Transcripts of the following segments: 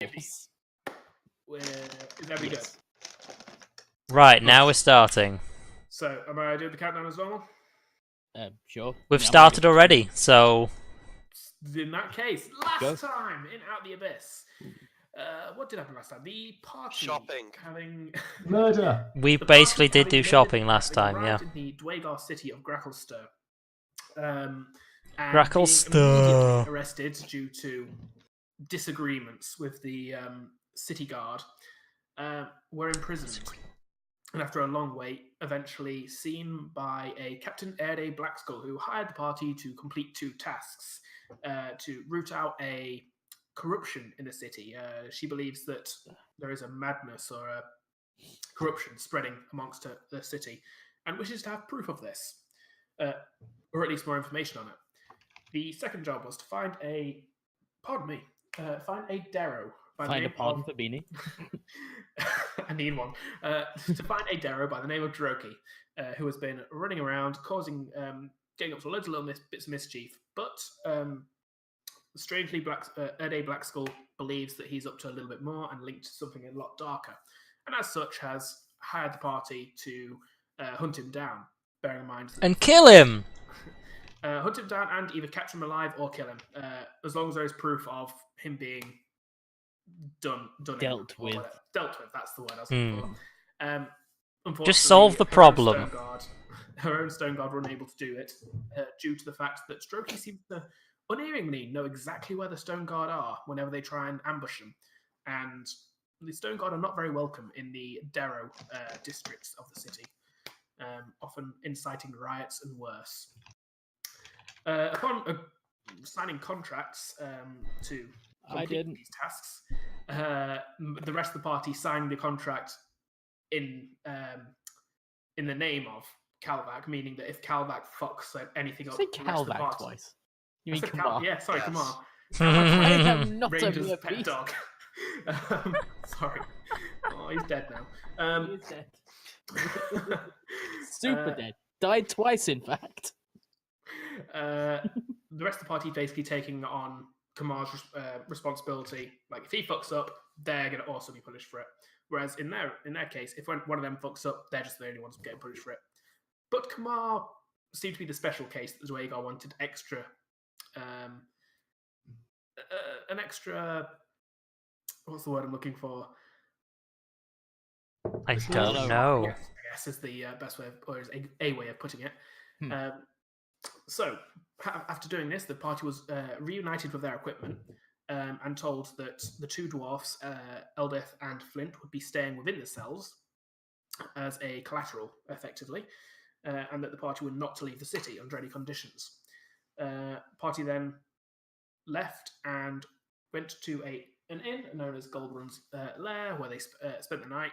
Is every good? Right, now we're starting. So, am I doing the countdown as well? Sure. We've started already, so... In that case, last time in Out the Abyss. What did happen last time? The party shopping. Having murder. We basically did do shopping last time, yeah. In the Dwagar city of Gracklestir. And Gracklestir. being immediately arrested due to disagreements with the city guard, were imprisoned. And after a long wait, eventually seen by a Captain Erde Blackskull, who hired the party to complete 2 tasks to root out a corruption in the city. She believes that there is a madness or a corruption spreading amongst the city and wishes to have proof of this, or at least more information on it. The second job was to find a, find a Darrow. Find a pardon for Beanie. I need one. To find a Darrow by the name of Droki, who has been running around, getting up to loads of little bits of mischief. But strangely, Erde Blackskull believes that he's up to a little bit more and linked to something a lot darker, and as such has hired the party to hunt him down. Bearing in mind and kill him. Hunt him down and either catch him alive or kill him, as long as there is proof of him being dealt with. That's the word I was looking for. Unfortunately, just solve the problem. Her own Stone Guard were unable to do it due to the fact that Strokey seems to unerringly know exactly where the Stone Guard are whenever they try and ambush them, and the Stone Guard are not very welcome in the Darrow districts of the city, often inciting riots and worse. Upon signing contracts to complete these tasks, the rest of the party signed the contract in the name of Kalvak, meaning that if Kalvak fucks anything up, say Kalvak twice. You mean Kamar? Yeah, sorry, Kamar. I am not Ranger's a pet dog. Sorry. Oh, he's dead now. He's dead. Super dead. Died twice, in fact. The rest of the party basically taking on Kamar's responsibility. Like, if he fucks up, they're going to also be punished for it. Whereas in their case, if one of them fucks up, they're just the only ones getting punished for it. But Kamar seemed to be the special case that Dwagar wanted an extra. What's the word I'm looking for? I don't know. I guess is the best way, or is a way of putting it. So, after doing this, the party was reunited with their equipment and told that the 2 dwarfs, Eldeth and Flint, would be staying within the cells as a collateral, effectively, and that the party were not to leave the city under any conditions. Party then left and went to an inn known as Goldrun's Lair, where they spent the night.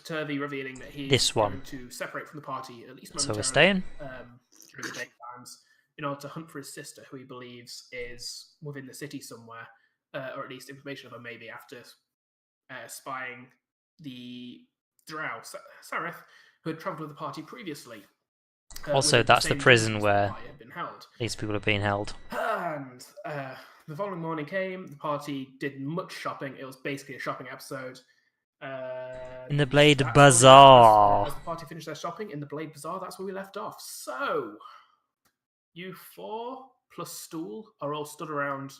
Turvey revealing that he's going to separate from the party at least momentarily. So we're staying during the daytimes in order to hunt for his sister, who he believes is within the city somewhere, or at least information of her maybe after spying the drow, Sareth, who had travelled with the party previously. Also, that's the prison where been held. These people are being held. And the following morning came, the party did much shopping. It was basically a shopping episode. In the Blade Bazaar. As the party finished their shopping in the Blade Bazaar, that's where we left off. So, you 4 plus Stool are all stood around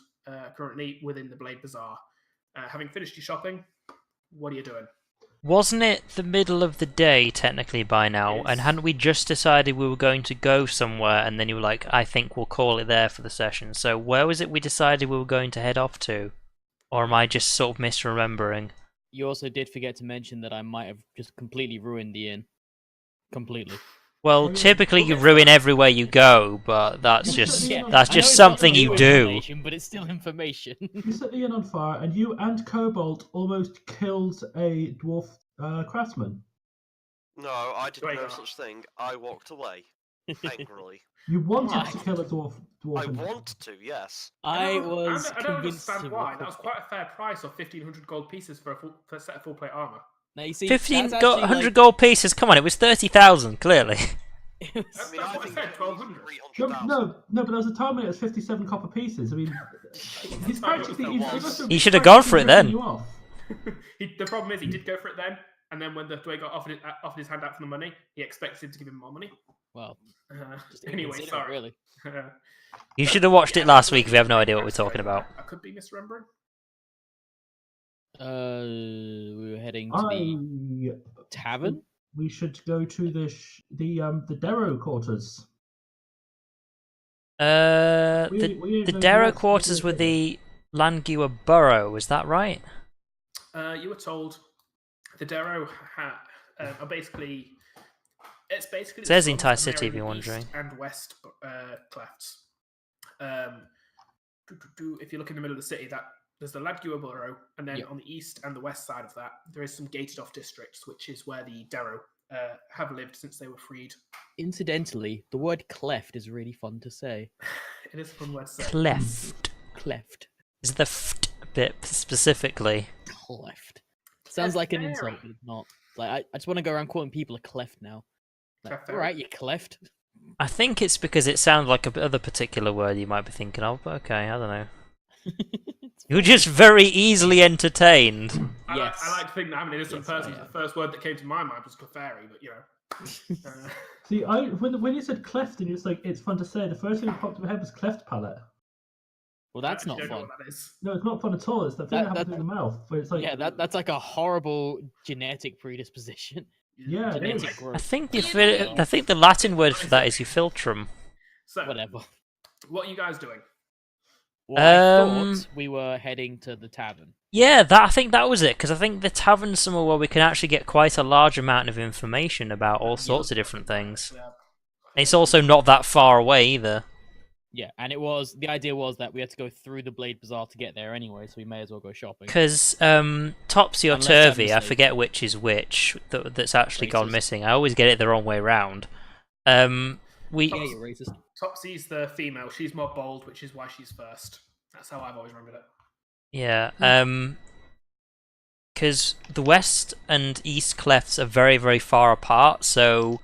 currently within the Blade Bazaar. Having finished your shopping, what are you doing? Wasn't it the middle of the day, technically, by now? And hadn't we just decided we were going to go somewhere, and then you were like, I think we'll call it there for the session. So where was it we decided we were going to head off to? Or am I just sort of misremembering? You also did forget to mention that I might have just completely ruined the inn. Completely. Well, typically you ruin everywhere you go, but that's just something you do. But it's still information. You set the inn on fire, and you and Cobalt almost killed a dwarf craftsman. No, I did no such thing. I walked away angrily. You wanted to kill a dwarf. I want to, yes. I was I don't understand why. That was quite a fair price of 1,500 gold pieces for a set of full plate armor. Now you see, 1,500 gold pieces. Come on, it was 30,000 clearly. That's what I said, 1,200. No, but there was a time when it was 57 copper pieces. I mean, he's practically. He should have gone for it then. The problem is, he did go for it then, and then when the Dwayne got offered his hand out for the money, he expected him to give him more money. Well, anyway, sorry. Really. You should have watched it last week if you have no idea what we're talking about. I could be misremembering. We were heading to the tavern. We should go to the Darrow quarters. The Darrow quarters were the Langua Borough. Was that right? You were told the Darrow are basically. It's basically. It says the entire city, if you're wondering. East and west clefts. If you look in the middle of the city, there's the Langua Borough, and then on the east and the west side of that, there is some gated-off districts, which is where the Darrow have lived since they were freed. Incidentally, the word cleft is really fun to say. It is a fun word to say. Cleft. Is the ft bit specifically? Cleft. Sounds like an insult, but it's not. Like I just want to go around calling people a cleft now. Like, all right, you cleft. I think it's because it sounds like a other particular word you might be thinking of, but okay, I don't know. You're just very easily entertained. Yes. I like to think that I'm an innocent person. The first word that came to my mind was Clefairy, but you know. See, when you said cleft and it's like it's fun to say, the first thing that popped in my head was cleft palate. Well, that's not fun. Know what that is. No, it's not fun at all. It's the thing that happens in the mouth. But it's like that's like a horrible genetic predisposition. Yeah, it is. I think the Latin word for that is euphiltrum. So, whatever. What are you guys doing? Well, I thought we were heading to the tavern. Yeah, I think that was it, because I think the tavern's somewhere where we can actually get quite a large amount of information about all sorts of different things. Yeah. It's also not that far away either. Yeah, and the idea was that we had to go through the Blade Bazaar to get there anyway, so we may as well go shopping. Because Topsy or Turvy, I forget which is which, that's actually gone missing. I always get it the wrong way round. You're racist. Topsy's the female. She's more bold, which is why she's first. That's how I've always remembered it. Yeah, because the west and east clefts are very, very far apart, so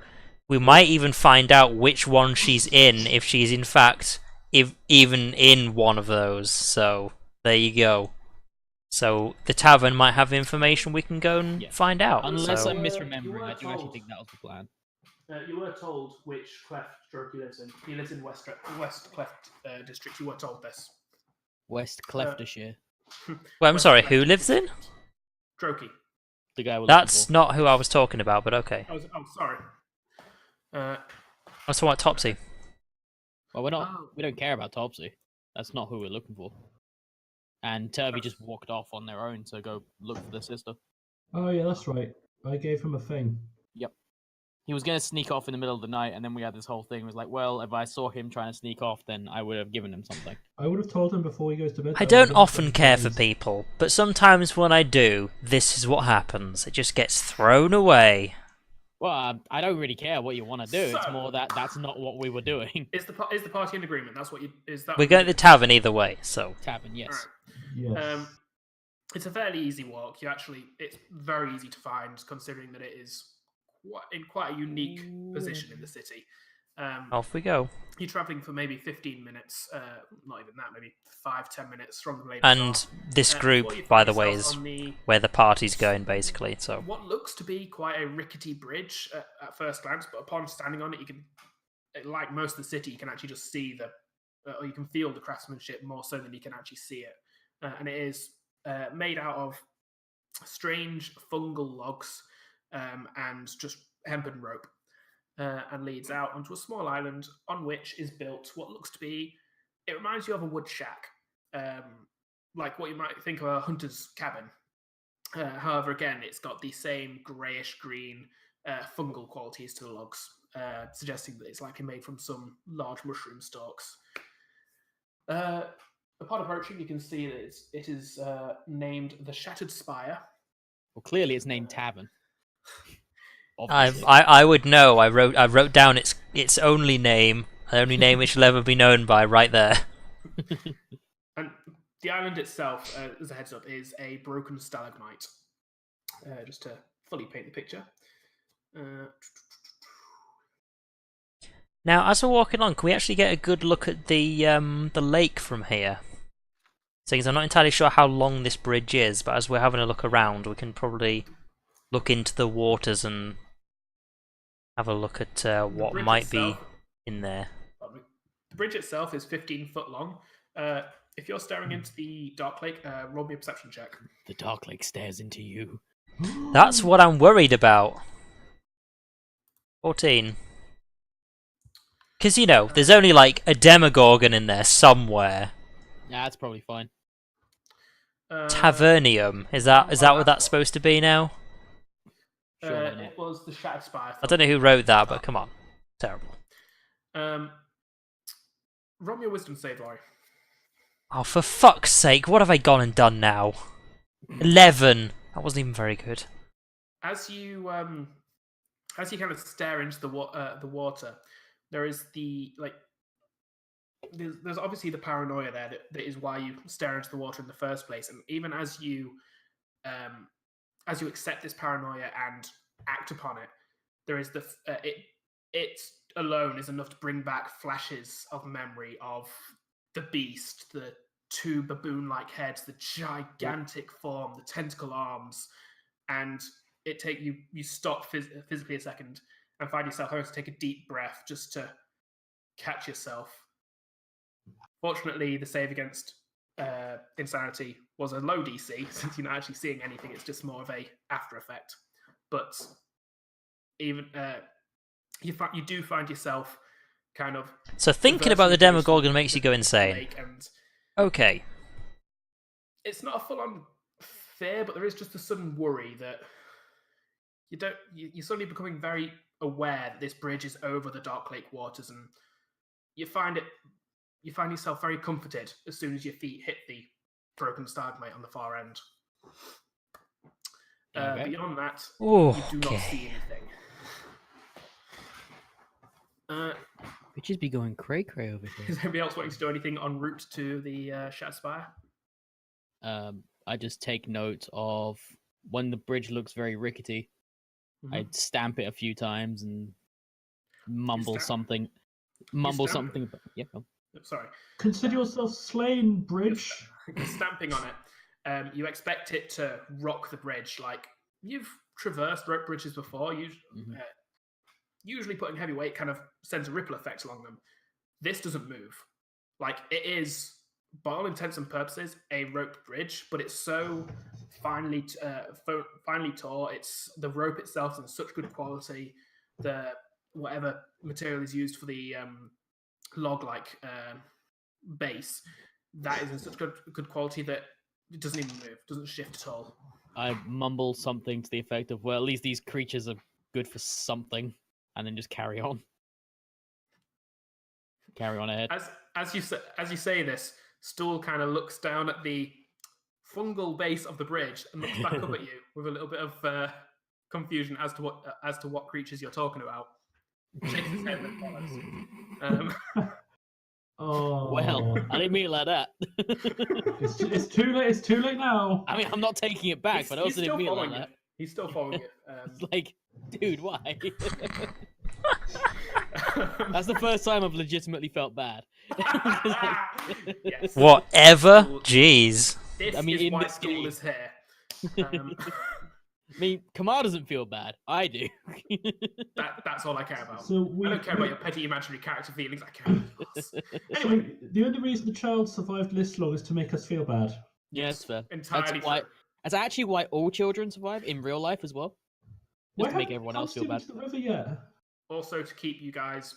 we might even find out which one she's in, if she's in fact even in one of those. So, there you go. So, the tavern might have information we can go and find out. Unless I'm misremembering, I do actually think that was the plan. You were told which cleft Strokey lives in. He lives in West Cleft district. You were told this. West Cleftershire. Well, I'm sorry, who lives in? Strokey. The guy. That's not who I was talking about, but okay. Sorry. I was talking about Topsy. Well, we don't care about Topsy. That's not who we're looking for. And Turvy just walked off on their own to go look for their sister. Oh yeah, that's right. I gave him a thing. Yep. He was going to sneak off in the middle of the night, and then we had this whole thing. It was like, well, if I saw him trying to sneak off, then I would have given him something. I would have told him before he goes to bed. I don't often care for people, but sometimes when I do, this is what happens. It just gets thrown away. Well, I don't really care what you want to do. It's more that that's not what we were doing. Is the party in agreement? That's what you is that. We're going to the tavern either way, so. Tavern, yes. Right. Yes. It's a fairly easy walk. It's very easy to find, considering that it is in quite a unique position in the city. Off we go. You're travelling for maybe 15 minutes, not even that, maybe 5-10 minutes from the Blade Bazaar. And this group, by the way, is where the party's going, basically. So what looks to be quite a rickety bridge at first glance, but upon standing on it, you can, like most of the city, you can actually just see or you can feel the craftsmanship more so than you can actually see it. And it is made out of strange fungal logs and just hempen rope. And leads out onto a small island on which is built what looks to be, it reminds you of a wood shack, like what you might think of a hunter's cabin. However, again, it's got the same greyish-green fungal qualities to the logs, suggesting that it's likely made from some large mushroom stalks. Upon approaching, you can see that it is named the Shattered Spire. Well, clearly it's named Tavern. I would know. I wrote down its only name, the only name it shall ever be known by, right there. And the island itself, as a heads up, is a broken stalagmite. Just to fully paint the picture. Now, as we're walking on, can we actually get a good look at the lake from here? Seeing as I'm not entirely sure how long this bridge is, but as we're having a look around, we can probably look into the waters and have a look at what might be in there. The bridge itself is 15 foot long. If you're staring into the Dark Lake, roll me a perception check. The Dark Lake stares into you. That's what I'm worried about. 14. Because, you know, there's only like a Demogorgon in there somewhere. Yeah, that's probably fine. Tavernium. Is that what that's supposed to be now? Sure, It was the Shattered Spire. I don't know who wrote that, but come on. Terrible. Roll me a wisdom save, Laurie. Oh, for fuck's sake, what have I gone and done now? 11. That wasn't even very good. As you kind of stare into the water, there is there's obviously the paranoia there that is why you stare into the water in the first place. And even as you accept this paranoia and act upon it, there is it alone is enough to bring back flashes of memory of the beast, the two baboon-like heads, the gigantic form, the tentacle arms, and you stop physically a second and find yourself having to take a deep breath just to catch yourself. Fortunately, the save against insanity was a low DC, since you're not actually seeing anything. It's just more of a after effect. But even you do find yourself kind of. So thinking about the Demogorgon makes you go insane. Okay. It's not a full-on fear, but there is just a sudden worry that you're suddenly becoming very aware that this bridge is over the Dark Lake waters, and you find yourself very comforted as soon as your feet hit the broken stalagmite on the far end. Beyond that, you do not see anything. Bitches be going cray-cray over here. Is anybody else wanting to do anything en route to the Shattered Spire? I just take note of when the bridge looks very rickety. Mm-hmm. I'd stamp it a few times and mumble something. Yeah. Oh. Sorry. Consider yourself slain, bridge. You're stamping on it. You expect it to rock the bridge. Like, you've traversed rope bridges before. Usually putting heavy weight kind of sends a ripple effect along them. This doesn't move. Like, it is, by all intents and purposes, a rope bridge, but it's so finely taut. It's the rope itself is in such good quality. Whatever material is used for the log-like base, that is in such good quality that it doesn't even move, doesn't shift at all. I mumble something to the effect of, well, at least these creatures are good for something, and then just carry on. Carry on ahead. As you say this, Stool kind of looks down at the fungal base of the bridge and looks back up at you with a little bit of confusion as to what creatures you're talking about. Shakes his head and follows. Oh well, I didn't mean it like that. It's too late. It's too late now. I mean, I'm not taking it back, but I also didn't mean it like that. He's still following it. It's like, dude, why? That's the first time I've legitimately felt bad. Yes. Whatever. Jeez. This is why Stool is here. I mean, Kamar doesn't feel bad. I do. That's all I care about. So I don't care about your petty imaginary character feelings. I care about yours. Anyway, the only reason the child survived this long is to make us feel bad. Yeah, that's fair. Entirely That's actually why all children survive in real life as well. Just to make everyone else feel bad. The river yet? Also to keep you guys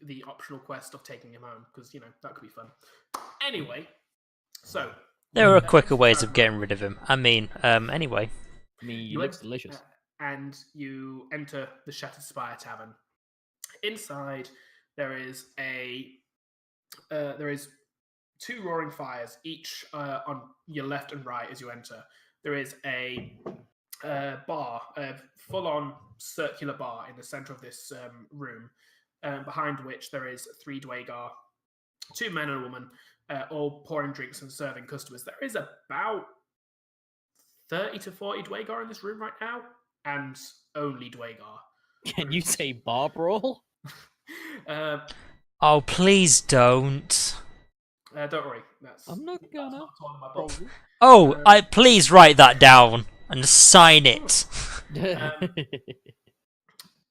the optional quest of taking him home, because, you know, that could be fun. Anyway, so... There are quicker ways of getting rid of him. I mean, anyway. I mean, he looks delicious. And you enter the Shattered Spire Tavern. Inside, there is two roaring fires, each on your left and right as you enter. There is a bar, a full-on circular bar in the center of this room, behind which there is 3 Dwagar, 2 men and a woman, all pouring drinks and serving customers. There is about 30 to 40 Dwagar in this room right now, and only Dwagar. Can you say bar brawl? Oh, please don't. Don't worry. I'm not gonna. That's not on my book. Oh, please write that down and sign it.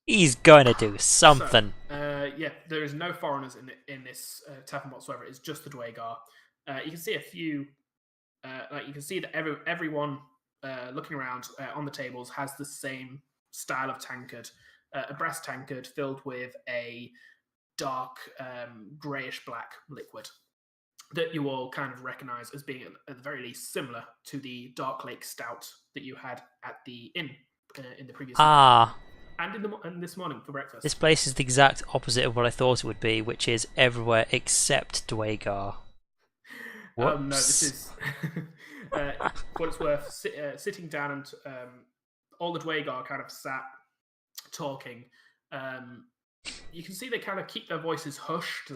He's gonna do something. So, yeah, there is no foreigners in this tavern whatsoever. It's just the Dwagar. You can see a few. Like you can see that everyone looking around on the tables has the same style of tankard, a brass tankard filled with a dark greyish black liquid that you all kind of recognise as being at the very least similar to the Dark Lake Stout that you had at the inn in the previous night. And this morning for breakfast. This place is the exact opposite of what I thought it would be, which is everywhere except Dwagar. No, this is what it's worth. Sitting down and all the Dwagar kind of sat talking. You can see they kind of keep their voices hushed.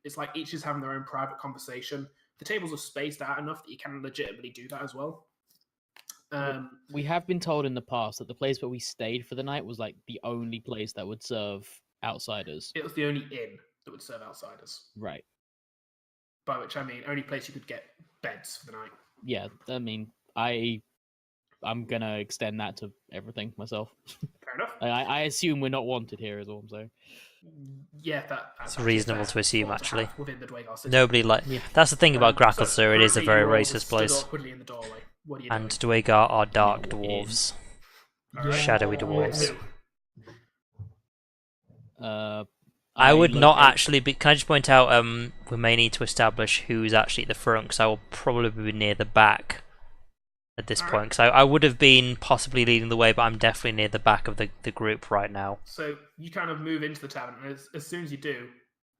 It's like each is having their own private conversation. The tables are spaced out enough that you can legitimately do that as well. We have been told in the past that the place where we stayed for the night was like the only place that would serve outsiders. It was the only inn that would serve outsiders. Right. By which I mean only place you could get beds for the night. Yeah, I mean, I'm gonna extend that to everything myself. Fair enough. I assume we're not wanted here, is all I'm saying. Yeah, that's reasonable to assume, actually. Within the Dwagar city. Nobody That's the thing about Grackle, sir. It is a very racist place. Awkwardly in the doorway. What are you and doing? Dwagar are dark dwarves, shadowy Yeah. dwarves. I would not locate- actually be. Can I just point out? We may need to establish who's actually at the front, because I will probably be near the back at this point. Because I would have been possibly leading the way, but I'm definitely near the back of the group right now. So you kind of move into the tavern, and as soon as you do,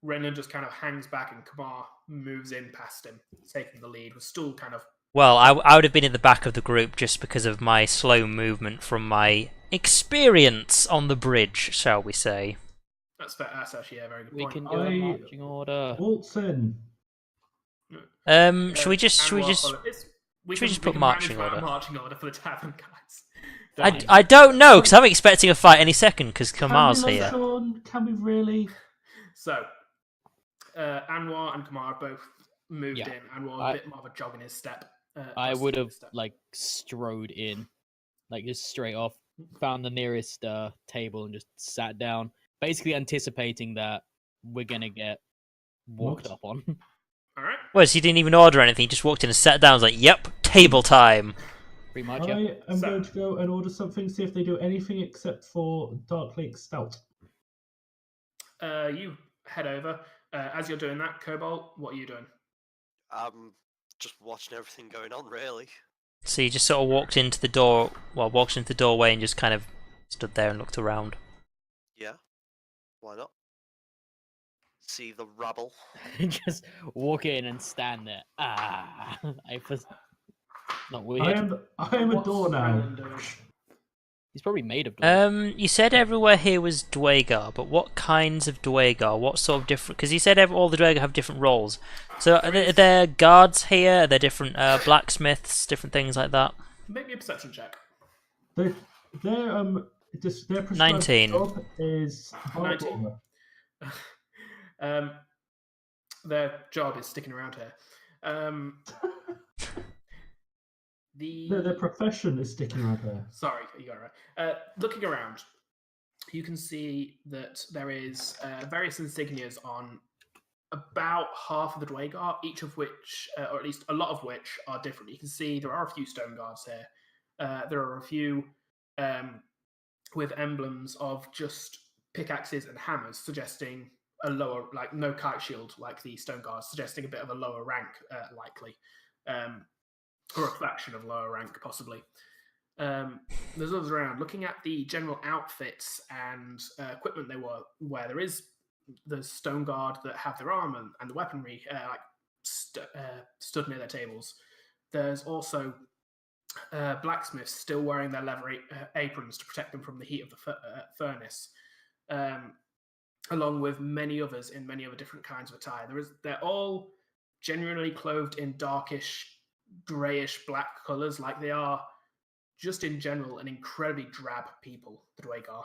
Renan just kind of hangs back, and Kamar moves in past him, taking the lead. With still kind of. Well, I would have been in the back of the group just because of my slow movement from my experience on the bridge, shall we say. That's fair. That's actually a very good We point. can do a marching order. Waltz in. Should we just put marching order? Marching order for the tavern, guys. I don't know, because I'm expecting a fight any second, because Kamar's here. Sean, can we really? So, Anwar and Kamar both moved in. Anwar a bit more of a jog in his step. I would have strode in, just straight off, found the nearest table and just sat down, basically anticipating that we're gonna get walked up on. All right. Well, so you didn't even order anything; you just walked in and sat down. I was like, "Yep, table time." Pretty much. I am going to go and order something. See if they do anything except for Dark Lake Stout. You head over. As you're doing that, Cobalt, what are you doing? Just watching everything going on, really. So you just sort of walked into the doorway and just kind of stood there and looked around. Yeah, why not? See the rabble. Just walk in and stand there. Not weird. I am a door now. He's probably made of doors. You said everywhere here was Dwagar, but what kinds of Dwagar? What sort of different? Because you said all the Dwagar have different roles. So are there guards here? Are there different blacksmiths, different things like that? Make me a perception check. Their prescribed 19. job is 19. Their job is sticking around here. Their profession is sticking around here. Sorry, you got it right. Looking around, you can see that there is various insignias on about half of the Dwagar, each of which, or at least a lot of which, are different. You can see there are a few stone guards here. There are a few with emblems of just pickaxes and hammers, suggesting a lower, no kite shield like the stone guards, suggesting a bit of a lower rank, likely. Or a fraction of lower rank, possibly. There's others around. Looking at the general outfits and equipment they wear, there's stone guard that have their armor and the weaponry stood near their tables. There's also blacksmiths still wearing their leather aprons to protect them from the heat of the furnace, along with many others in many other different kinds of attire. They're all genuinely clothed in darkish, greyish black colours, like they are just in general an incredibly drab people, the Dwagar.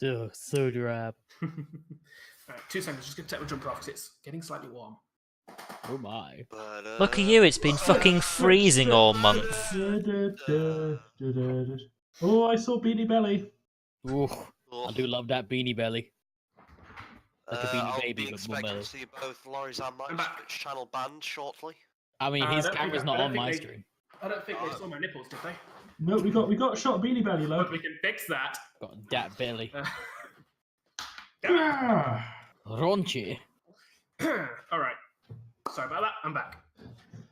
Ugh, so drab. Alright, 2 seconds. Just gonna take my jumper off because it's getting slightly warm. Oh my. Look at you, it's been fucking freezing all month. Oh, I saw Beanie Belly. Ooh, I do love that beanie belly. Like a beanie I'll baby, be but more expecting belly. to see both Laurie's and my I'm back. Twitch channel banned shortly. I mean, I his don't think camera's I- not I don't on think my they- stream. I don't think they saw my nipples, did they? No, we got a shot of Beanie Belly, But look. we can fix that. Got that belly. Yeah. Raunchy. All right. Sorry about that. I'm back.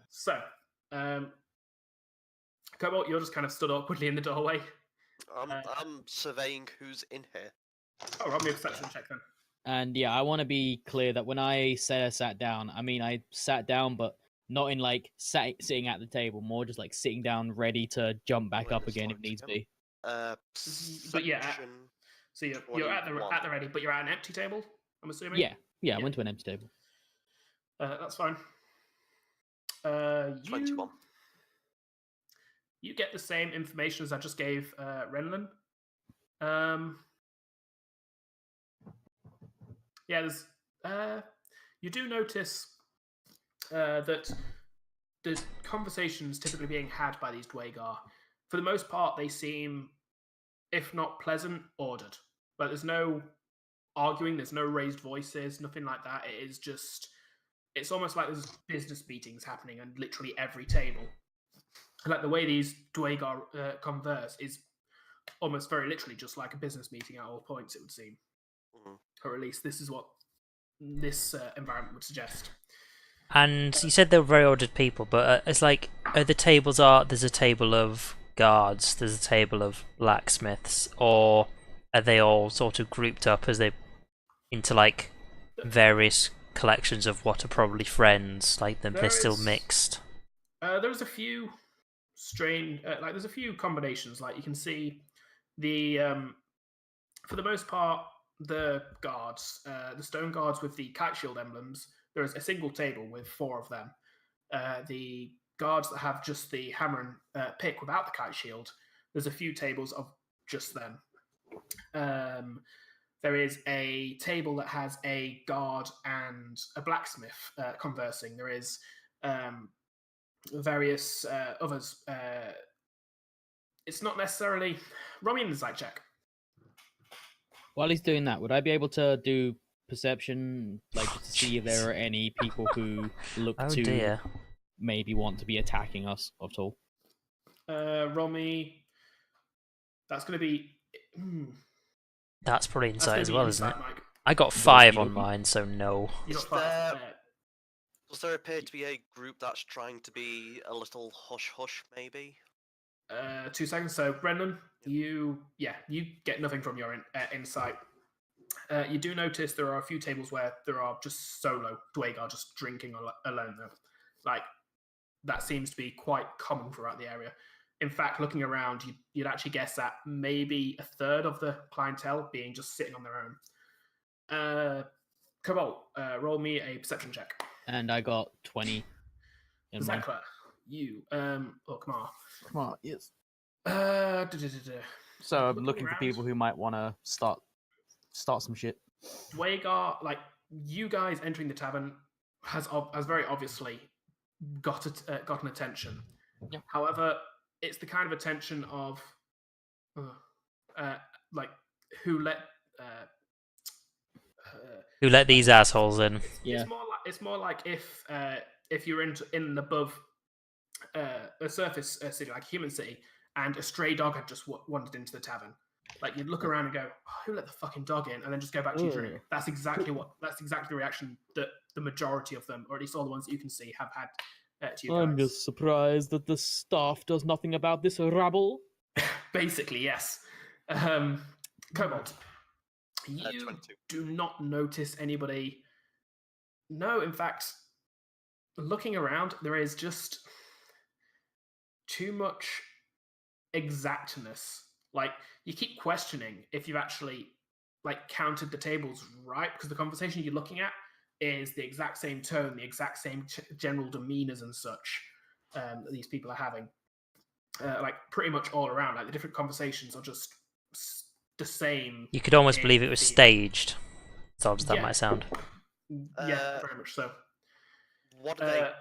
So, Cobalt, you're just kind of stood awkwardly in the doorway. I'm surveying who's in here. Oh, roll me a perception check then. And yeah, I want to be clear that when I said I sat down, I mean I sat down, but not in like sitting at the table, more just like sitting down, ready to jump back up Wait, again if slide needs together. be. But yeah, Perception. So you're at the 21. ready, but you're at an empty table. I'm assuming. Yeah, I Yeah. went to an empty table. That's fine. 21. You get the same information as I just gave Renlin. Yeah, there's. You do notice that the conversations typically being had by these Dwagar, for the most part, they seem, if not pleasant, ordered. But there's no arguing, there's no raised voices, nothing like that. It is just. It's almost like there's business meetings happening on literally every table. Like the way these Dwagar converse is almost very literally just like a business meeting at all points, it would seem. Mhm. Or at least this is what this environment would suggest. And you said they were very ordered people, but it's like the tables are. There's a table of guards. There's a table of blacksmiths, or are they all sort of grouped up as they into like various collections of what are probably friends? Like they're still mixed. There's a few strange, like there's a few combinations. Like you can see the, for the most part, the guards, the stone guards with the kite shield emblems. There is a single table with 4 of them. The guards that have just the hammer and pick without the kite shield. There's a few tables of just them. There is a table that has a guard and a blacksmith conversing. There is various others. It's not necessarily. Roll me an insight check. While he's doing that, would I be able to do perception, like just to see if there are any people who look Oh to dear. maybe want to be attacking us at all? Roll me. That's going to be. That's probably That's insight gonna as be well, isn't it? insight, Mike. I got 5 on Okey-dokey. mine, so no. You got Is 5. there- Does there appear to be a group that's trying to be a little hush-hush, maybe? 2 seconds. So, Brendan, you get nothing from your insight. You do notice there are a few tables where there are just solo Dwagar just drinking alone, though. Like, that seems to be quite common throughout the area. In fact, looking around, you'd actually guess that maybe a third of the clientele being just sitting on their own. Cobalt, roll me a perception check. And I got 20 in mine. Zekla, you, Kamar. Come on, yes. Da-da-da-da. So I'm Looking looking for around. people who might want to start some shit. Dwagar, like you guys entering the tavern, has very obviously gotten attention. Yep. However, it's the kind of attention of like who let these assholes in? Yeah. it's more like if you're in above a surface city like a human city, and a stray dog had just wandered into the tavern. Like you'd look around and go, oh, "Who let the fucking dog in?" and then just go back to your drink. Ugh. That's exactly the reaction that the majority of them, or at least all the ones that you can see, have had to you guys. I'm just surprised that the staff does nothing about this rabble. Basically, yes. Cobalt, you 22. do not notice anybody. No, in fact, looking around, there is just too much exactness. Like, you keep questioning if you've actually like counted the tables right, because the conversation you're looking at is the exact same tone, the exact same general demeanors and such that these people are having. Like pretty much all around, like the different conversations are just the same. You could almost believe it was theme. staged. As odd as that Yeah. might sound. Yeah, very much so. What are they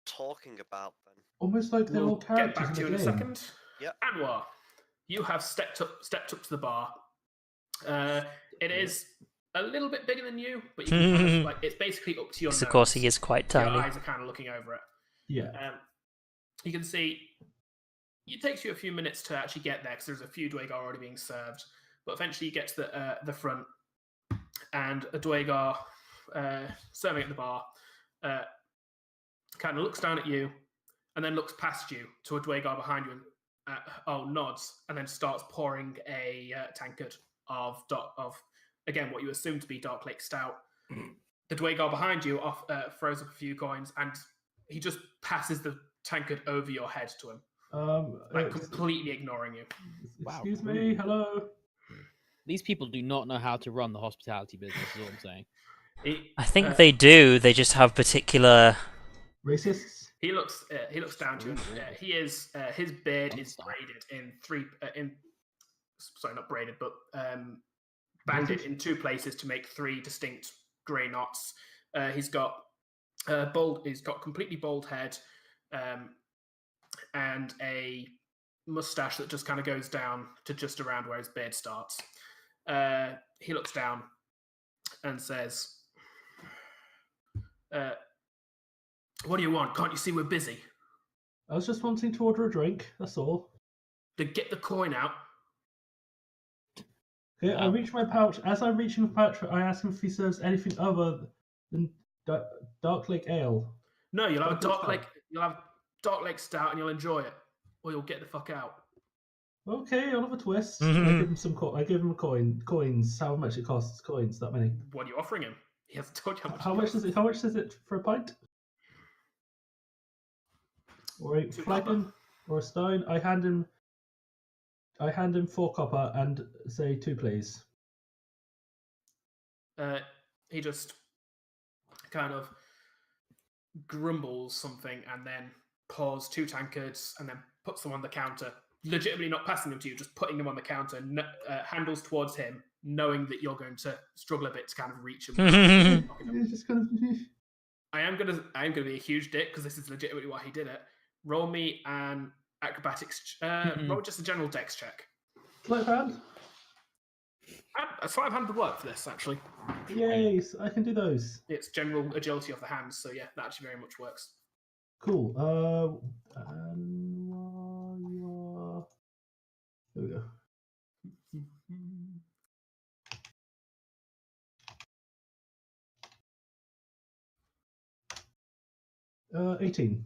talking about then? Almost like they're all We'll get characters back in to the you in a game. second. Yep. Anwar, you have stepped up to the bar. It is a little bit bigger than you, but you can kind of it's basically up to your nose. Because of course he is quite Your tiny. eyes are kind of looking over it. Yeah. You can see it takes you a few minutes to actually get there because there's a few Dwagar already being served. But eventually you get to the front, and a Dwagar serving at the bar kind of looks down at you and then looks past you to a Dwagar behind you and nods and then starts pouring a tankard of again what you assume to be Dark Lake Stout. The Dwagar behind you throws up a few coins and he just passes the tankard over your head to him, completely ignoring you. Excuse me, hello. These people do not know how to run the hospitality business, is all I'm saying. I think they do. They just have particular Racists. He looks down to you. He is his beard is braided in not braided, but banded in two places to make three distinct grey knots. He's got completely bald head, and a mustache that just kind of goes down to just around where his beard starts. He looks down and says, what do you want? Can't you see we're busy? I was just wanting to order a drink, that's all. Then get the coin out. Okay, I reach my pouch. As I'm reaching the pouch, I ask him if he serves anything other than Dark Lake Ale. No, you'll have Dark Lake Stout and you'll enjoy it. Or you'll get the fuck out. Okay, I'll have a twist. I give him some. I give him a coin. Coins. How much it costs? Coins. That many. What are you offering him? He hasn't told you how much. How much is it? How much is it for a pint? Or a flagon, or a stein? I hand him 4 copper and say 2, please. He just kind of grumbles something and then pours 2 tankards and then puts them on the counter. Legitimately not passing them to you, just putting them on the counter, handles towards him, knowing that you're going to struggle a bit to kind of reach him. Just kind of... I am gonna be a huge dick because this is legitimately why he did it. Roll me an acrobatics. Roll just a general dex check. Sleight of hand? A sleight of hand would work for this, actually. Yay, I can do those. It's general agility of the hands, so yeah, that actually very much works. Cool. There we go. Uh, 18.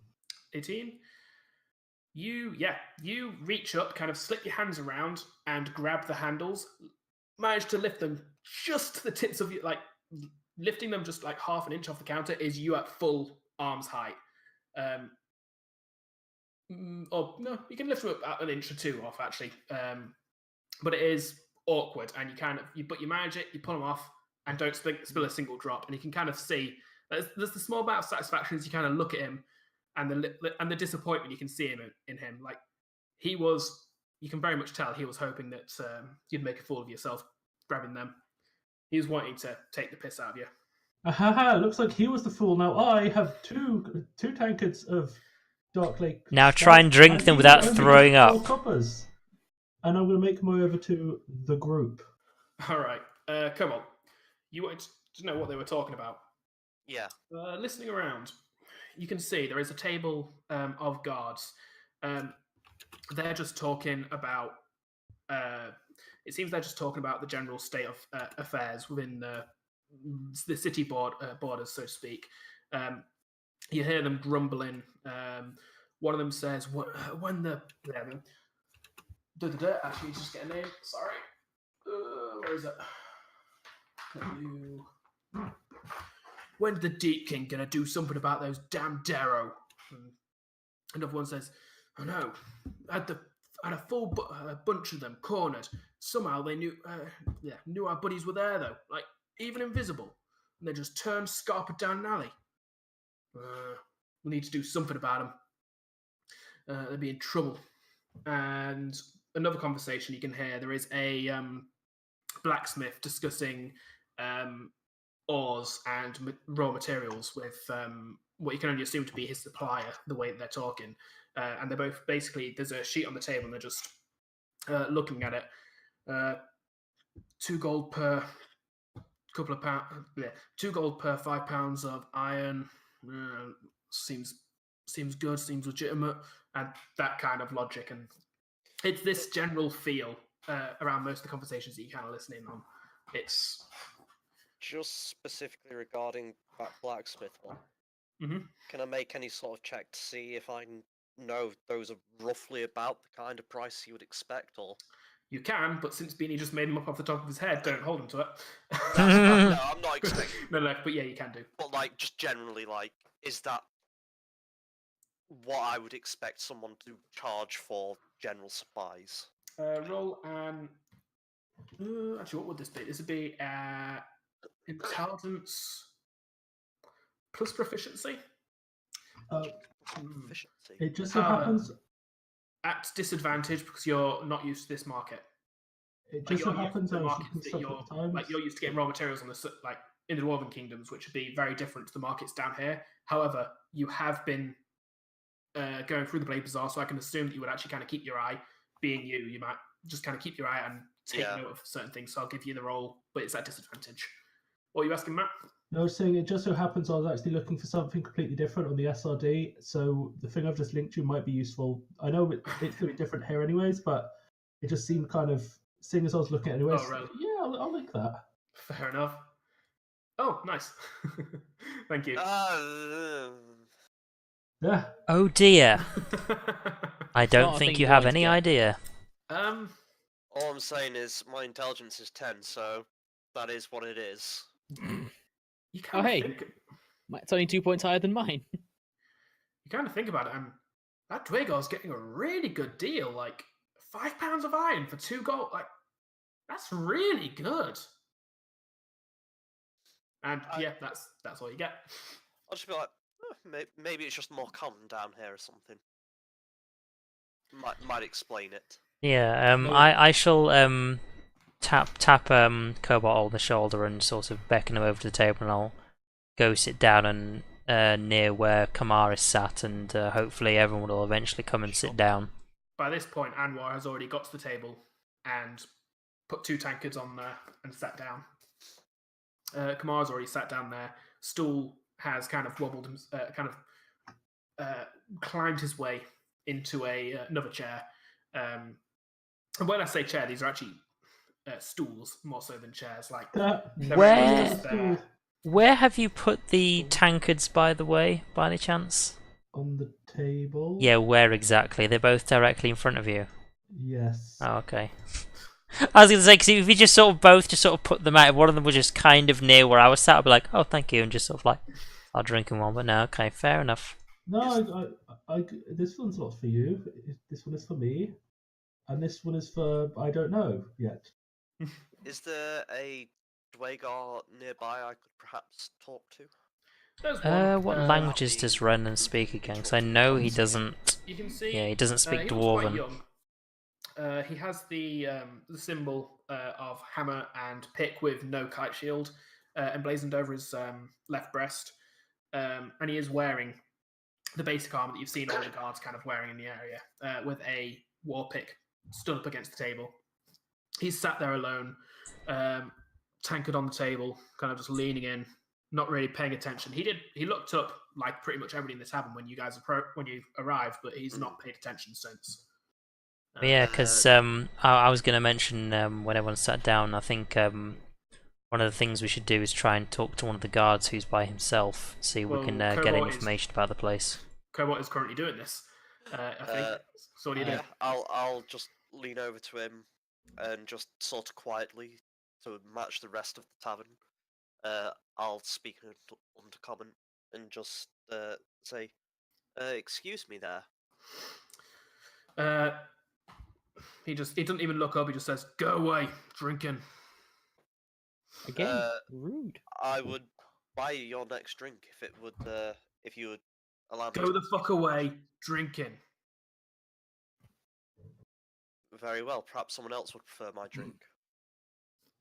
18. You reach up, kind of slip your hands around and grab the handles. Manage to lift them just to the tips of your, lifting them just like half an inch off the counter is you at full arm's height. Or no, you can lift them up an inch or 2 off actually. But it is awkward, and but you manage it. You pull them off, and don't spill a single drop. And you can kind of see there's the small amount of satisfaction as you kind of look at him, and the disappointment you can see in him. Like you can very much tell he was hoping that you'd make a fool of yourself grabbing them. He was wanting to take the piss out of you. Ahaha, looks like he was the fool. Now I have two tankards of Dark Lake. Now try and drink them without throwing up. 4 coppers. And I'm going to make my way over to the group. All right. Come on. You wanted to know what they were talking about? Yeah. Listening around, you can see there is a table of guards. They're just talking about... it seems they're just talking about the general state of affairs within the city borders, so to speak. You hear them grumbling. One of them says, when the... Actually, just get a name. Sorry. Where is it? When's the Deep King gonna do something about those damn Darrow? Another one says, "I know. I had a full bunch of them cornered. Somehow they knew our buddies were there though, like even invisible. And they just turned scarpered down an alley. We need to do something about them. They'd be in trouble." And another conversation you can hear, there is a blacksmith discussing ores and raw materials with what you can only assume to be his supplier, the way that they're talking. And they're both basically, there's a sheet on the table and they're just looking at it. 2 gold per couple of pounds. Yeah, 2 gold per 5 pounds of iron. Seems good, seems legitimate, and that kind of logic. And it's this general feel around most of the conversations that you kind of listen in on. It's just specifically regarding that blacksmith one. Mhm. Can I make any sort of check to see if I know those are roughly about the kind of price you would expect, or? You can, but since Beanie just made them up off the top of his head, don't hold him to it. No, I'm not expecting. No, but yeah, you can do. But like, just generally, like, is that what I would expect someone to charge for general supplies? Roll and actually, what would this be? This would be intelligence plus proficiency. Efficiency. It just so happens. At disadvantage because you're not used to this market. It just so happens I was markets looking that stuff you're at the time. like you're used to getting raw materials on the like in the Dwarven kingdoms, which would be very different to the markets down here. However, you have been going through the Blade Bazaar, so I can assume that you would actually kind of keep your eye. Being you might just kind of keep your eye and take note of certain things. So I'll give you the roll, but it's at disadvantage. What are you asking, Matt? No, I was saying it just so happens I was actually looking for something completely different on the SRD, so the thing I've just linked to might be useful. I know it's going to be different here anyways, but it just seemed kind of, seeing as I was looking at it anyways, Oh, really? yeah, I'll link that. Fair enough. Oh, nice. Thank you. Yeah. Oh dear. I not don't a think thing you you have wanted to any get. idea. All I'm saying is my intelligence is 10, so that is what it is. You kind of hey. think, It's only 2 points higher than mine. you kind of think about it, and that Dwagor's getting a really good deal. Like 5 pounds of iron for 2 gold. Like that's really good. And yeah, that's all you get. I'll just be like, maybe it's just more common down here or something. Might explain it. Yeah, I shall tap Cobalt on the shoulder and sort of beckon him over to the table, and I'll go sit down and near where Kamar is sat, and hopefully everyone will eventually come and sit down. By this point, Anwar has already got to the table and put 2 tankards on there and sat down. Kamar's already sat down there. Stool has kind of wobbled, climbed his way into another chair. And when I say chair, these are actually stools more so than chairs. Like Where have you put the tankards, by the way, by any chance? On the table? Yeah, where exactly? They're both directly in front of you? Yes. Oh, okay. I was going to say, because if you just sort of both just sort of put them out, if one of them was just kind of near where I was sat, I'd be like, oh, thank you, and just sort of like, I'll drink one, but no, okay, fair enough. No, this one's not for you. This one is for me. And this one is for, I don't know yet. Is there a Dwagor nearby I could perhaps talk to? There's one. What languages does Renan speak again? Because I know he doesn't. You can see. Yeah, he doesn't speak he Dwarven. looks quite young. He has the symbol of hammer and pick with no kite shield emblazoned over his left breast, and he is wearing the basic armor that you've seen all the guards kind of wearing in the area, with a war pick stood up against the table. He's sat there alone, tankard on the table, kind of just leaning in, not really paying attention. He looked up like pretty much everybody in the tavern when you arrived, but he's not paid attention since. Yeah, because I was going to mention when everyone sat down, I think one of the things we should do is try and talk to one of the guards who's by himself, see if we can get information about the place. Cobalt is currently doing this, I think. So what do you do? I'll just lean over to him and just sort of quietly, to match the rest of the tavern, I'll speak in undercommon and just say, excuse me there. He doesn't even look up. He just says, "Go away, drinking." Again, rude. I would buy you your next drink if you would allow me. Go the fuck away, drinking. Very well. Perhaps someone else would prefer my drink.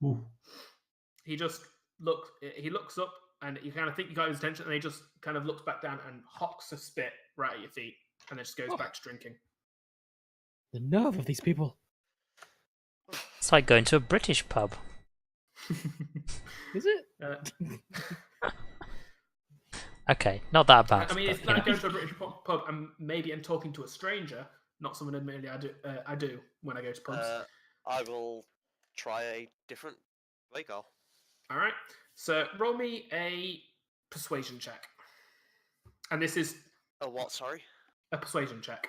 Ooh. He just he looks up, and you kind of think you got his attention, and he just kind of looks back down and hocks a spit right at your feet, and then just goes back to drinking. The nerve of these people. It's like going to a British pub. Is it? Okay, not that bad. I mean, it's but, like going to a British pub and talking to a stranger. Not something admittedly I do when I go to pubs. I will try a different Vagar. All right. So roll me a persuasion check. And this is A what? Sorry. a persuasion check.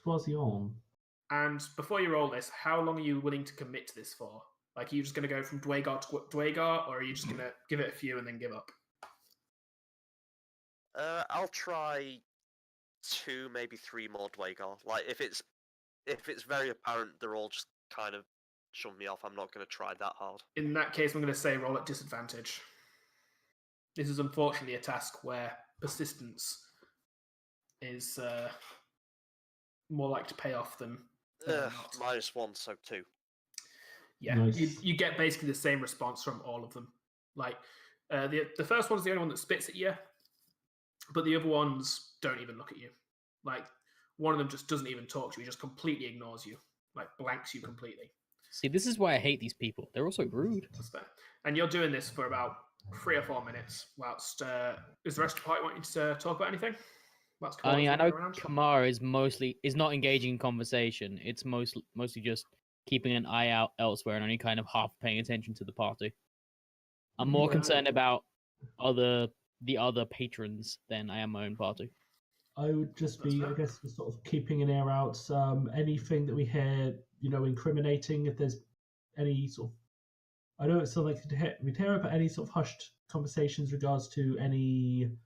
What's he on? And before you roll this, how long are you willing to commit to this for? Like, are you just going to go from Dwagar to Dwagar, or are you just going to give it a few and then give up? I'll try 2, maybe 3 more Dwagar. Like, if it's very apparent they're all just kind of shove me off, I'm not going to try that hard. In that case, I'm going to say roll at disadvantage. This is unfortunately a task where persistence is more like to pay off than not. -1, so 2. Yeah, Nice. you get basically the same response from all of them. Like, the first one's the only one that spits at you, but the other ones don't even look at you. Like, one of them just doesn't even talk to you. He just completely ignores you. Like, blanks you completely. See, this is why I hate these people. They're also rude. And you're doing this for about 3 or 4 minutes. Whilst is the rest of the party wanting to talk about anything? I mean, I know Kamara is not engaging in conversation. It's mostly just keeping an eye out elsewhere and only kind of half paying attention to the party. I'm more concerned about the other patrons than I am my own party. I would just be, I guess, sort of keeping an ear out. Anything that we hear, incriminating. If there's any sort of, I know it's something we'd hear about any sort of hushed conversations regards to any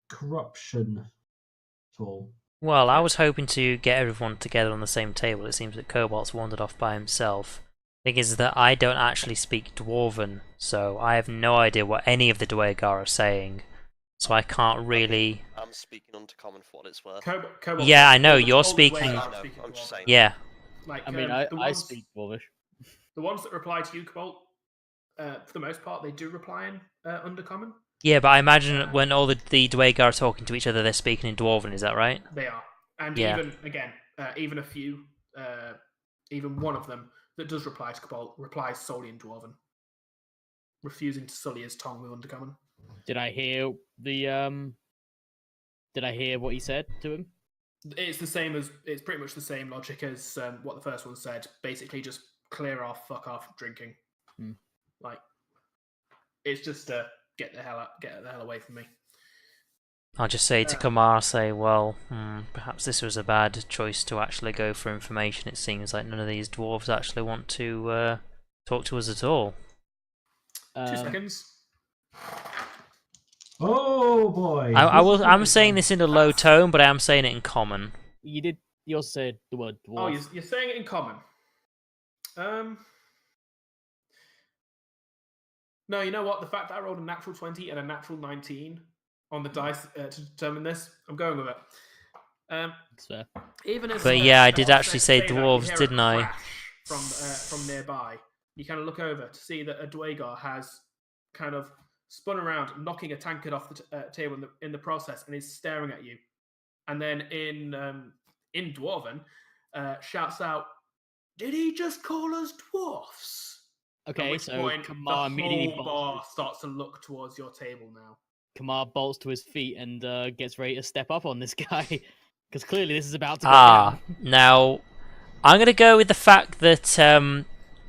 corruption at all. Well, I was hoping to get everyone together on the same table. It seems that Cobalt's wandered off by himself. The thing is that I don't actually speak Dwarven, so I have no idea what any of the Dwagar are saying. So I can't really... I'm speaking Undercommon for what it's worth. Cobalt, yeah, I know, you're speaking... I'm just saying. Yeah. Like, I mean, I speak Dwarvish. The ones that reply to you, Cobalt, for the most part, they do reply in Undercommon. Yeah, but I imagine when all the Dwagar are talking to each other, they're speaking in Dwarven, is that right? They are. And Yeah. even a few, even one of them that does reply to Cobalt replies solely in Dwarven, refusing to sully his tongue with Undercommon. Did I hear what he said to him? It's pretty much the same logic as what the first one said. Basically, just clear off, fuck off, drinking. Like, it's just get the hell away from me. I'll just say to Kamar, well, perhaps this was a bad choice to actually go for information. It seems like none of these dwarves actually want to talk to us at all. 2 seconds. Oh boy! I'm saying this in a low tone, but I am saying it in common. You also said the word dwarf. Oh, you're saying it in common. No, you know what? The fact that I rolled a natural 20 and a natural 19 on the dice to determine this, I'm going with it. That's fair. But yeah, I did actually say dwarves, didn't I? From nearby, you kind of look over to see that a Dwagar has kind of spun around, knocking a tankard off the table in the process, and is staring at you. And then in Dwarven, shouts out, "Did he just call us dwarfs?" Okay, so Kamar the immediately whole bar starts to look towards your table now. Kamar bolts to his feet and gets ready to step up on this guy, because clearly this is about to go down. Now, I'm going to go with the fact that,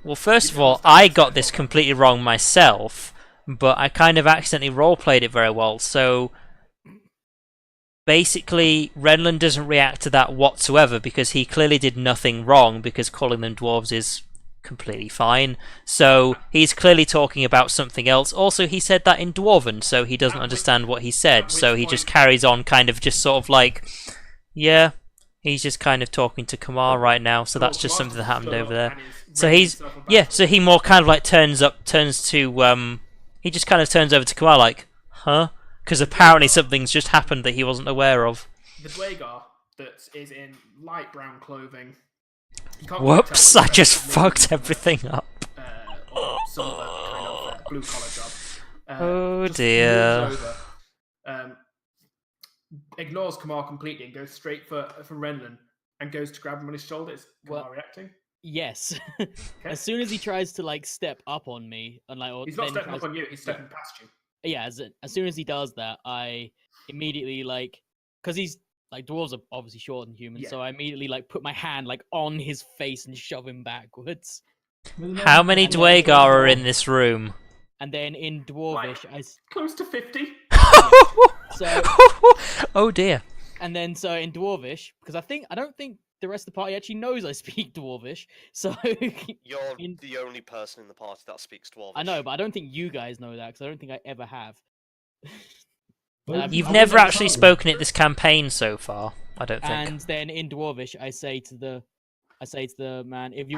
well, first of all, I got this completely wrong myself, but I kind of accidentally roleplayed it very well, so basically, Renland doesn't react to that whatsoever, because he clearly did nothing wrong, because calling them dwarves is completely fine. So he's clearly talking about something else. Also, he said that in Dwarven, so he doesn't understand what he said. So he just carries on, kind of just sort of like, yeah, he's just kind of talking to Kamar right now. So that's just something that happened over there. So so he more kind of like turns to he just kind of turns over to Kamar like, huh? Because apparently something's just happened that he wasn't aware of. The Dwagar that is in light brown clothing. Whoops, I just fucked everything up. Or some other kind of blue collar job. Oh just dear. moves over, ignores Kamar completely and goes straight for Renlin and goes to grab him on his shoulder. Is Kamar reacting? Yes. Okay. As soon as he tries to like step up on me and like, or He's not then stepping tries- up on you. He's stepping past you. yeah, as soon as he does that, I immediately like, because he's like, dwarves are obviously shorter than humans, Yeah. so I immediately like put my hand like on his face and shove him backwards. How many And then- Dwagar are in this room? And then in dwarvish, Close to 50. so Oh dear. and then so in dwarvish, because I don't think the rest of the party actually knows I speak dwarvish, so You're in- the only person in the party that speaks Dwarvish. I know, but I don't think you guys know that because I don't think I ever have. You've I never wouldn't- actually spoken it this campaign so far, I don't think. And then in dwarvish, I say to the man, if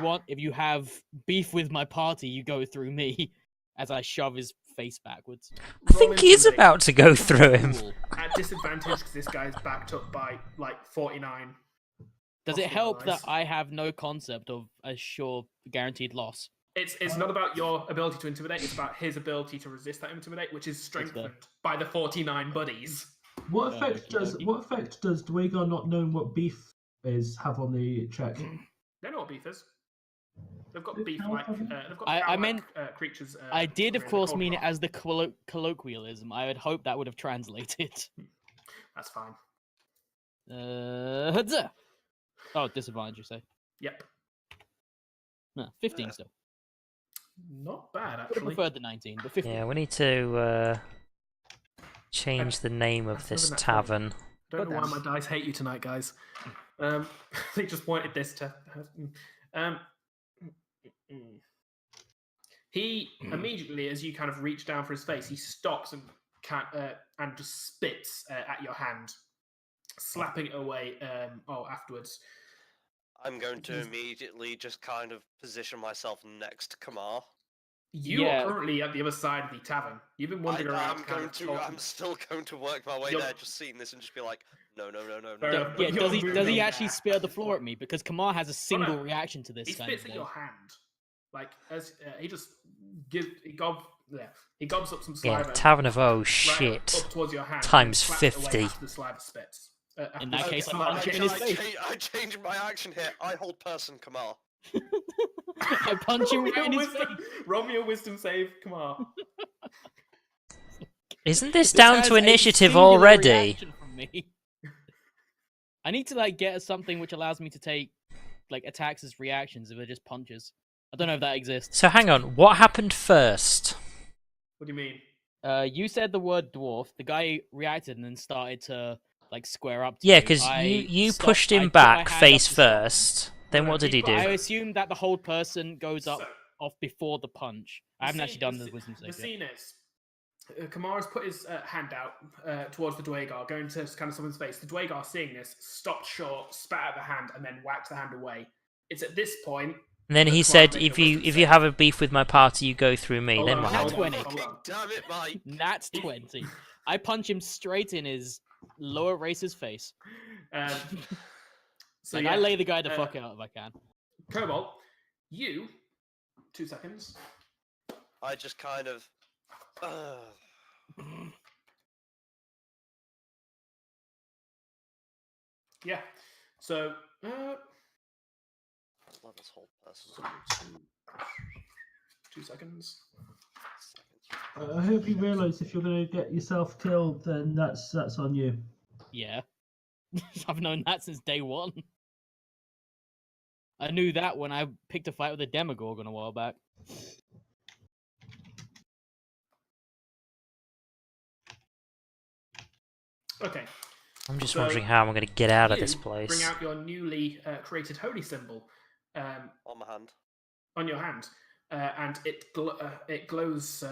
you have beef with my party, you go through me, as I shove his face backwards. I think he is Intimidate. about to go through him. Cool. At disadvantage because this guy's backed up by like 49. Does it help that Hospitalized. I have no concept of a sure guaranteed loss? It's not about your ability to intimidate, it's about his ability to resist that intimidate, which is strengthened by the 49 buddies. What effect does Dwagar not knowing what beef is have on the check? They know what beef is. They've got Is beef cow like heavy? they've got I cow-like, meant- creatures. I did, of in the course, cold mean it rock. as the colloquialism. I would hope that would have translated. That's fine. Huzzah! Oh, disadvantage, you say? Yep. No, 15 still. Not bad Would have actually. preferred the 19, but 15. Yeah, we need to change the name of this tavern. Don't know why my dice hate you tonight, guys. They just wanted this to. He immediately, as you kind of reach down for his face, he stops and just spits at your hand, slapping it away. Afterwards, I'm going to immediately just kind of position myself next to Kamar. you Yeah. are currently at the other side of the tavern. You've been wandering around. I'm still going to work my way You're- there, just seeing this and just be like, no. Fair enough. Yeah, You're does he moving actually back spit at the and floor forth. at me? Because Kamar has a single no. reaction to this He kind of spits at thing. your hand, like as he just he gobs up some Yeah, saliva. Tavern of Oh right shit. up towards your hand, Times and slaps it away 50. after the saliva spits. In that case, after I'm the punching saliva him in his spits. face. I change my action here. I hold person Kamar. I punch him right in his face. Roll me a wisdom save. Come on. Isn't this This down has to a initiative singular already? reaction from me. I need to like get something which allows me to take like attacks as reactions if they're just punches. I don't know if that exists. So hang on, what happened first? What do you mean? You said the word dwarf. The guy reacted and then started to like square up to Yeah, you. because I you stopped- pushed I him put my back hand face up to stop. first. Then No, what did he he put- do? I assume that the whole person goes up So, off before the punch. I haven't actually done the wisdom The save yet. scene is Kamara's put his hand out towards the Dwagar, going to kind of someone's face. The Dwagar, seeing this, stopped short, spat at the hand, and then whacked the hand away. It's at this point. And then that he Kamara said, makes a if you wisdom if you save. have a beef with my party, you go through me. Hold Then on, what Nat hold happened? on, 20. hold on. Damn it, Mike. That's 20. I punch him straight in his lower race's face. So Like, yeah, I lay the guy the fuck out if I can. Cobalt, you 2 seconds. I just kind of. Yeah. So Levels hold person. 2 seconds. I hope you realise if you're going to get yourself killed, then that's on you. Yeah. I've known that since day one. I knew that when I picked a fight with a Demogorgon a while back. Okay. I'm just So, wondering how I'm going to get out of you this place. Bring out your newly created holy symbol On my hand. on your hand, and it glows.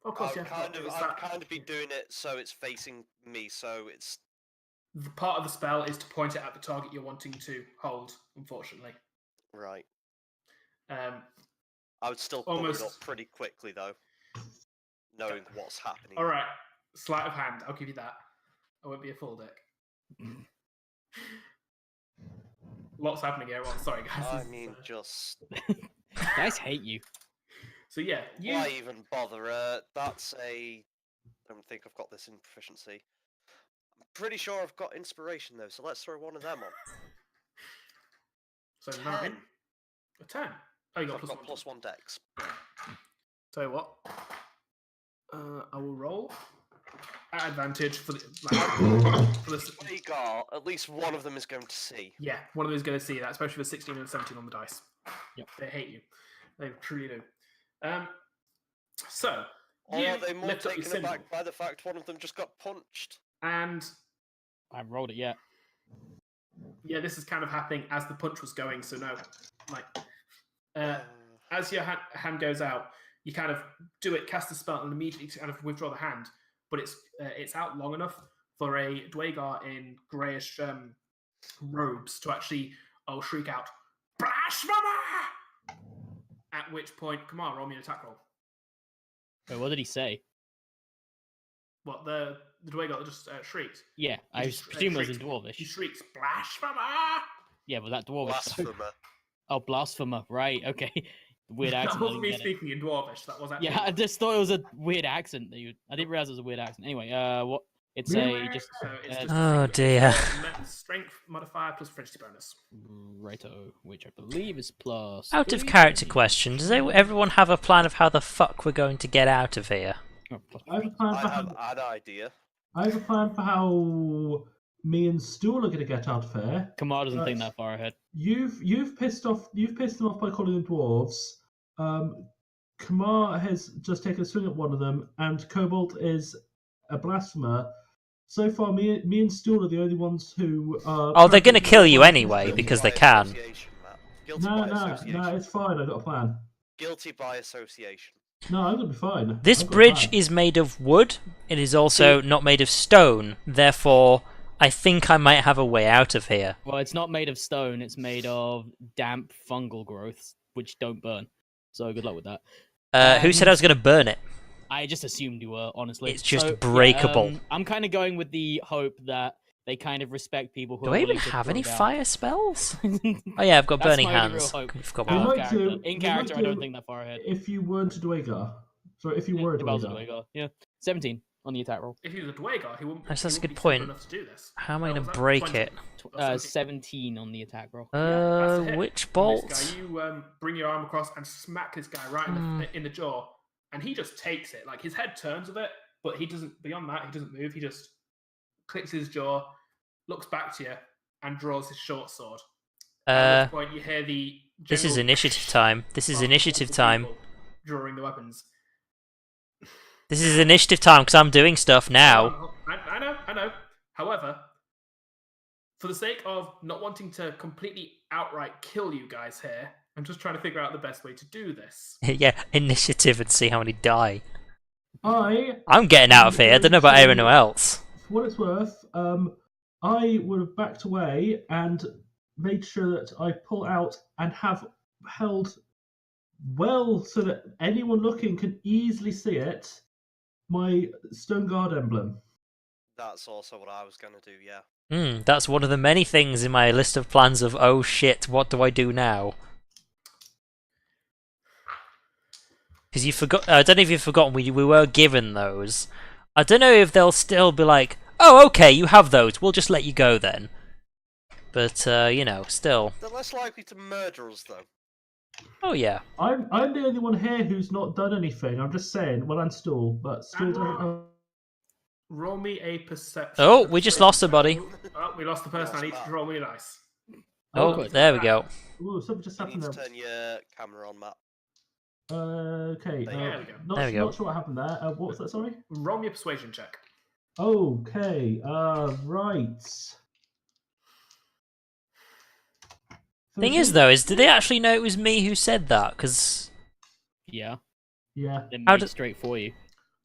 Of course, yeah. I'd kind of be doing it so it's facing me, so it's. The part of the spell is to point it at the target you're wanting to hold. Unfortunately, Right. um, I would still pull it Almost- up pretty quickly, though. Knowing what's happening. all right. Sleight of hand. I'll give you that. I won't be a full deck. Lots happening here. Well, sorry, guys. I This is, mean, just. Guys hate you. So yeah, you. Why even bother? That's a. I don't think I've got this in proficiency. I'm pretty sure I've got inspiration though, so let's throw one of them on. So 10. 9. A 10. Oh, you got I've got plus 1. +1 dex. Tell you what. I will roll at advantage for the. For the We got at least one of them is going to see. yeah, one of them is going to see that, especially with 16 and 17 on the dice. Yep. They hate you. They truly do. So, Or you are they more lift up your taken symbol, aback by the fact one of them just got punched? and I haven't rolled it yet. yeah, this is kind of happening as the punch was going. So no, like as your hand goes out, you kind of do it, cast the spell, and immediately kind of withdraw the hand. But it's out long enough for a Dwagar in greyish robes to actually shriek out blasphemy. At which point, come on, roll me an attack roll. Wait, what did he say? What the Dwagar that just shrieked? Yeah, I presume it was in Dwarvish. He shrieks blasphemy. Yeah, was that Dwarvish? Blasphemer. Oh, blasphemer. Right. Okay. Weird accent. That wasn't me speaking in Dwarvish. That was actually. Yeah, I just thought it was a weird accent. I didn't realize it was a weird accent. Anyway, what? It's So just. it's just Oh dear. Strength modifier plus proficiency bonus. Righto, which I believe is plus. Out of 3. character question, does everyone have a plan of how the fuck we're going to get out of here? Oh, plus I have a plan I for have how, an idea. I have a plan for how me and Stool are going to get out of here. Kamar doesn't think that far ahead. You've pissed them off by calling them dwarves. Kamar has just taken a swing at one of them, and Cobalt is a blasphemer. So far, me and Stool are the only ones who are. Oh, they're gonna kill you anyway because they can. Association, Matt. Guilty No, by no, association. no, it's fine. I got a plan. Guilty by association. No, I'm gonna be fine. This I've got a bridge plan. is made of wood. It is also not made of stone. Therefore, I think I might have a way out of here. Well, it's not made of stone. It's made of damp fungal growths, which don't burn. So good luck with that. Who said I was gonna burn it? I just assumed you were, honestly. It's just So, breakable. I'm kind of going with the hope that they kind of respect people who Do are I even willing to have throw any down. fire spells? Oh yeah, I've got That's burning my only real hands. hope. Forgot We Out about of might that. do- character. In we character, might I don't do- think that far ahead. If you weren't a Dwagar. Sorry, if you were a If I was a Dwagar. Dwagar, yeah. 17 on the attack roll. If he was a Dwagar, he wouldn't. That's he a wouldn't good be simple point. enough to do this. How am I What gonna was that? break 20? it? 17 on the attack roll. That's a hit. Which And bolt? This guy, you bring your arm across and smack this guy right in the jaw, and he just takes it. Like his head turns with it, but he doesn't. Beyond that, he doesn't move. He just clicks his jaw, looks back to you, and draws his short sword. At which point, you hear the. This is general initiative time. This is of initiative multiple time. people drawing the weapons. This is initiative time because I'm doing stuff now. I know. However, for the sake of not wanting to completely outright kill you guys here, I'm just trying to figure out the best way to do this. Yeah, initiative and see how many die. I'm getting out of here. I don't know about anyone else. For what it's worth, I would have backed away and made sure that I pull out and have held well so that anyone looking can easily see it. My Stone Guard emblem. That's also what I was going to do, yeah. That's one of the many things in my list of plans of, oh shit, what do I do now? Because you forgot. I don't know if you've forgotten, we were given those. I don't know if they'll still be like, oh, okay, you have those, we'll just let you go then. But, you know, still. They're less likely to murder us, though. Oh, yeah. I'm the only one here who's not done anything. I'm just saying. Well, and Stool, but Stool doesn't. Roll me a perception. Oh, we just lost somebody. Oh, we lost the person. I need Lost to roll me a dice. Oh, good. there we go. Ooh, something just You happened need to there. turn your camera on, Matt. Okay. There we go. There we go. Not sure what happened there. What was that? Sorry. Roll me a persuasion check. Okay. Right. Thing is, though, did they actually know it was me who said that? Because Yeah. Yeah. They How made do- it straight for you.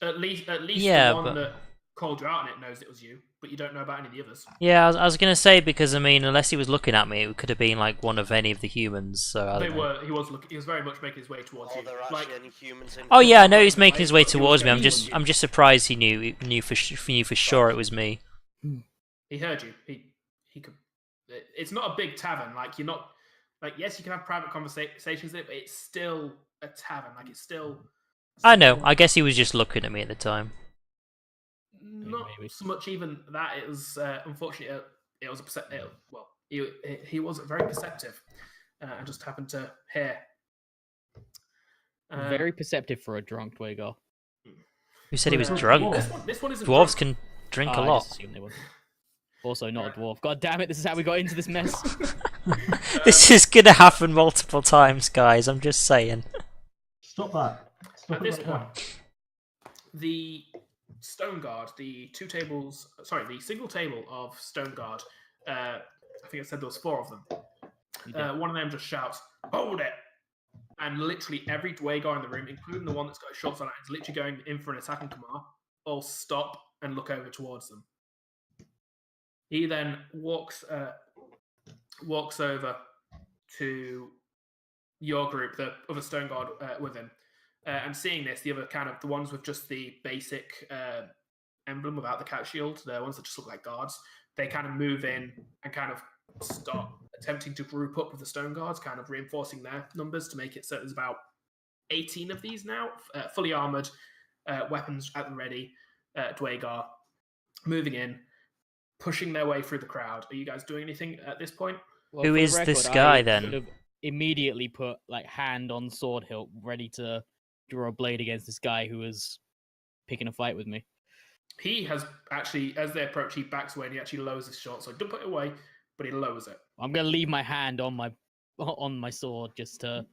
At least Yeah, the one but- that called you out on it knows it was you, but you don't know about any of the others. yeah, I was gonna say because I mean, unless he was looking at me, it could have been like one of any of the humans. So I don't know. He was very much making his way towards Are you. there actually Like, any humans in? Oh yeah, I know he's making his way He was towards me. going towards you. I'm just surprised he knew for sure it was me. he heard you. He could. It's not a big tavern. Like you're not. Like yes, you can have private conversations in it, but it's still a tavern. Like it's still. I know. I guess he was just looking at me at the time. Not Maybe. so much even that. It was unfortunately it was he was very perceptive. I just happened to hear. Very perceptive for a drunk Dwagar. Who said he was Uh, drunk? This one isn't Dwarves drunk. can drink a I lot. just assumed they were. Also, not a dwarf. God damn it! This is how we got into this mess. This is gonna happen multiple times, guys. I'm just saying. Stop that. Stop At it this right now. point, the stone guard, the single table of stone guard. I think I said there was 4 of them. One of them just shouts, "Hold it!" And literally every Dwagar in the room, including the one that's got his shorts on, is literally going in for an attack on Kamar. All stop and look over towards them. He then walks over to your group, the other stone guard with him, and seeing this, the ones with just the basic emblem without the cat shield, the ones that just look like guards, they kind of move in and kind of start attempting to group up with the stone guards, kind of reinforcing their numbers to make it so there's about 18 of these now, fully armored, weapons at the ready, Dwagar, moving in, pushing their way through the crowd. Are you guys doing anything at this point? Well, Who for the is this record, guy I then? should have immediately put like hand on sword hilt, ready to draw a blade against this guy who was picking a fight with me. He has actually, as they approach, he backs away and he actually lowers his shot. So he doesn't put it away, but he lowers it. I'm gonna leave my hand on my sword just to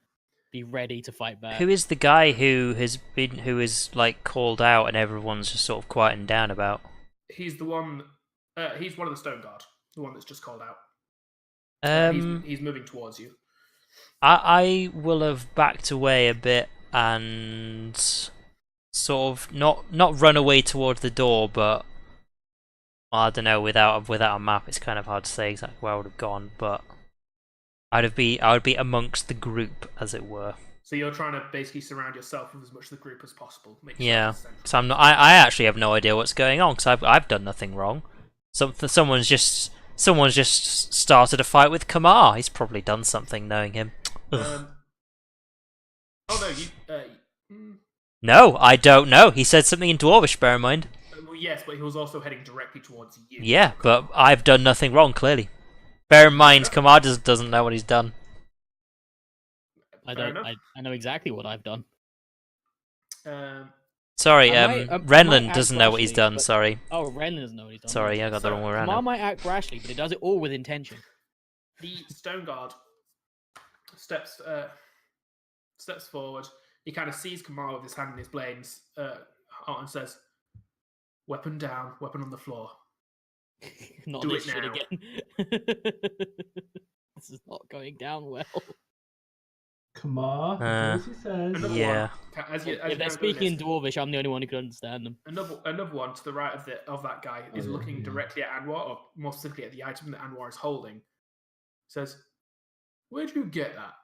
be ready to fight back. Who is the guy who is like called out and everyone's just sort of quieting down about? He's the one. He's one of the stone guard, the one that's just called out. He's moving towards you. I will have backed away a bit and sort of not run away towards the door, but well, I don't know. Without a map, it's kind of hard to say exactly where I would have gone. But I would be amongst the group, as it were. So you're trying to basically surround yourself with as much of the group as possible. Yeah, because I actually have no idea what's going on because I've done nothing wrong. Someone's just started a fight with Kamar. He's probably done something, knowing him. Oh no, you. No, I don't know. He said something in Dwarvish, bear in mind. Well, yes, but he was also heading directly towards you. Yeah, but I've done nothing wrong, clearly. Bear in mind, Kamar doesn't know what he's done. I know exactly what I've done. Sorry, I Renlund might doesn't act know what he's rashly, done, but- sorry. Oh, Ren doesn't know what he's done. Sorry, I got the wrong way around. Kamar might act rashly, but it does it all with intention. The stone guard steps forward. He kind of sees Kamar with his hand in his blades and says, "Weapon down, weapon on the floor." Not Do this it shit now. again. This is not going down well. Kamar, as he says. Another Yeah. one, as you If kind they're of doing speaking this, Dwarvish, I'm the only one who can understand them. another one to the right of that guy is looking directly at Anwar, or more specifically at the item that Anwar is holding. Says, "Where'd you get that?"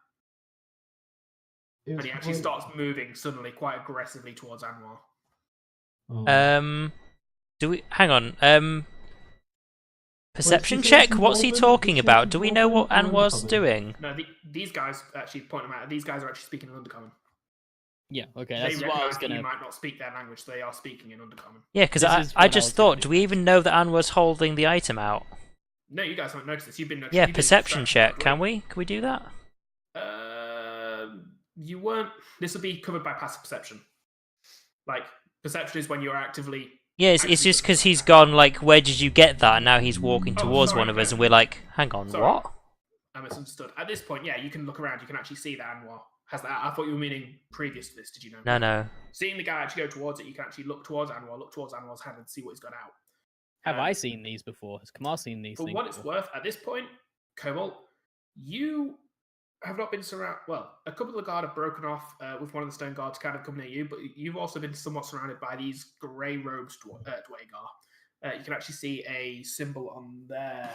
It was And he actually quite- starts moving suddenly, quite aggressively towards Anwar. Oh. Do we hang on? Perception Well, she check? says What's he Dwarven, talking she about? says Do we know what Dwarven or Anwar's Undercommon? doing? No, these guys actually point them out. These guys are actually speaking in Undercommon. Yeah, okay, They that's what I recognise was that you gonna. might not speak their language, so they are speaking in Undercommon. Yeah, because This I is what I just was gonna thought, do. do we even know that Anwar's holding the item out? No, you guys haven't noticed this. You've been noticing. Yeah, you've been perception distracted check. Can by we? Can we do that? You weren't. This will be covered by passive perception. Like perception is when you're actively. Yeah, it's actually just because looking he's at gone like, where did you get that? And now he's walking Oh, towards sorry, one of us, okay. and we're like, hang on, Sorry. what? I misunderstood. At this point, yeah, you can look around. You can actually see that Anwar has that. I thought you were meaning previous to this. Did you know? No. Seeing the guy actually go towards it, you can actually look towards Anwar's hand, and see what he's got out. Have I seen these before? Has Kamar seen these For things? what it's before? worth, at this point, Cobalt, you have not been surrounded. Well, a couple of the guard have broken off with one of the stone guards kind of coming at you, but you've also been somewhat surrounded by these grey robes Dwagar. You can actually see a symbol on there.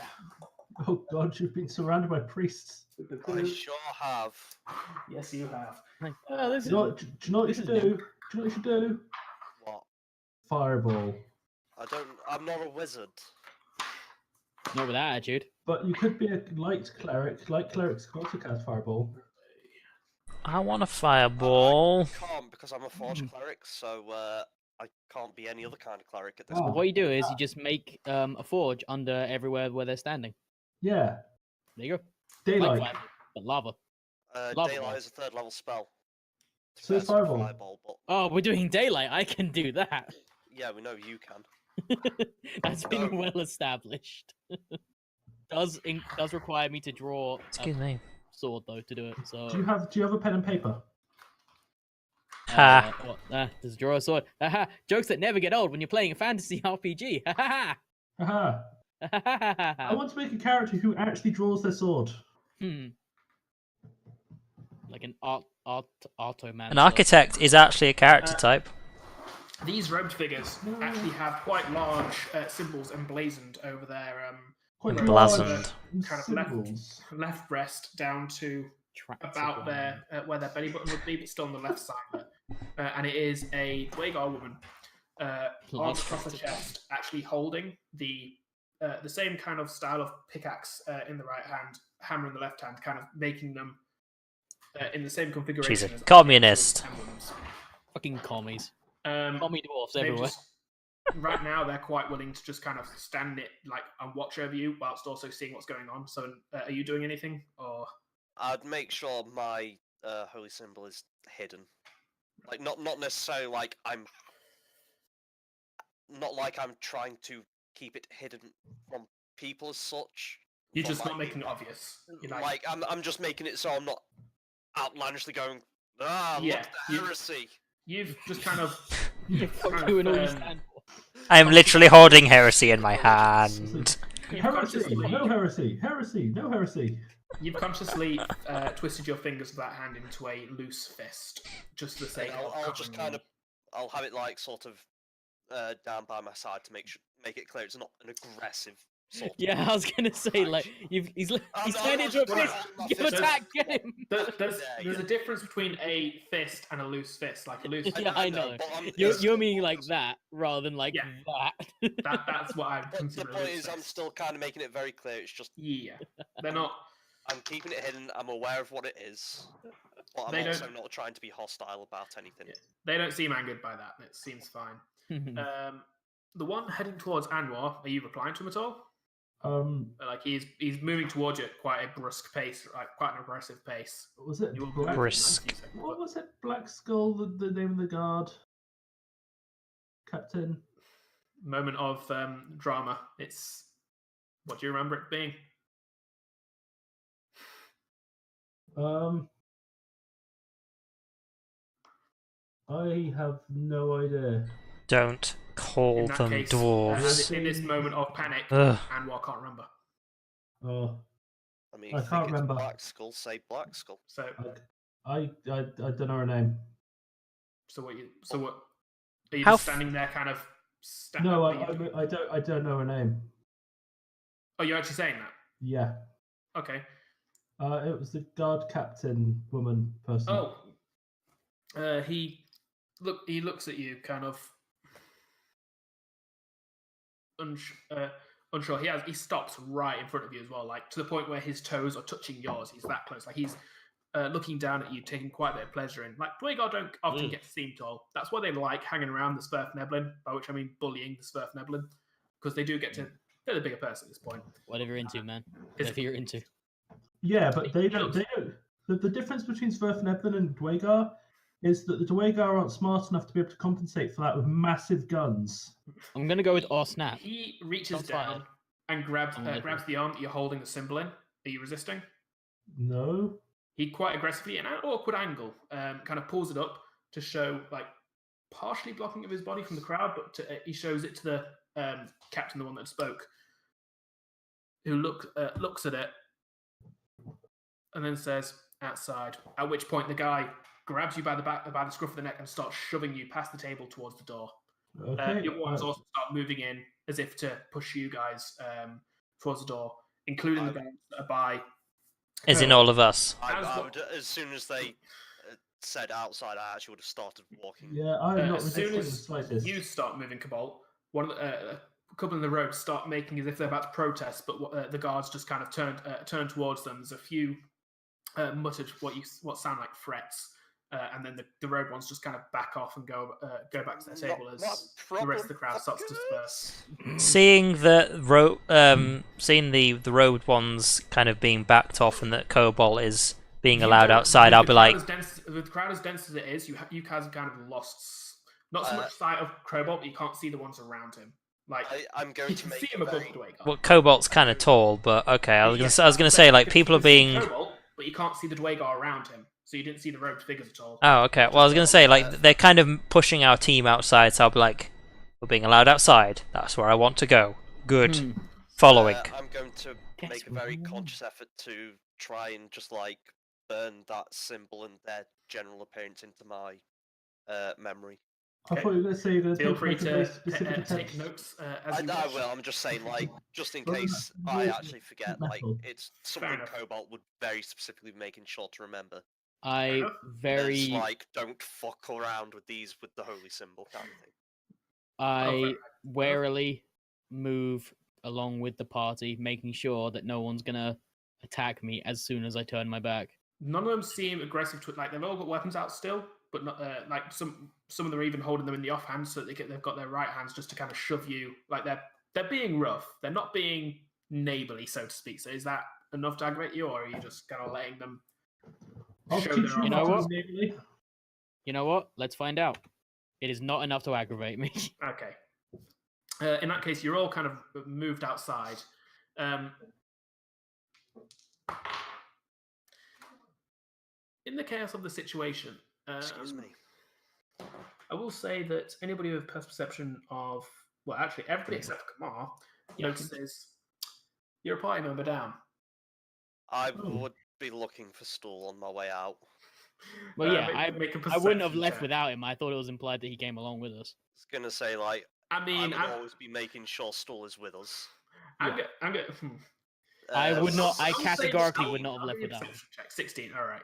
Oh god, you've been surrounded by priests. I sure have. Yes, you have. Oh, this Do is you know what you this should is do? Do you know what you should do? What? Fireball. I'm not a wizard. not with attitude. But you could be a light cleric. Light clerics can also cast fireball. I want a fireball. I can't because I'm a forge cleric, so I can't be any other kind of cleric at this Oh. point. What you do is you just make a forge under everywhere where they're standing. Yeah. There you go. Daylight. Like fire, but lava. Lava Daylight ball. is a 3rd level spell. So is Compared to fireball. fireball, but Oh, we're doing daylight. I can do that. yeah, we know you can. That's been No. well established. does require me to draw Excuse me. sword though to do it. So Do you have a pen and paper? Ha. does draw a sword. Haha. Jokes that never get old when you're playing a fantasy RPG. Ha Haha. I ha. want to make a character who actually draws their sword. Like an automan. An architect is actually a character type. These robed figures actually have quite large symbols emblazoned over their Quite Emblazoned. kind of symbols. left breast down to about their where their belly button would be, but still on the left side. And it is a Dwagar woman arms across the chest, actually holding the same kind of style of pickaxe in the right hand, hammer in the left hand, kind of making them in the same configuration. She's a as communist. emblems. Fucking commies. Um, Commie dwarfs they've everywhere. just- right now, they're quite willing to just kind of stand it like and watch over you, whilst also seeing what's going on. So, are you doing anything, or I'd make sure my holy symbol is hidden. Like not necessarily like I'm trying to keep it hidden from people as such. you're but, just not like, making it obvious? You're Like I'm just making it so I'm not outlandishly going. Yeah, Look at the heresy. you've just kind of Fuck you and all you stand for. I am literally holding heresy in my hand. you've Heresy! consciously, No heresy! Heresy! No heresy! you've consciously twisted your fingers of that hand into a loose fist, just for the sake And of I'll just covering kind of I'll have it like sort of down by my side to make it clear it's not an aggressive sort of Yeah, I was gonna say like he's turned into a fist. Give attack, get him. There's a difference between a fist and a loose fist. Like a loose fist, Yeah, I know. but You're meaning like that rather than like Yeah. that. that's what I the consider a point loose is I'm fist. still kind of making it very clear. It's just Yeah, they're not. I'm keeping it hidden. I'm aware of what it is, but I'm They also don't- not trying to be hostile about anything. Yeah. They don't seem angered by that. It seems fine. The one heading towards Anwar, are you replying to him at all? Like he's moving towards you at quite a brusque pace, like quite an aggressive pace. Was it You will Black? Brisk. What was it? Black Skull, the name of the guard? Captain? Moment of drama. It's what do you remember it being? I have no idea. Don't call In that them case, dwarves. in this moment of panic, Ugh. Anwar can't remember. Oh, I mean, I if you can't think remember. it's Black Skull, say Black Skull. So, I don't know her name. what? Are you How just standing there, kind of? No, I don't know her name. Oh, you're actually saying that? Yeah, Okay. it was the guard captain woman person. Oh, he looks at you, kind of unsure. He stops right in front of you as well, like to the point where his toes are touching yours. He's that close, like he's looking down at you, taking quite a bit of pleasure in. Like Dwagar don't often get to see him tall. That's why they like hanging around the Svirfneblin, by which I mean bullying the Svirfneblin, because they do get to. They're the bigger person at this point. Whatever you're into, man. Whatever you're into. Yeah, but they don't. The difference between Svirfneblin and Dwagar is that the Dwagar aren't smart enough to be able to compensate for that with massive guns. I'm gonna go with snap. He reaches Shots down fired. and grabs I'm with grabs the arm that you're holding the symbol in. Are you resisting? No. He quite aggressively, at an awkward angle, kind of pulls it up to show, like, partially blocking of his body from the crowd, but he shows it to the captain, the one that spoke, who looks at it and then says, "Outside." At which point, the guy grabs you by the scruff of the neck and starts shoving you past the table towards the door. Okay. The other ones also start moving in as if to push you guys towards the door, including the guys that are by. As in all of us. As soon as they said outside, I actually would have started walking. Yeah, I'm not As soon resisting the as slightest. you start moving, Cobalt, one of a couple in the road start making as if they're about to protest, but the guards just kind of turn towards them. There's a few muttered what sound like threats, and then the rogue ones just kind of back off and go back to their table as the rest of the crowd starts to disperse. Seeing the robed ones kind of being backed off and that Cobalt is being allowed outside, I'll be like, with the crowd as dense as it is, you guys have kind of lost not so much sight of Cobalt, but you can't see the ones around him. Like I'm going to make see him above the Dwaygar. well, Cobalt's kind of tall, but okay. I was gonna say like people are being. Cobalt, but you can't see the Dwaygar around him, so you didn't see the robed figures at all. Oh, okay. Well, I was gonna say like they're kind of pushing our team outside, so I'll be like, we're being allowed outside. That's where I want to go. Good. Following. I'm going to make a very conscious effort to try and just like burn that symbol and their general appearance into my memory. I thought you were going to say that. Feel free to take notes as you I will. I'm just saying, like, just in case I actually forget, like, it's something Cobalt would very specifically be making sure to remember. It's like, don't fuck around with these with the holy symbol kind of thing. I warily move along with the party, making sure that no one's gonna attack me as soon as I turn my back. None of them seem aggressive to it. Like they've all got weapons out still, but not like some of them are even holding them in the offhand, so that they've got their right hands just to kind of shove you. Like they're being rough. They're not being neighborly, so to speak. So is that enough to aggravate you, or are you just kind of letting them show their own? You know what? You know what? Let's find out. It is not enough to aggravate me. Okay. In that case, you're all kind of moved outside. In the chaos of the situation, Excuse me. I will say that anybody with perception of, well, actually, everybody except for Kamar notices you're a party member down. I would be looking for Stool on my way out. Well, yeah, make a I wouldn't have perception left check. without him. I thought it was implied that he came along with us. I was gonna say, like, I mean, I would always be making sure Stool is with us. I'm I would not. I I'm saying categorically I'll would not have left give you a without him. perception check. 16. All right.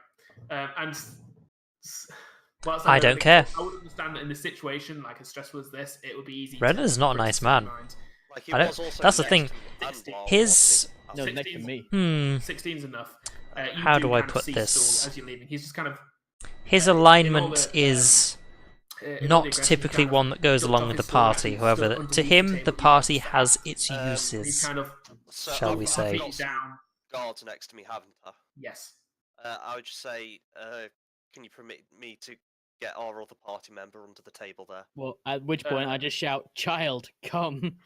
I don't care. I would understand that in this situation, like as stressful as this, it would be easy. Renan's not a nice man. Like, he I don't- was also that's the next thing. to me and His- No, next to me. 16's enough. How do I kind of put see this? Stool as you're leaving. He's just kind of His in all alignment the, is in all the not aggression, typically kind of one that goes jumped along off with his the stool, party. stood However, underneath to the him, table, the he party sat. has its He's uses. kind of So Shall I've we got say? feet down. guards next to me, haven't I? Yes. I would just say, can you permit me to get our other party member under the table there? Well, at which point I just shout, "Child, come!"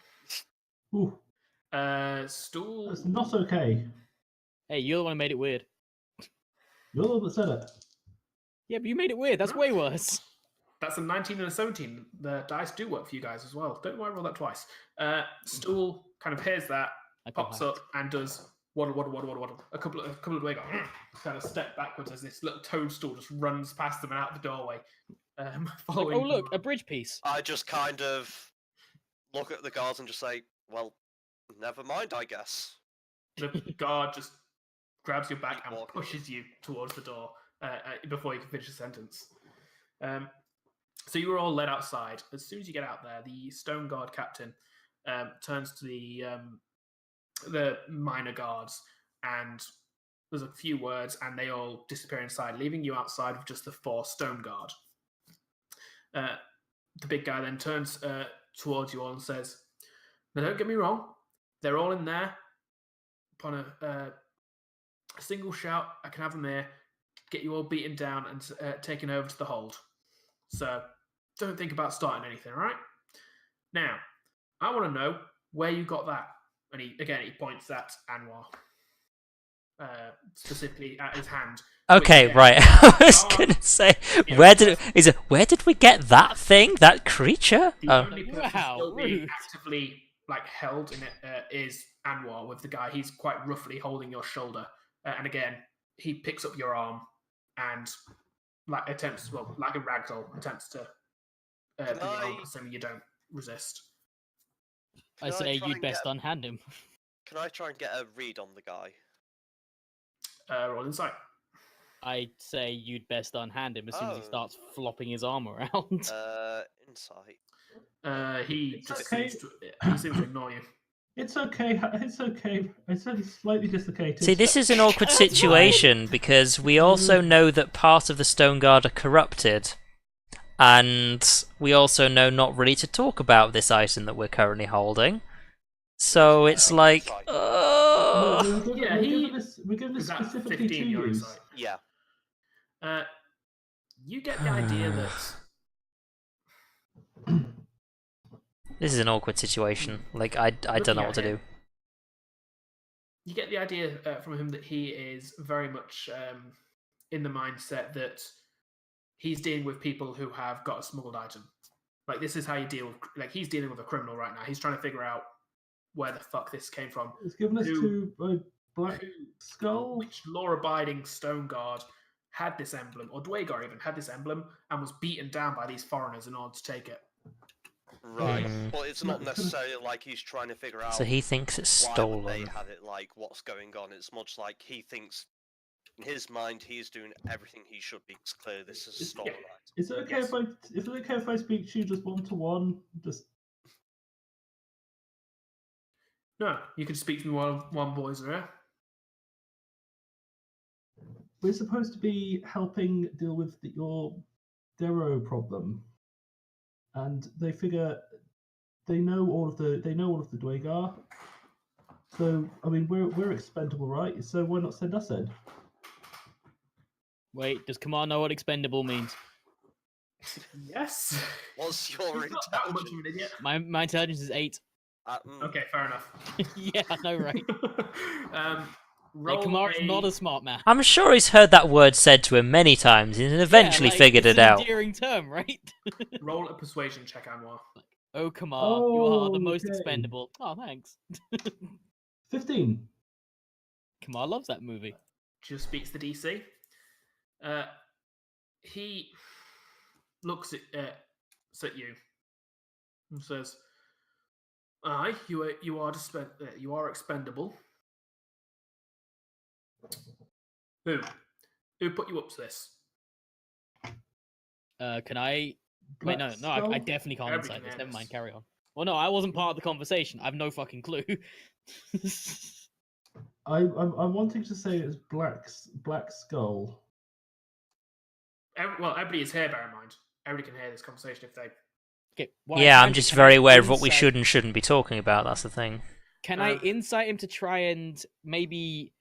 Ooh, Stool. that's not okay. Hey, you're the one who made it weird. You're the one that said it. Yeah, but you made it weird. That's way worse. That's a 19 and a 17. The dice do work for you guys as well. Don't know why I roll that twice. Stool kind of hears that, I feel pops hacked. up, and does waddle. A couple of way kind of step backwards as this little toadstool just runs past them and out the doorway. Following. Oh, look, a bridge piece. I just kind of look at the guards and just say, well, never mind, I guess. The guard just grabs your back Keep and walking. pushes you towards the door before you can finish the sentence. So you were all led outside. As soon as you get out there, the stone guard captain turns to the minor guards, and there's a few words, and they all disappear inside, leaving you outside with just the 4 stone guard. The big guy then turns towards you all and says, "Now, don't get me wrong. They're all in there. Upon a single shout, I can have them here, get you all beaten down and taken over to the hold. So don't think about starting anything, all right? Now, I want to know where you got that." And he points at Anwar, specifically at his hand. Okay, which, right. I was guard, gonna say, you know, where did we get that thing, that creature? The Oh, only person Wow, still being rude. actively held in it is Anwar, with the guy. He's quite roughly holding your shoulder, and again he picks up your arm and like a ragdoll attempts to put your arm, assuming you don't resist. I Can say try you'd and best get- unhand him. Can I try and get a read on the guy? Roll insight. I say you'd best unhand him as soon as he Oh. starts flopping his arm around. Insight. He just okay. seems to ignore you. It's okay. It's okay. It's only slightly dislocated. See, this is an awkward That's fine. situation because we also know that part of the Stone Guard are corrupted, and we also know not really to talk about this item that we're currently holding. So it's like, No, Yeah, we're giving this is that specifically 15 to your you. insight? Yeah. You get the idea that this is an awkward situation. Like, I don't Looking know at what to him, do. you get the idea from him that he is very much in the mindset that he's dealing with people who have got a smuggled item. Like, this is how you deal with, like, he's dealing with a criminal right now. He's trying to figure out where the fuck this came from. It's given us Who- to a black skull. Which law-abiding stone guard had this emblem, or Dwagar even had this emblem, and was beaten down by these foreigners in order to take it. Right, Mm. but it's not necessarily like he's trying to figure out So he thinks it's why would stolen. they had it, like what's going on. It's much like he thinks, in his mind, he's doing everything he should be. It's clear this is a stolen item. Is it okay Yes. if I speak to you just one to one? Just No, you can speak to me while one boys are here. we're supposed to be helping deal with your Dero problem, and they figure they know all of the Dwagar. So I mean, we're expendable, right? So why not send us in? Wait, does Kamar know what expendable means? Yes. What's your He's not that much of intelligence? an idiot. My intelligence is 8. Okay, fair enough. Yeah, I know, right? Roll Kamar is a- not a smart man. I'm sure he's heard that word said to him many times and eventually Yeah, like, figured it's it an out. endearing term, right? roll a persuasion check, Anwar. Oh, Kamar, you are the Oh, most okay. expendable. Oh, thanks. 15. Kamar loves that movie. Just beats the DC. He looks at you and says, "Aye, you are expendable. Who put you up to this? Can I? Wait, no, I Skull? definitely can't Everything insight this. else. Never mind, carry on. Well, no, I wasn't part of the conversation. I've no fucking clue. I'm wanting to say it's Black Skull. Well, everybody is here. Bear in mind, everybody can hear this conversation if they. Okay, what I Yeah, can I'm do- just can very I aware of what we insight- should and shouldn't be talking about, that's the thing. Can I insight him to try and maybe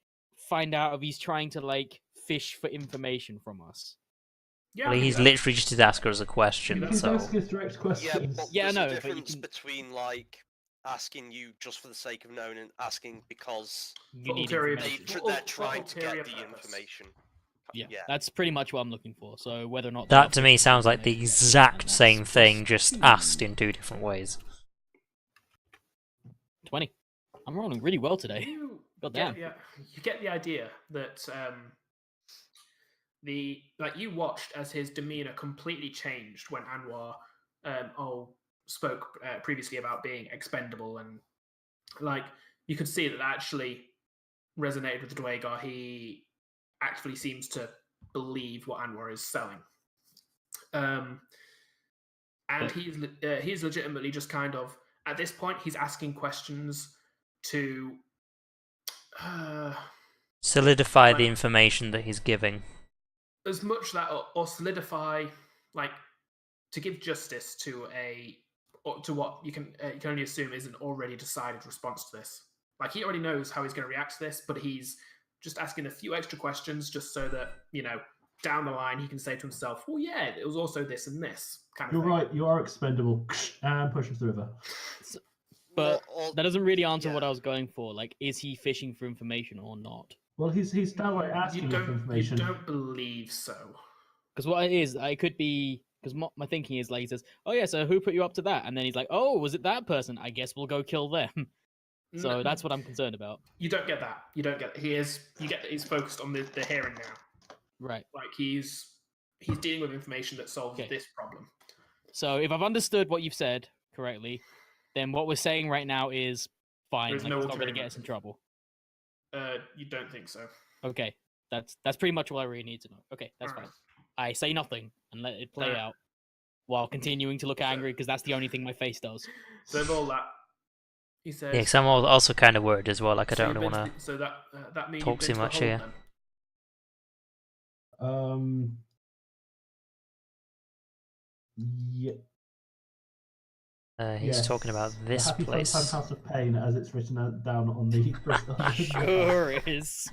find out if he's trying to like fish for information from us? Yeah, Well, I can he's do that. literally just ask us a You question, can so... ask us direct Yeah, questions. but Yeah, there's no, a but you difference can- between like asking you just for the sake of knowing and asking because You For need ulterior- information. they're For trying to ulterior get the purpose. information. Yeah, Yeah. that's pretty much what I'm looking for. So whether or not That to they're me fishing for sounds like the information, exact and that's same thing, plus just 2. asked in 2 different ways. 20. I'm rolling really well today. You God get, damn. you get the idea that you watched as his demeanor completely changed when Anwar spoke previously about being expendable, and like you could see that actually resonated with the Dwagar. He actually seems to believe what Anwar is selling, and he's legitimately just kind of at this point he's asking questions to Solidify the Like- information that he's giving. as much that or solidify, like to give justice to what you can only assume is an already decided response to this. Like he already knows how he's going to react to this, but he's just asking a few extra questions just so that down the line he can say to himself, "Well, yeah, it was also this and this kind of You're thing." right. You are expendable. And push into the river. But Or- that doesn't really answer what yeah. I was going for. Like, is he fishing for information or not? Well, he's downright asking you for You information. don't believe so. Because what it is, I could be. Because my thinking is like he says, "Oh yeah, so who put you up to that?" And then he's like, "Oh, was it that person? I guess we'll go kill them." So No, that's what I'm concerned about. you don't get that. You don't get. You get that he's focused on the here and now. Right. Like he's dealing with information that solves Okay. this problem. So if I've understood what you've said correctly, then what we're saying right now is fine. There's Like, no it's not going to ulterior get us in motive. trouble. You don't think so? Okay, that's pretty much all I really need to know. Okay, that's Alright. fine. I say nothing and let it play Alright. out while continuing to look angry because that's the only thing my face does. So with all that, He says. Yeah, because I'm also kind of worried as well. Like I so don't you've want been to. to the- So that means talk you've been too to the much hold here. then? Yeah. He's talking about Yes. this the Happy place. Fun Time House of Pain, as it's written down on the. Sure is.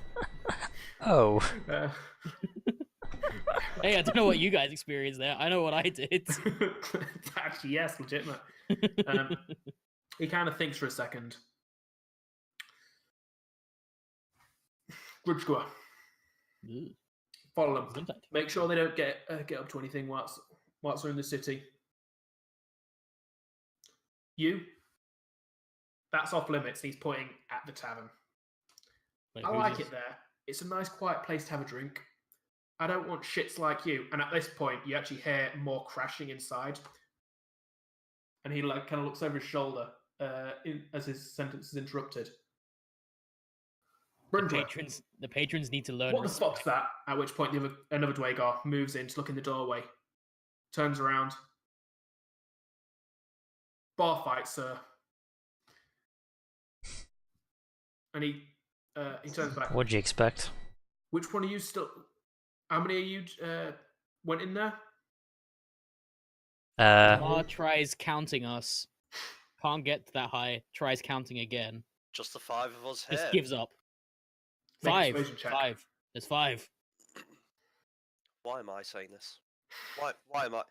Oh. Hey, I don't know what you guys experienced there. I know what I did. Actually, yes, legitimate. He kind of thinks for a second. Grudge square. Follow them. Contact. Make sure they don't get up to anything whilst they're in the city. You. That's off limits. He's pointing at the tavern. Wait, I who's like this? it there. It's a nice, quiet place to have a drink. I don't want shits like you. And at this point, you actually hear more crashing inside. And he kind of looks over his shoulder as his sentence is interrupted. The patrons need to learn. What the fuck's that? At which point, another Dwagar moves in to look in the doorway, turns around. Bar fight, sir. And he turns back. What'd you expect? Which one are you still? How many of you went in there? Lamar tries counting us. Can't get that high. Tries counting again. Just the 5 of us here. Just gives up. Make a Five. persuasion check. 5. There's 5. Why am I saying this? Why am I?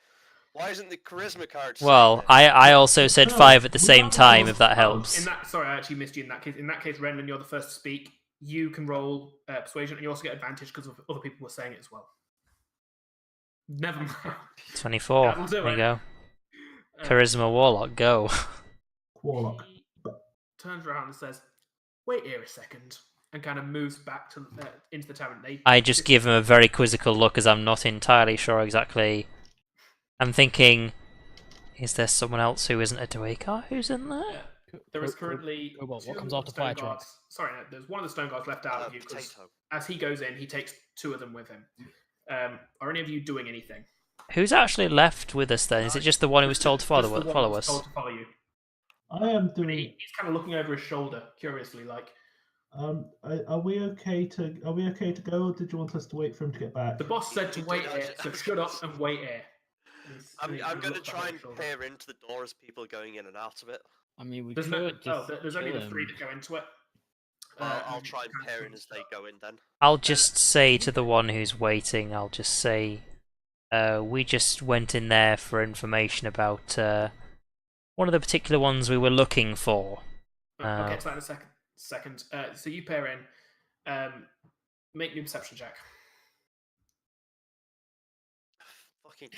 Why isn't the charisma character? Well, I also said 5 at the same time, if that helps. Sorry, I actually missed you in that case. In that case, Renman, you're the first to speak. You can roll persuasion, and you also get advantage because other people were saying it as well. Never mind. 24. That'll do There you it. go. Charisma Warlock, go. Warlock. He turns around and says, "Wait here a second," and kind of moves back to into the tavern. I just give him a very quizzical look as I'm not entirely sure exactly. I'm thinking, is there someone else who isn't a Dwaker who's in there? Yeah. There is currently What two comes after stone fire truck? guards. Sorry, no, there's one of the stone guards left out of you because Potato. as he goes in, he takes 2 of them with him. Are any of you doing anything? Who's actually left with us then? Is it just the one who was told to Just the one follow that's us? told to follow you. I am And doing. he's kind of looking over his shoulder, curiously, like. Are we okay to go, or did you want us to wait for him to get back? The boss said to wait here, so shut up and wait here. I'm going to try and peer into the door as people are going in and out of it. I mean, we There's could just there's only kill the 3 him. that go into it. I'll try and peer in as they go in then. I'll just say to the one who's waiting, I'll just say, we just went in there for information about one of the particular ones we were looking for. I'll get to that in a second. So you pair in. Make me a perception check. Fucking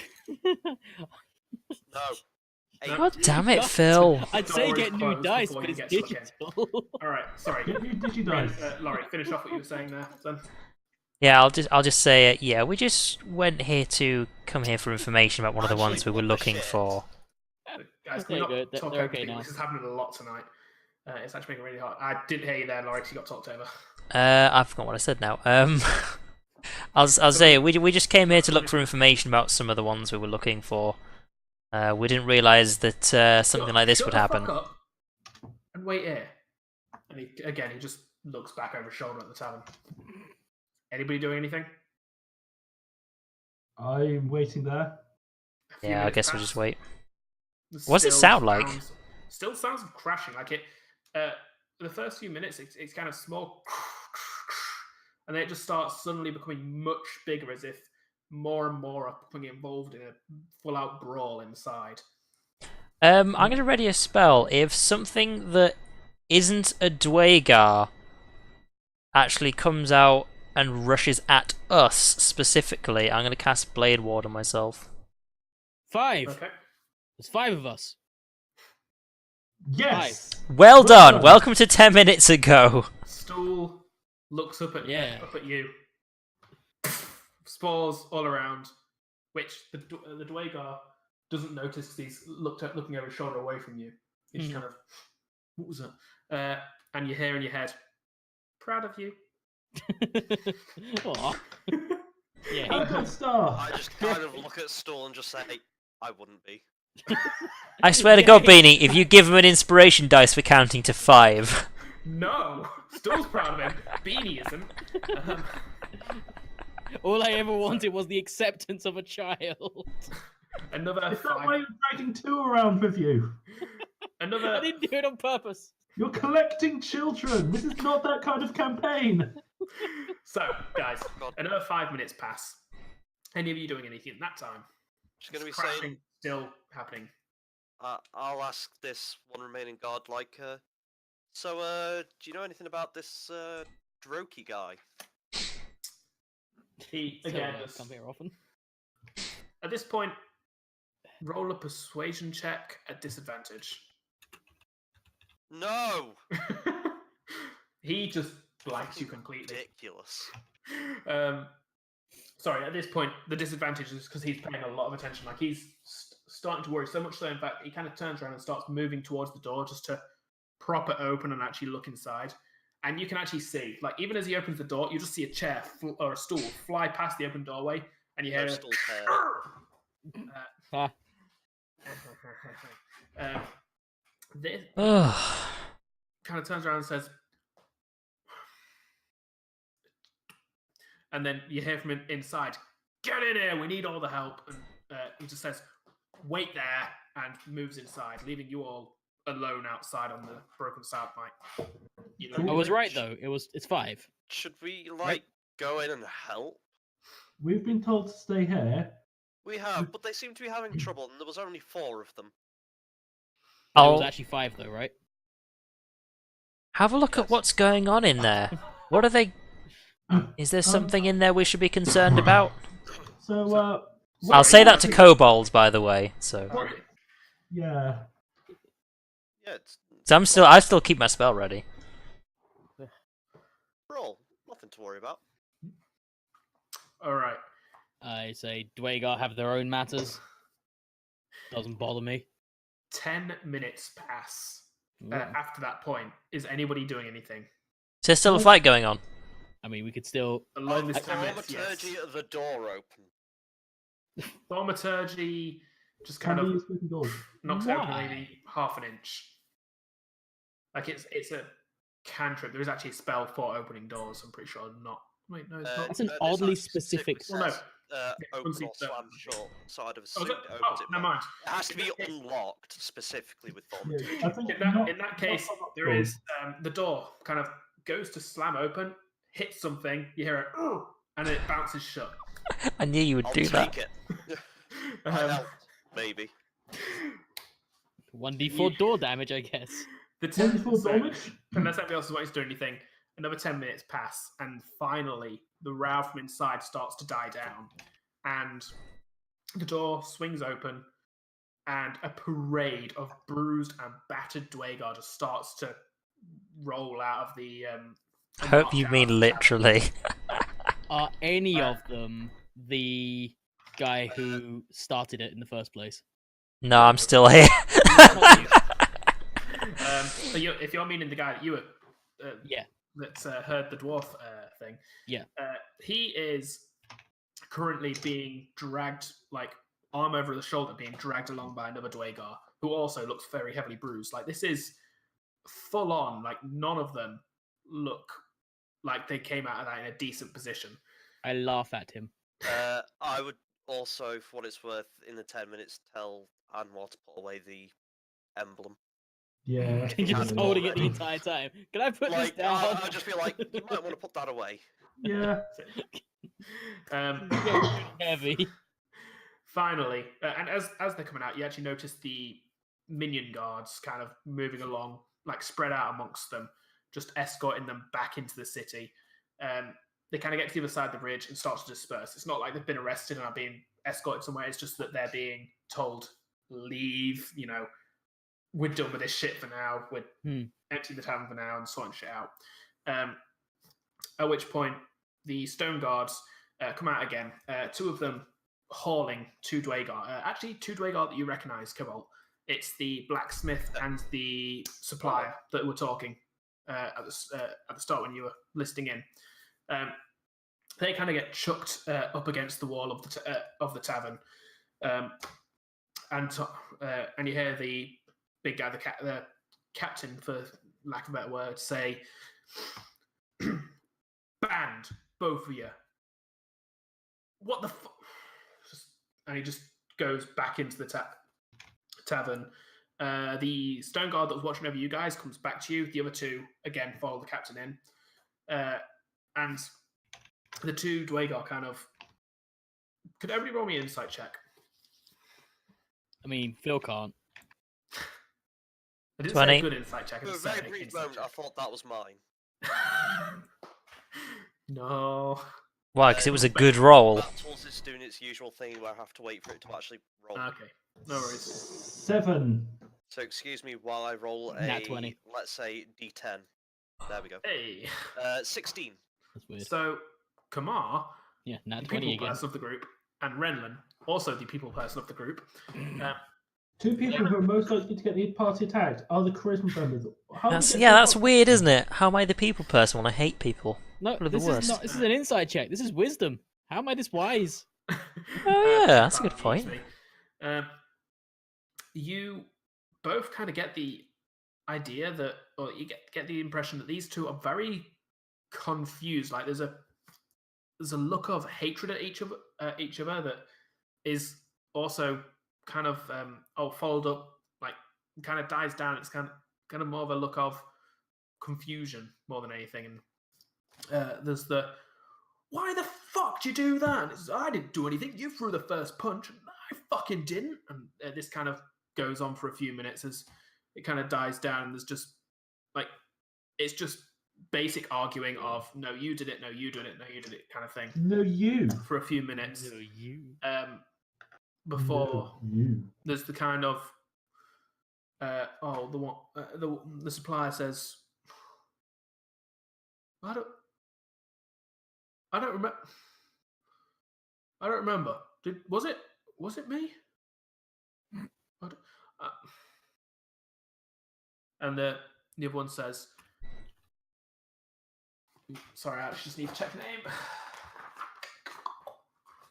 no. God damn it, Phil. I'd say Door is get new closed dice, before but you it's get stuck in. digital. All right, sorry. Did you dice? Laurie, finish off what you were saying there, son. Yeah, I'll just say, yeah, we just went here to come here for information about one of the ones we were looking for. Guys, There we're you go. not They're talking okay everything. now. This is happening a lot tonight. It's actually making it really hard. I didn't hear you there, Laurie, because you got talked over. I forgot what I said now. I'll say we just came here to look for information about some of the ones we were looking for. We didn't realise that something like this would happen. Shut the fuck up and wait here. And he just looks back over his shoulder at the tavern. Anybody doing anything? I'm waiting there. A few Yeah, I minutes guess we'll pass. just wait. There's What does it still sound like? Still sounds of crashing. Like it. The first few minutes, it's kind of small, and then it just starts suddenly becoming much bigger, as if more and more are becoming involved in a full-out brawl inside. I'm going to ready a spell. If something that isn't a Dwagar actually comes out and rushes at us specifically, I'm going to cast Blade Ward on myself. 5. Okay. There's 5 of us. Yes. Well done. Welcome to 10 minutes ago. Stool looks up at you. Spores all around, which the Dwagar doesn't notice because he's looking over his shoulder away from you. He's just kind of, what was that? And you hear in your head, proud of you. Aw. Yeah. Good stuff. I just kind of look at Stool and just say, I wouldn't be. I swear to God, Beanie, if you give him an inspiration dice for counting to 5. No! Stool's proud of him. Beanie isn't. All I ever wanted was the acceptance of a child. Another Is that 5. why you're dragging 2 around with you? I Another. didn't do it on purpose. You're collecting children. This is not that kind of campaign. So, guys, God. another 5 minutes pass. Any of you doing anything at that time? Just gonna be Crashing saying, still happening. I'll ask this one remaining guard, like, so, do you know anything about this, Droki guy? He So, again come here often. at this point, roll a persuasion check at disadvantage. No! He just blanks you completely. Ridiculous. Sorry, at this point, the disadvantage is because he's paying a lot of attention. Like, he's starting to worry so much so, in fact, he kind of turns around and starts moving towards the door just to prop it open and actually look inside. And you can actually see, like, even as he opens the door, you just see a chair or a stool fly past the open doorway, and you hear No stool pair. this Ugh. kind of turns around and says, and then you hear from inside, "Get in here, we need all the help." And he just says, "Wait there," and moves inside, leaving you all alone outside on the broken sound mic. I was right though. It's 5. Should we, like, go in and help? We've been told to stay here. We have, but they seem to be having trouble, and there was only 4 of them. It was I'll actually 5 though, right? have a look at what's going on in there. What are they... Is there something in there we should be concerned about? So, I'll say that to kobolds, by the way. So, yeah. Yeah, it's so I still keep my spell ready. roll. Nothing to worry about. All right. I say Dwagar have their own matters. Doesn't bother me. 10 minutes pass. Ooh. After that point, is anybody doing anything? Is there still a fight going on? I mean, we could still. Along this 10 minutes, Thaumaturgy yes. at the door open. Thaumaturgy just Can kind we of use open doors? knocks it open Why? maybe half an inch. Like, it's a cantrip. There is actually a spell for opening doors. I'm pretty sure. Not. Wait, no, it's not. That's an There's oddly not specific. Well, no. says, open unseen or spell. slam short. So I'd have Oh, assumed is it it? opens Oh, it. never more. mind. It has to be unlocked specifically with Yeah, thaumaturgy. I think In that case, there is the door kind of goes to slam open, hits something, you hear it, "Ugh," and it bounces shut. I knew you would I'll do that. take it. I Um, helped, maybe. 1d4 door damage, I guess. the 24 so, damage? unless anybody else is wanting to do anything, another 10 minutes pass, and finally the row from inside starts to die down, and the door swings open, and a parade of bruised and battered Dwagar just starts to roll out of the. I hope you mean literally. Are any of them the guy who started it in the first place? No, I'm still here. So if you're meaning the guy that you were, Yeah. that's heard the dwarf thing, Yeah. he is currently being dragged, like arm over the shoulder, being dragged along by another Dwagar who also looks very heavily bruised. Like, this is full on. Like, none of them look like they came out of that in a decent position. I laugh at him. I would also, for what it's worth, in the 10 minutes, tell Anwar to put away the emblem. Yeah. You're just Can't holding it the already. entire time. Can I put this Like, down? I'd just be like, you might want to put that away. Yeah. Heavy. Finally, and as they're coming out, you actually notice the minion guards kind of moving along, like spread out amongst them, just escorting them back into the city. They kind of get to the other side of the bridge and start to disperse. It's not like they've been arrested and are being escorted somewhere. It's just that they're being told, leave, we're done with this shit for now. We're emptying the tavern for now and sorting shit out. At which point, the stone guards come out again. 2 of them hauling 2 Dwagar. Actually, 2 Dwagar that you recognise, Cobalt. It's the blacksmith and the supplier that were talking at the start when you were listing in. They kind of get chucked up against the wall of the tavern. and you hear the big guy, the captain, for lack of a better word, say, "Banned, both of you. What the fuck?" And he just goes back into the tavern. The stone guard that was watching over you guys comes back to you. The other two, again, follow the captain in. And the two Dwagar kind of... Could everybody roll me an insight check? I mean, Phil can't. I didn't 20. say a good insight check. I For a just very said brief insight moment, I check. thought that was mine. No. Why? Because it was a good roll. That towards it's doing its usual thing where I have to wait for it to actually roll. Okay, no worries. 7. So excuse me while I roll a, Nat 20. let's say, D10. There we go. Hey. 16. That's weird. So, Kamar, Yeah, the nat 20 people again. person of the group, and Renlin, also the people person of the group, 2 people who are most likely to get the party attacked are the charisma members. That's weird, isn't it? How am I the people person when I hate people? No, People are the this worst. is not. This is an insight check. This is wisdom. How am I this wise? Oh, yeah, that's a good point. You both kind of get the idea that, or you get the impression that these two are very confused. Like there's a look of hatred at each other that is also kind of followed up, like kind of dies down. It's kind of more of a look of confusion more than anything. And there's the, "Why the fuck did you do that?" And I didn't do anything. You threw the first punch. And I fucking didn't. And this kind of goes on for a few minutes as it kind of dies down. There's just like, it's just basic arguing of, "No, you did it. No, you did it. No, you did it," kind of thing. No, you. For a few minutes. No, you. Before No, you. there's the kind of the supplier says, I don't remember. Was it me? And the other one says, "Sorry, I actually just need to check the name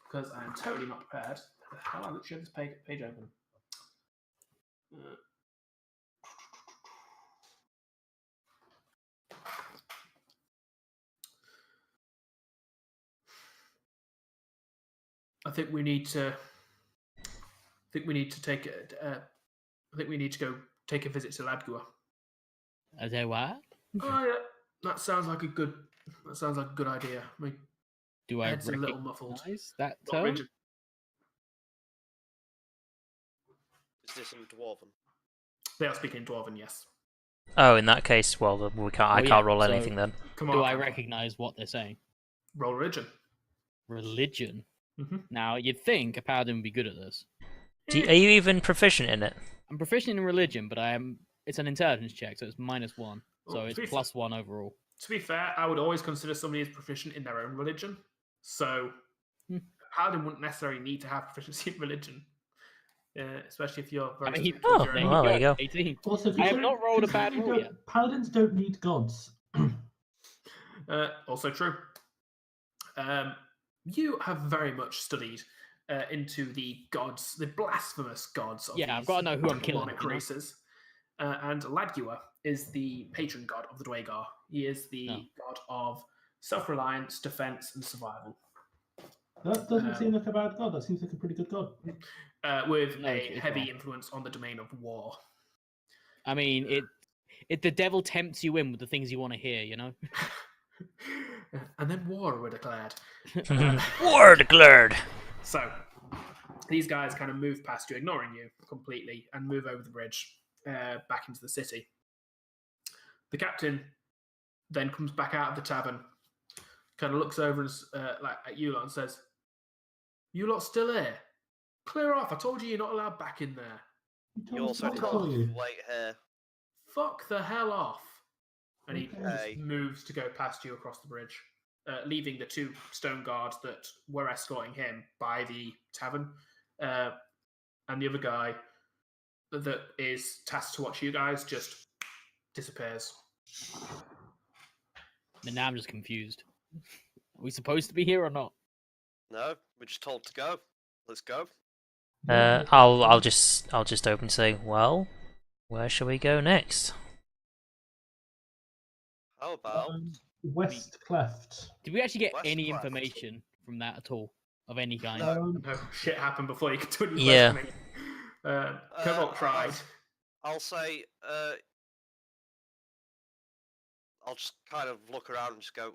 because I am totally not prepared." How do I literally have this page open? I think we need to take it. I think we need to go take a visit to Ladgua. I say what? Oh yeah, that sounds like a good idea. I mean, Do I head's a little muffled. recognize that Not tone? rigid. Is this in Dwarven? They are speaking Dwarven, yes. Oh, in that case, well, I can't roll so anything then. Come on. Do I recognize what they're saying? Roll religion. Religion. Mm-hmm. Now, you'd think a paladin would be good at this. Are you even proficient in it? I'm proficient in religion, but it's an intelligence check, so it's -1. So Oh, it's to be +1 overall. To be fair, I would always consider somebody as proficient in their own religion. So, Hmm. a paladin wouldn't necessarily need to have proficiency in religion, especially if you're very. I mean, strict with oh, your there own- well, there you go. 18. Also, I have not rolled a bad roll yet. Paladins don't need gods. Also true. You have very much studied into the gods, the blasphemous gods of Yeah, I've these got to know who I'm killing. demonic races. And Ladgua is the patron god of the Dwagar. He is the god of self-reliance, defense, and survival. That doesn't seem like a bad god. That seems like a pretty good god. With No, a it's heavy wrong. influence on the domain of war. I mean, the devil tempts you in with the things you want to hear, you know? And then war were declared. War declared! So, these guys kind of move past you, ignoring you completely, and move over the bridge back into the city. The captain then comes back out of the tavern, kind of looks over and, at you lot and says, "You lot still here? Clear off. I told you you're not allowed back in there. You also Fuck told you. us wait here. Fuck the hell off." And he Okay. just moves to go past you across the bridge, leaving the two stone guards that were escorting him by the tavern. And the other guy that is tasked to watch you guys just disappears. And now I'm just confused. Are we supposed to be here or not? No, we're just told to go. Let's go. I'll just open and say, well, where shall we go next? How about West Cleft. Did we actually get West any Cleft. information from that at all of any kind? No, shit happened before you could do any Yeah. questioning. Cobalt tried. I'll say, I'll just kind of look around and just go,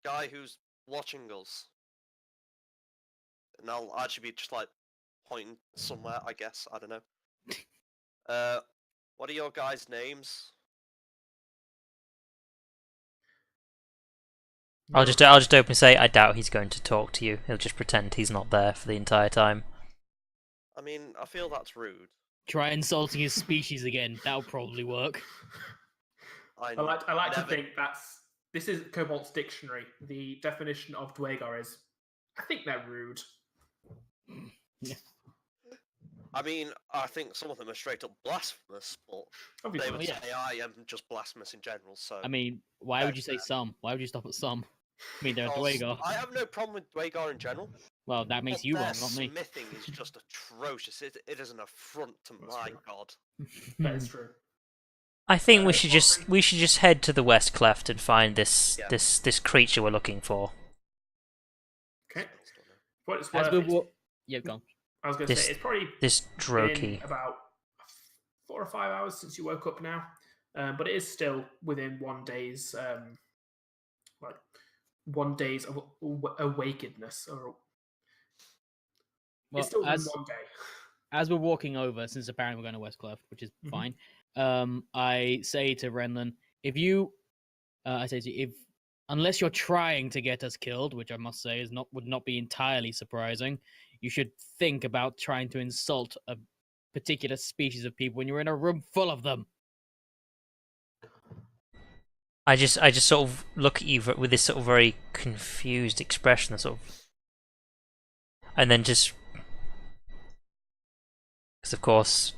guy who's watching us. And I'll actually be just like pointing somewhere, I guess. I don't know. What are your guys' names? I'll just open and say, I doubt he's going to talk to you. He'll just pretend he's not there for the entire time. I mean, I feel that's rude. Try insulting his species again. That'll probably work. I like to think this is Cobalt's dictionary. The definition of Dwagar is, I think they're rude. Yeah. I mean, I think some of them are straight up blasphemous, but Obviously, they would yeah. say I am just blasphemous in general. So I mean, why would you say some? Why would you stop at some? I mean, they're a because Dwagar. I have no problem with Dwagar in general. Well, that makes But you their wrong, not me. smithing is just atrocious. It is an affront to That's my true. god. that is true. I think we should just head to the West Cleft and find this creature we're looking for. Okay. What it's As worth, we're yeah, go on. I was going to say it's probably This been Droki. about 4 or 5 hours since you woke up now, but it is still within 1 day's like 1 day's of awakenedness, or Well, it's still within 1 day. as we're walking over, since apparently we're going to West Cleft, which is fine, I say to Renlin, if unless you're trying to get us killed, which I must say would not be entirely surprising, you should think about trying to insult a particular species of people when you're in a room full of them. I just sort of look at you with this sort of very confused expression, sort of, and then just because of course,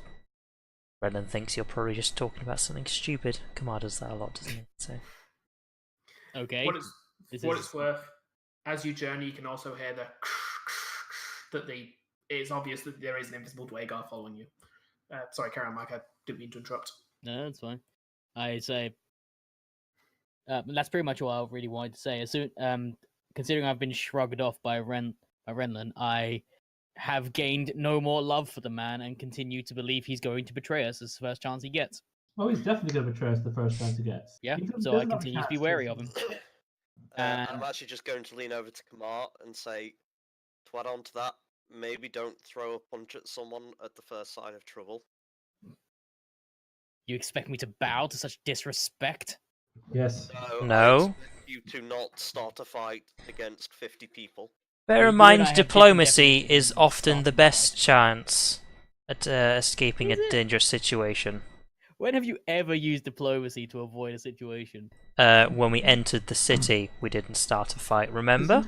Brendan thinks you're probably just talking about something stupid. Kamar does that a lot, doesn't he? So Okay. What it's worth, as you journey, you can also hear it's obvious that there is an invisible Dwagar following you. Sorry, carry on, Mike. I didn't mean to interrupt. No, that's fine. I say that's pretty much all I really wanted to say. As soon, considering I've been shrugged off by Renlin, I have gained no more love for the man and continue to believe he's going to betray us as the first chance he gets. Oh, he's definitely going to betray us the first chance he gets. Yeah, He so I doesn't have a continue to be chance wary of him. I'm actually just going to lean over to Kamar and say, to add on to that, maybe don't throw a punch at someone at the first sign of trouble. You expect me to bow to such disrespect? Yes. No. I expect you to not start a fight against 50 people. Bear You in and I mind, have different diplomacy definitions is of often the starting best fights. chance at escaping Is a it? dangerous situation. When have you ever used diplomacy to avoid a situation? When we entered the city, we didn't start a fight. Remember?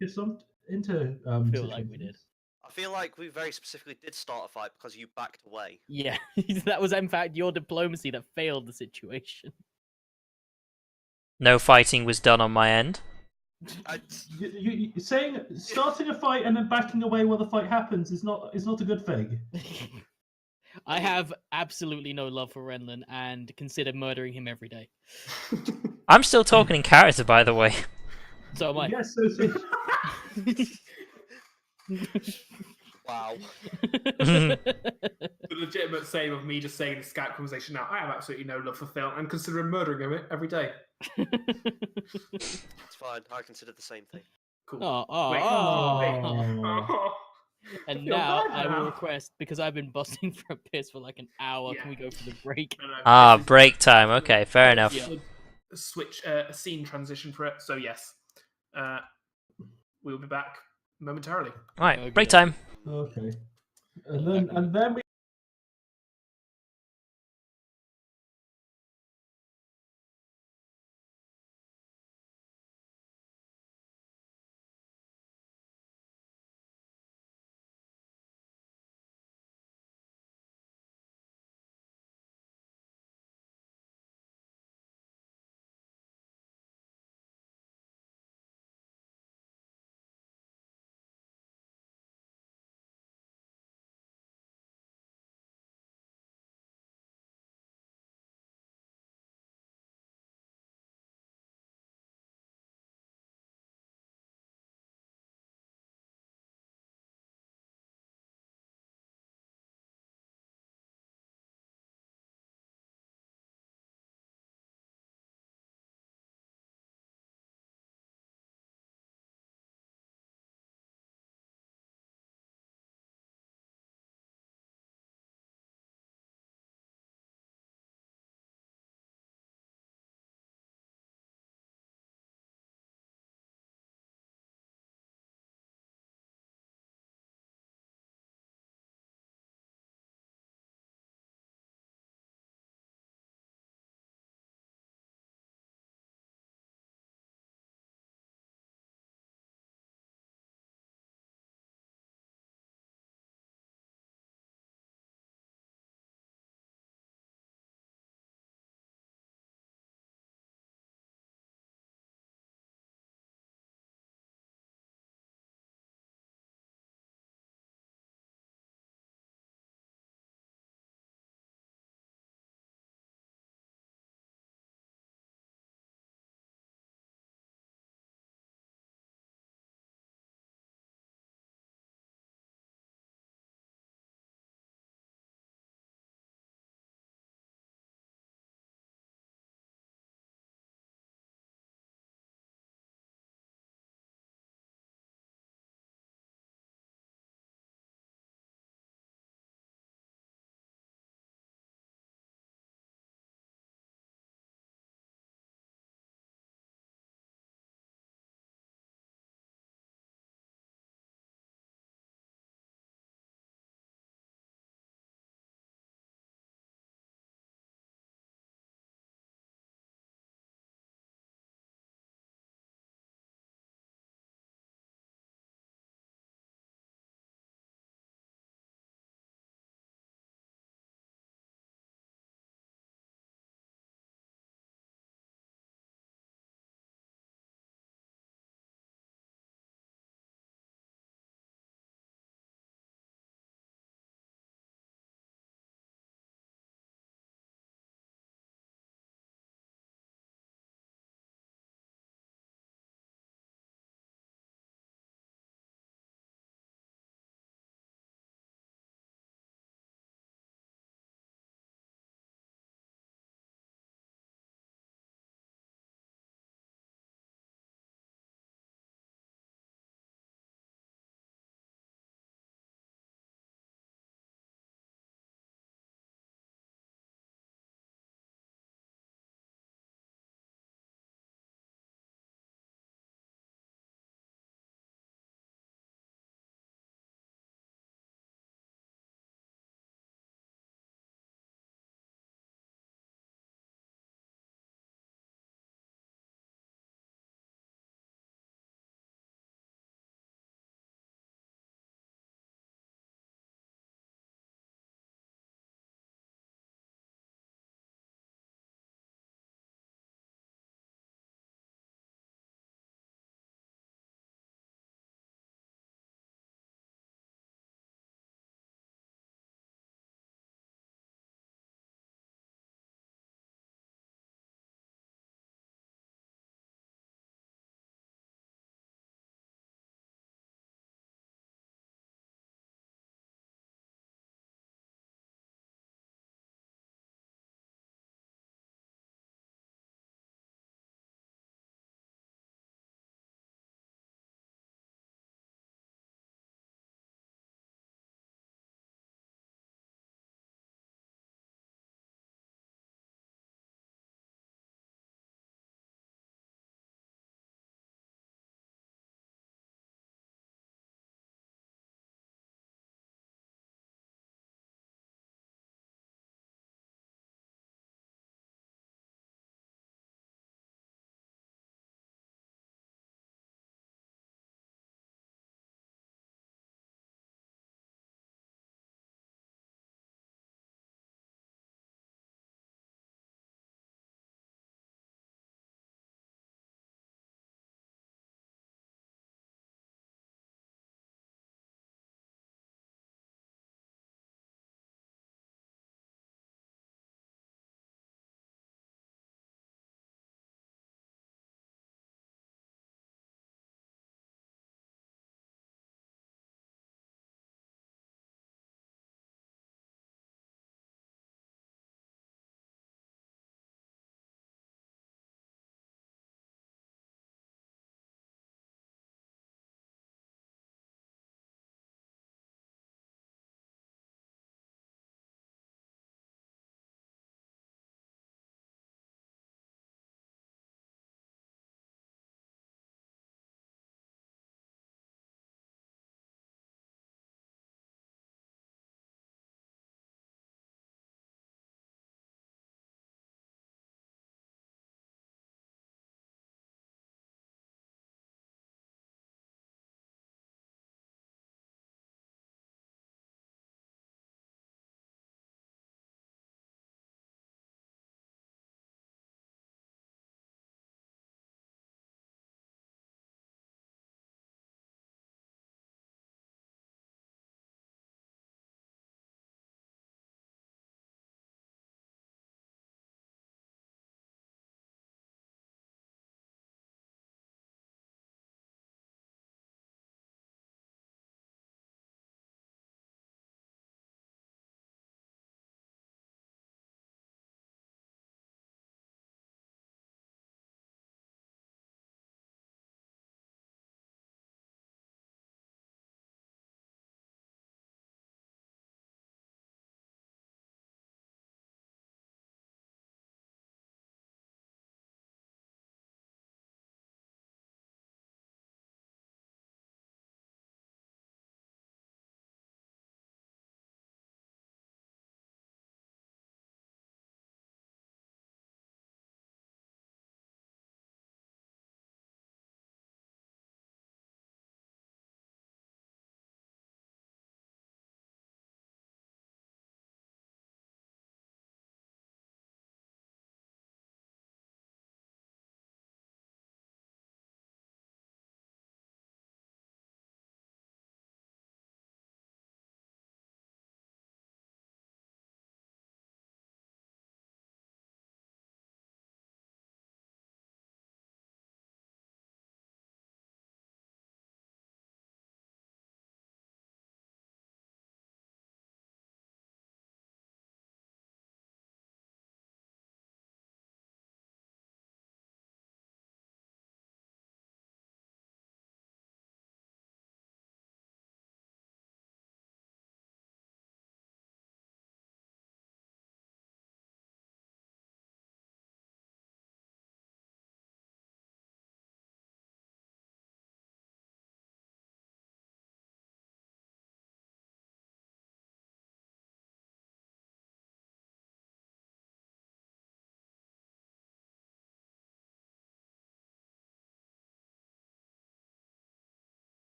Get some into I feel like we did. I feel like we very specifically did start a fight because you backed away. Yeah, that was in fact your diplomacy that failed the situation. No fighting was done on my end. You saying starting a fight and then backing away while the fight happens is not a good thing. I have absolutely no love for Renlin and consider murdering him every day. I'm still talking in character, by the way. So am I. Yes, so Wow. The legitimate save of me just saying in the Skype conversation now, I have absolutely no love for Phil and consider murdering him every day. It's fine. I considered the same thing. Cool. Oh, Wait, Oh. And I feel now bad I will now. request, because I've been busting for a piss for like an hour, Yeah. can we go for the break? Ah, this is- break time. Okay, fair enough. Yeah. Switch a scene transition for it. So yes, we'll be back momentarily. Right, Okay. break time. Okay. And then we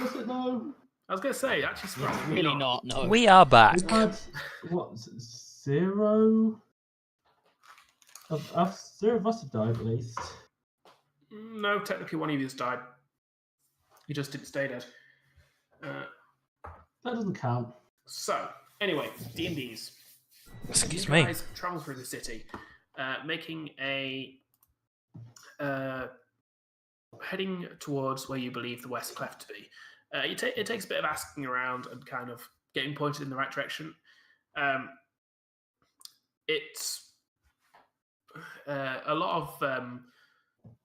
Was it no? I was going to say, actually, It's surprisingly really not. No. We are back. We've had what 0? Zero of us have died at least. No, technically one of you has died. You just didn't stay dead. That doesn't count. So, anyway, D&Ds. Excuse you me. guys travel through the city, making a heading towards where you believe the West Cleft to be. It takes a bit of asking around and kind of getting pointed in the right direction. It's a lot of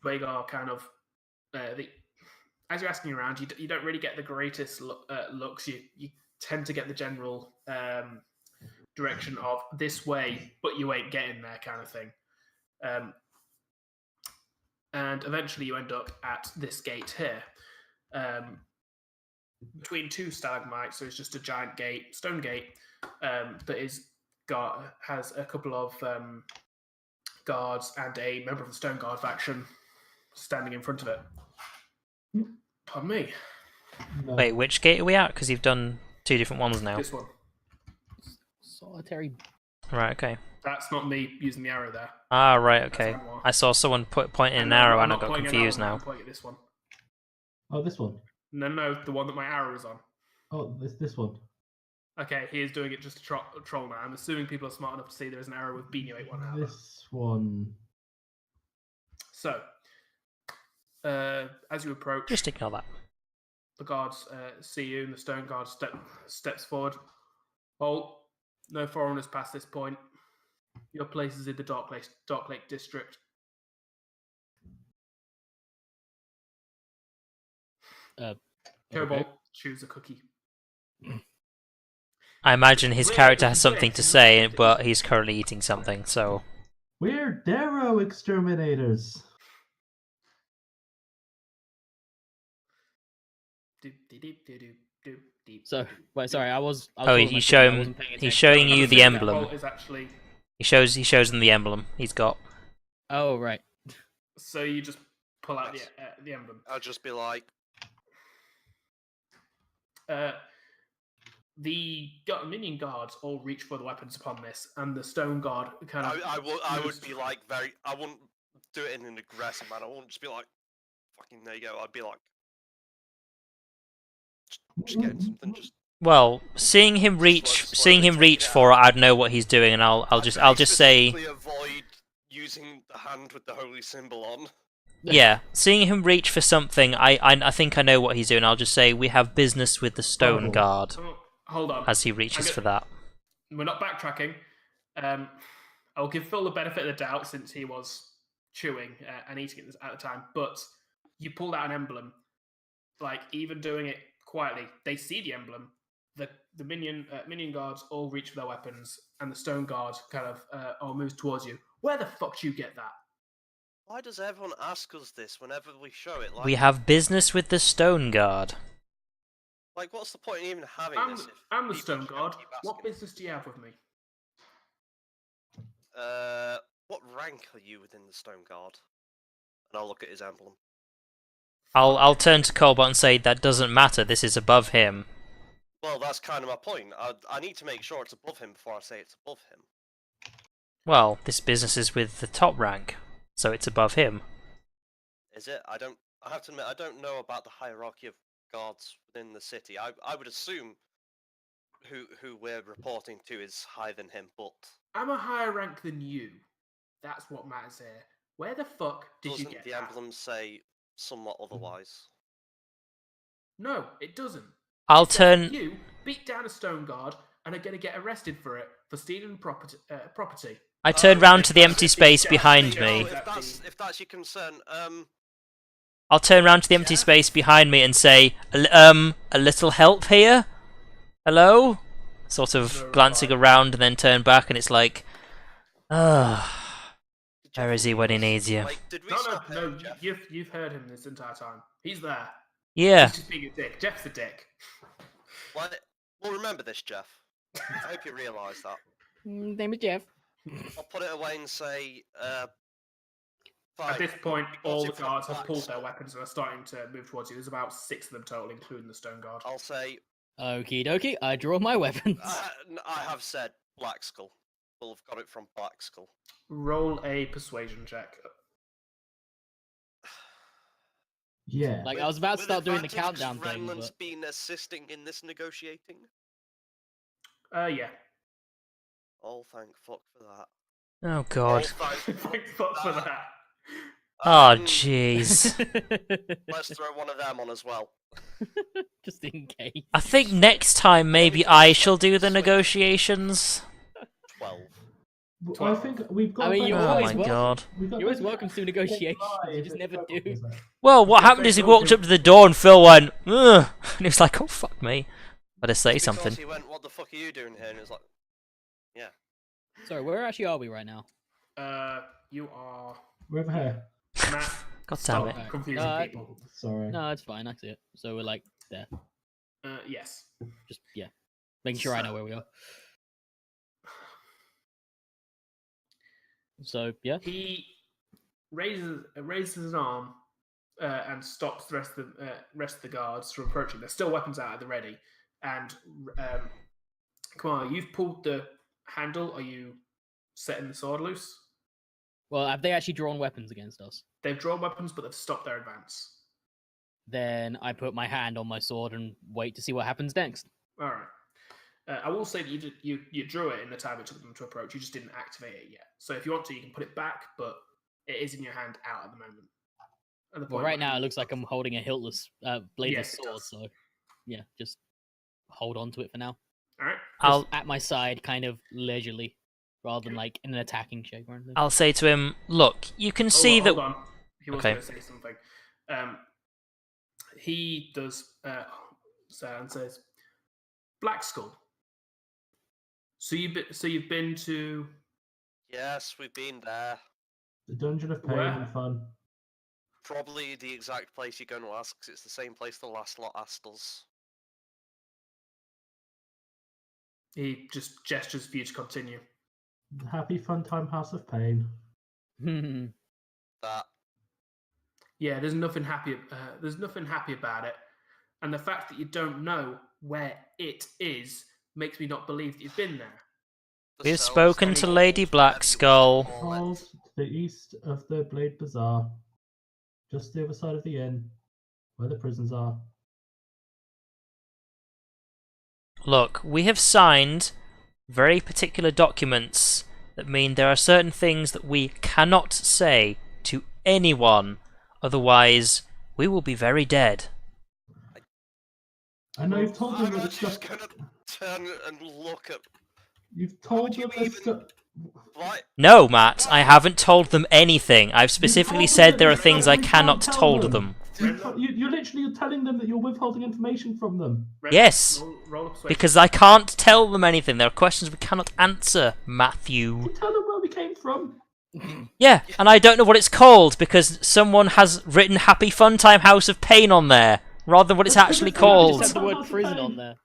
Rhaegar kind of as you're asking around, you don't really get the greatest looks. You tend to get the general direction of this way, but you ain't getting there kind of thing. And eventually you end up at this gate here. Between two stalagmites, so it's just a giant gate, stone gate, that has a couple of guards and a member of the Stone Guard faction standing in front of it. Pardon me. No. Wait, which gate are we at? Because you've done 2 different ones now. This one. Solitary. Right, okay. That's not me using the arrow there. Ah, right, okay. That's Anwar. I saw someone pointing an And arrow I'm and I not got pointing at confused that one, now. I'm pointing at this one. Oh, this one. No, the one that my arrow is on. Oh, this one. Okay, he is doing it just to troll now. I'm assuming people are smart enough to see there is an arrow with B81 out. This one. So, as you approach, Just ignore that. the guards see you, and the Stone Guard steps forward. Halt! No foreigners past this point. Your place is in the Dark Lake District. Cobalt, choose a cookie. I imagine his character has something to say, but he's currently eating something, so... We're Darrow exterminators. So, wait, sorry, I was Oh, talking he's about cooking, I showing wasn't paying he's attention. showing you the That emblem. bolt is actually... He shows them the emblem he's got. Oh, right. So you just pull out the emblem. I'll just be like, The minion guards all reach for the weapons upon this, and the Stone Guard kind of... I would be like I wouldn't do it in an aggressive manner. I wouldn't just be like, fucking there you go. I'd be like, just getting something. Just Well, seeing him reach for it, I'd know what he's doing, and I'll just say, specifically avoid using the hand with the holy symbol on. yeah, seeing him reach for something, I think I know what he's doing. I'll just say we have business with the Stone Guard Oh, hold on. as he reaches for that. We're not backtracking. I'll give Phil the benefit of the doubt since he was chewing and eating it at the time. But you pulled out an emblem, like even doing it quietly. They see the emblem. The minion guards all reach for their weapons, and the Stone Guard kind of all moves towards you. Where the fuck do you get that? Why does everyone ask us this whenever we show it? Like, We have business with the Stone Guard. like, what's the point in even having this? If I'm the people Stone just Guard. keep What asking? business do you have with me? What rank are you within the Stone Guard? And I'll look at his emblem. I'll turn to Colbot and say that doesn't matter. This is above him. Well, that's kind of my point. I need to make sure it's above him before I say it's above him. Well, this business is with the top rank, so it's above him. Is it? I have to admit, I don't know about the hierarchy of guards within the city. I would assume who we're reporting to is higher than him, but I'm a higher rank than you. That's what matters here. Where the fuck did you doesn't get the that? emblem say somewhat otherwise? No, it doesn't. I'll It says turn. You beat down a Stone Guard and are going to get arrested for it for stealing property. I turn round to the that's empty it, space yeah, behind yeah, me. yeah. If that's your concern, I'll turn round to the empty Yeah? space behind me and say, a little help here? Hello? Sort of No glancing reply. around and then turn back, and it's like, ah, did where Jeff is he leave when he us? needs you? Like, did we No, stop no, him, Jeff? you've heard him this entire time. He's there. Yeah. He's just being a dick. Jeff's a dick. Well, remember this, Jeff. I hope you realise that. Name is Jeff. I'll put it away and say, At this point, all the Multiverse guards have pulled Black their weapons and are starting to move towards you. There's about 6 of them total, including the stone guard. I'll say Okie dokie, I draw my weapons. I have said Black Skull. We'll have got it from Black Skull. Roll a persuasion check. Yeah. Like, I was about to With start doing the advantage, countdown thing, Renland's but... been assisting in this negotiating. Yeah. Oh, thank fuck for that. Oh god. Thank Thank fuck for that. Oh Um, jeez. Let's throw one of them on as well. Just in case. I think next time maybe I shall do the negotiations. 12. I think we've got. I mean, a you better- Oh always my will. god. we've got You're always better- welcome to negotiations, you just never do. Well, what happened is he walked up to the door and Phil went, ugh, and he was like, oh fuck me. Better say Because something. he went, what the fuck are you doing here? And he was like, yeah. Sorry, where actually are we right now? You are We're over here. Matt. God damn Stop it. confusing people. Sorry. No, it's fine, I see it. So we're like there. Yes. Just, yeah. Making sure I know where we are. So, yeah. He raises his arm and stops the rest of the guards from approaching. There's still weapons out at the ready. And Kamar, you've pulled the handle. Are you setting the sword loose? Well, have they actually drawn weapons against us? They've drawn weapons, but they've stopped their advance. Then I put my hand on my sword and wait to see what happens next. All right. I will say that you drew it in the time it took them to approach. You just didn't activate it yet. So if you want to, you can put it back, but it is in your hand out at the moment. At the Well, point right where now it you- looks like I'm holding a hiltless, bladeless Yes, it sword, does. so yeah, just hold on to it for now. All right. I'll Just at my side, kind of leisurely, rather than like in an attacking shape or anything. I'll say to him, look, you can see Hold that on. He was Okay. going to say something. He does and says, Black Skull. So you've been to Yes, we've been there. The Dungeon of Pain Where? and Fun. Probably the exact place you're going to ask, 'cause it's the same place the last lot asked us. He just gestures for you to continue. The Happy Fun Time House of Pain. That. Yeah, there's nothing happy. There's nothing happy about it, and the fact that you don't know where it is makes me not believe that you've been there. The we've cells spoken to anymore, Lady whatever you Blackskull. call it. Called to the east of the Blade Bazaar. Just the other side of the inn. Where the prisons are. Look, we have signed very particular documents that mean there are certain things that we cannot say to anyone, otherwise we will be very dead. I know you've told them I'm that actually it's just gonna turn and look at. You've told would you them there's even- stuff. What? No, Matt, I haven't told them anything. I've specifically told them said that there are you things I can't cannot tell told them. them. You're literally telling them that you're withholding information from them. Yes. Roll a persuasion. Because I can't tell them anything. There are questions we cannot answer, Matthew. You tell them where we came from. Yeah, and I don't know what it's called because someone has written Happy Fun Time House of Pain on there, rather than what it's actually Just called. had the word prison on there.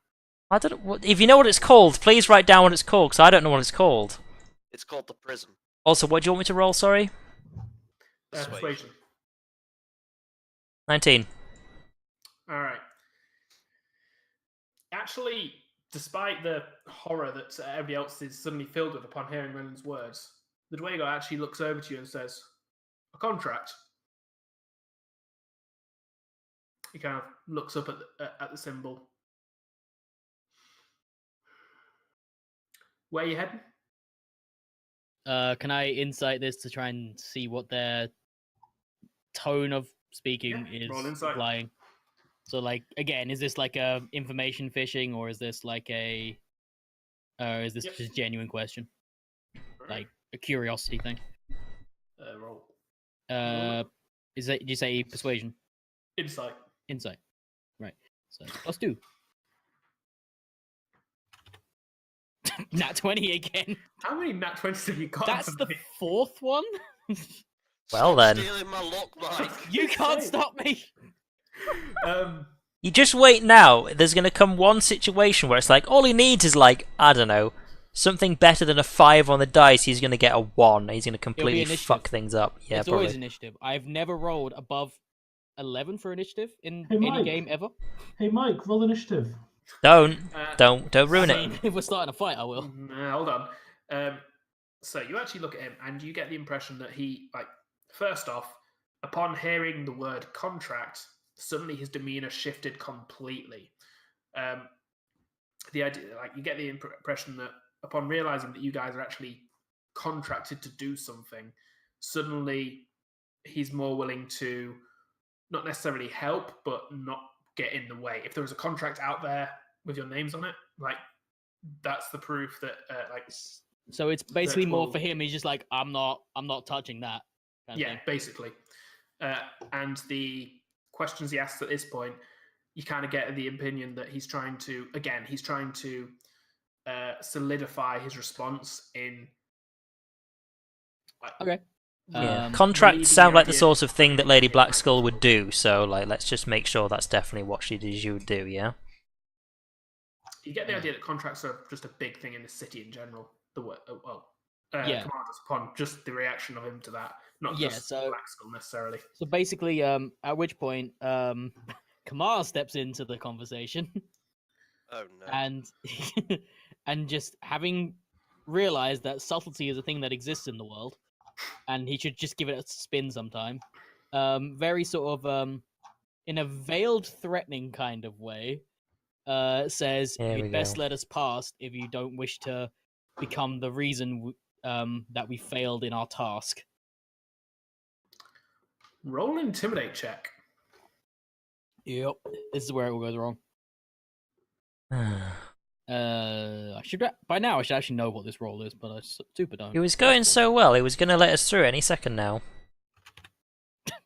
I don't know. If you know what it's called, please write down what it's called, because I don't know what it's called. It's called the prison. Also, what do you want me to roll, sorry? Persuasion. 19. All right. Actually, despite the horror that everybody else is suddenly filled with upon hearing Renan's words, the Dwago actually looks over to you and says, "A contract." He kind of looks up at the symbol. Where are you heading? Can I insight this to try and see what their tone of speaking Yeah, is roll insight. implying? So, like, again, is this like a information phishing, or is this like a, is this Yep. just a genuine question, like a curiosity thing? Roll Is that? Did you say persuasion? insight. Insight, right? So +2. Nat 20 again. How many nat 20s have you got? That's the tonight? 4th one. Well Stop then. stealing my luck, Mike. You can't Insane. stop me. You just wait now. There's going to come one situation where it's like, all he needs is like, I don't know, something better than a 5 on the dice, he's going to get a 1. He's going to completely initiative. fuck things up. Yeah, it's probably. always initiative. I've never rolled above 11 for initiative in Hey, any Mike. game ever. Hey, Mike, roll initiative. Don't ruin I it. mean, if we're starting a fight, I will. Hold on. So you actually look at him, and you get the impression that he, like, first off, upon hearing the word contract, suddenly his demeanor shifted completely. The idea, like, you get the impression that upon realizing that you guys are actually contracted to do something, suddenly he's more willing to not necessarily help, but not get in the way. If there was a contract out there with your names on it, like, that's the proof that, like. So it's basically more will- for him. He's just like, I'm not touching that. kind of Yeah, thing. basically. And the questions he asks at this point, you kind of get the opinion that he's trying to solidify his response in. Okay. Yeah, Um, contracts leading sound the like the idea- sort of thing that Lady Blackskull would do. So, like, let's just make sure that's definitely what she would do. Yeah. You get the idea that contracts are just a big thing in the city in general. Yeah. Commanders, upon just the reaction of him to that, not Yeah, just so- Black Skull necessarily. So basically, at which point, Kamar steps into the conversation Oh no. and and just having realized that subtlety is a thing that exists in the world, and he should just give it a spin sometime. Very sort of in a veiled, threatening kind of way, says, Here we "You'd best go. let us past if you don't wish to become the reason that we failed in our task." Roll an intimidate check. Yep, this is where it all goes wrong. I should by now I should actually know what this roll is, but I super don't. It was going so well. It was going to let us through any second now.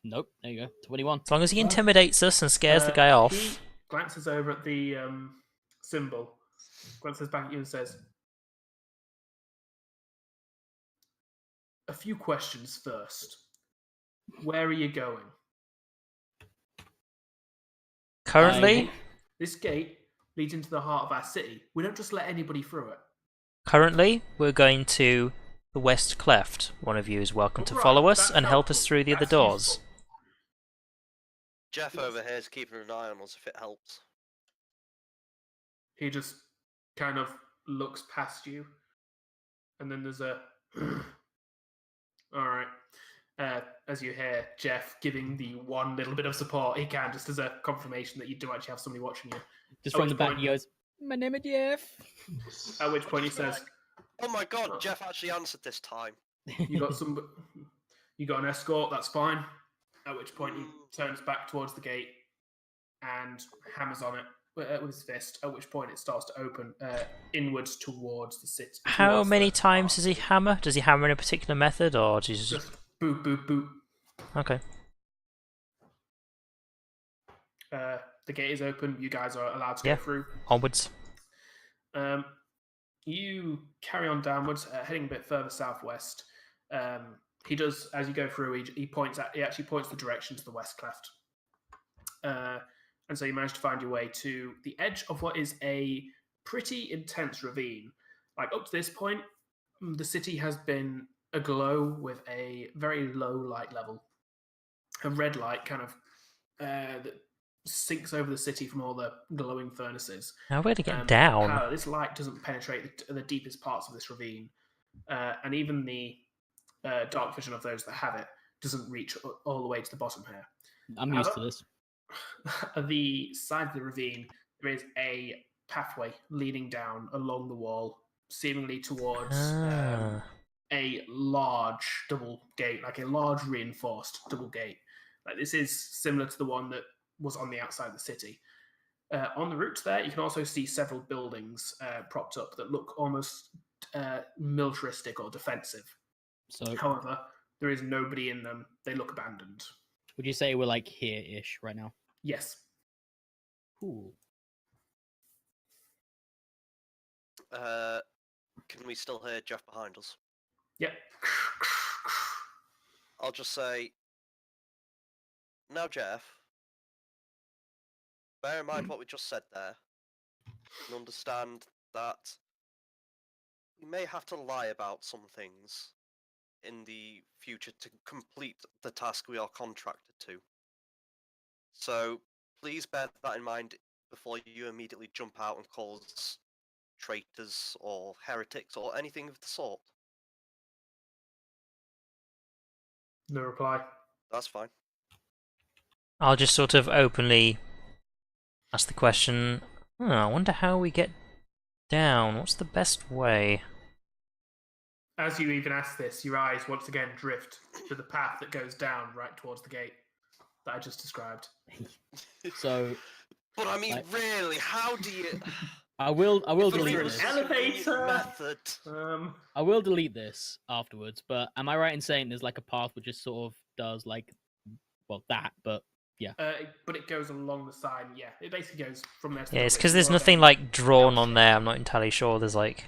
Nope. There you go. 21. As long as he intimidates us and scares the guy He off. glances over at the symbol, glances back at you and says, "A few questions first. Where are you going?" Currently, This gate leads into the heart of our city. We don't just let anybody through it. we're going to the West Cleft. One of you is welcome to Right, follow us that's and help us helpful. through the other That's doors. useful. Jeff over here is keeping an eye on us if it helps. He just kind of looks past you, and then there's a all right. As you hear Jeff giving the one little bit of support he can, just as a confirmation that you do actually have somebody watching you. Just At from which the back, point- he goes, "My name is Jeff." At which point he Just be says, like, "Oh my god, Jeff actually answered this time." you got an escort, that's fine. At which point he turns back towards the gate and hammers on it with his fist, at which point it starts to open inwards towards the city. How towards many the times heart does of he the city. hammer? Does he hammer in a particular method, or does he just... Just boop, boop, boop. Okay. The gate is open, you guys are allowed to Yeah. go through. Onwards. You carry on downwards, heading a bit further southwest. He does, as you go through, he actually points the direction to the west cleft. And so you manage to find your way to the edge of what is a pretty intense ravine. Like, up to this point, the city has been aglow with a very low light level. A red light kind of that sinks over the city from all the glowing furnaces. Now we're to get down. However, this light doesn't penetrate the deepest parts of this ravine, and even the dark vision of those that have it doesn't reach all the way to the bottom here. I'm used to this. At the side of the ravine, there is a pathway leading down along the wall, seemingly towards a large double gate, like a large reinforced double gate. Like, this is similar to the one that was on the outside of the city. On the route there, you can also see several buildings propped up that look almost militaristic or defensive. So, However, there is nobody in them. They look abandoned. would you say we're like here-ish right now? Yes. Cool. Can we still hear Jeff behind us? Yep. I'll just say, now Jeff, bear in mind what we just said there, and understand that we may have to lie about some things in the future to complete the task we are contracted to. So please bear that in mind before you immediately jump out and call us traitors or heretics or anything of the sort. No reply. That's fine. I'll just sort of openly ask the question. I wonder how we get down. What's the best way? As you even ask this, your eyes once again drift to the path that goes down right towards the gate that I just described. So, But I mean, really, how do you? I will If delete there was this. a convenient Elevator! method. I will delete this afterwards. But am I right in saying there's like a path which just sort of does like, well, that, but yeah. But it goes along the side. Yeah, it basically goes from there. To Yeah, the it's bit because there's you're nothing then- like drawn on there. I'm not entirely sure there's like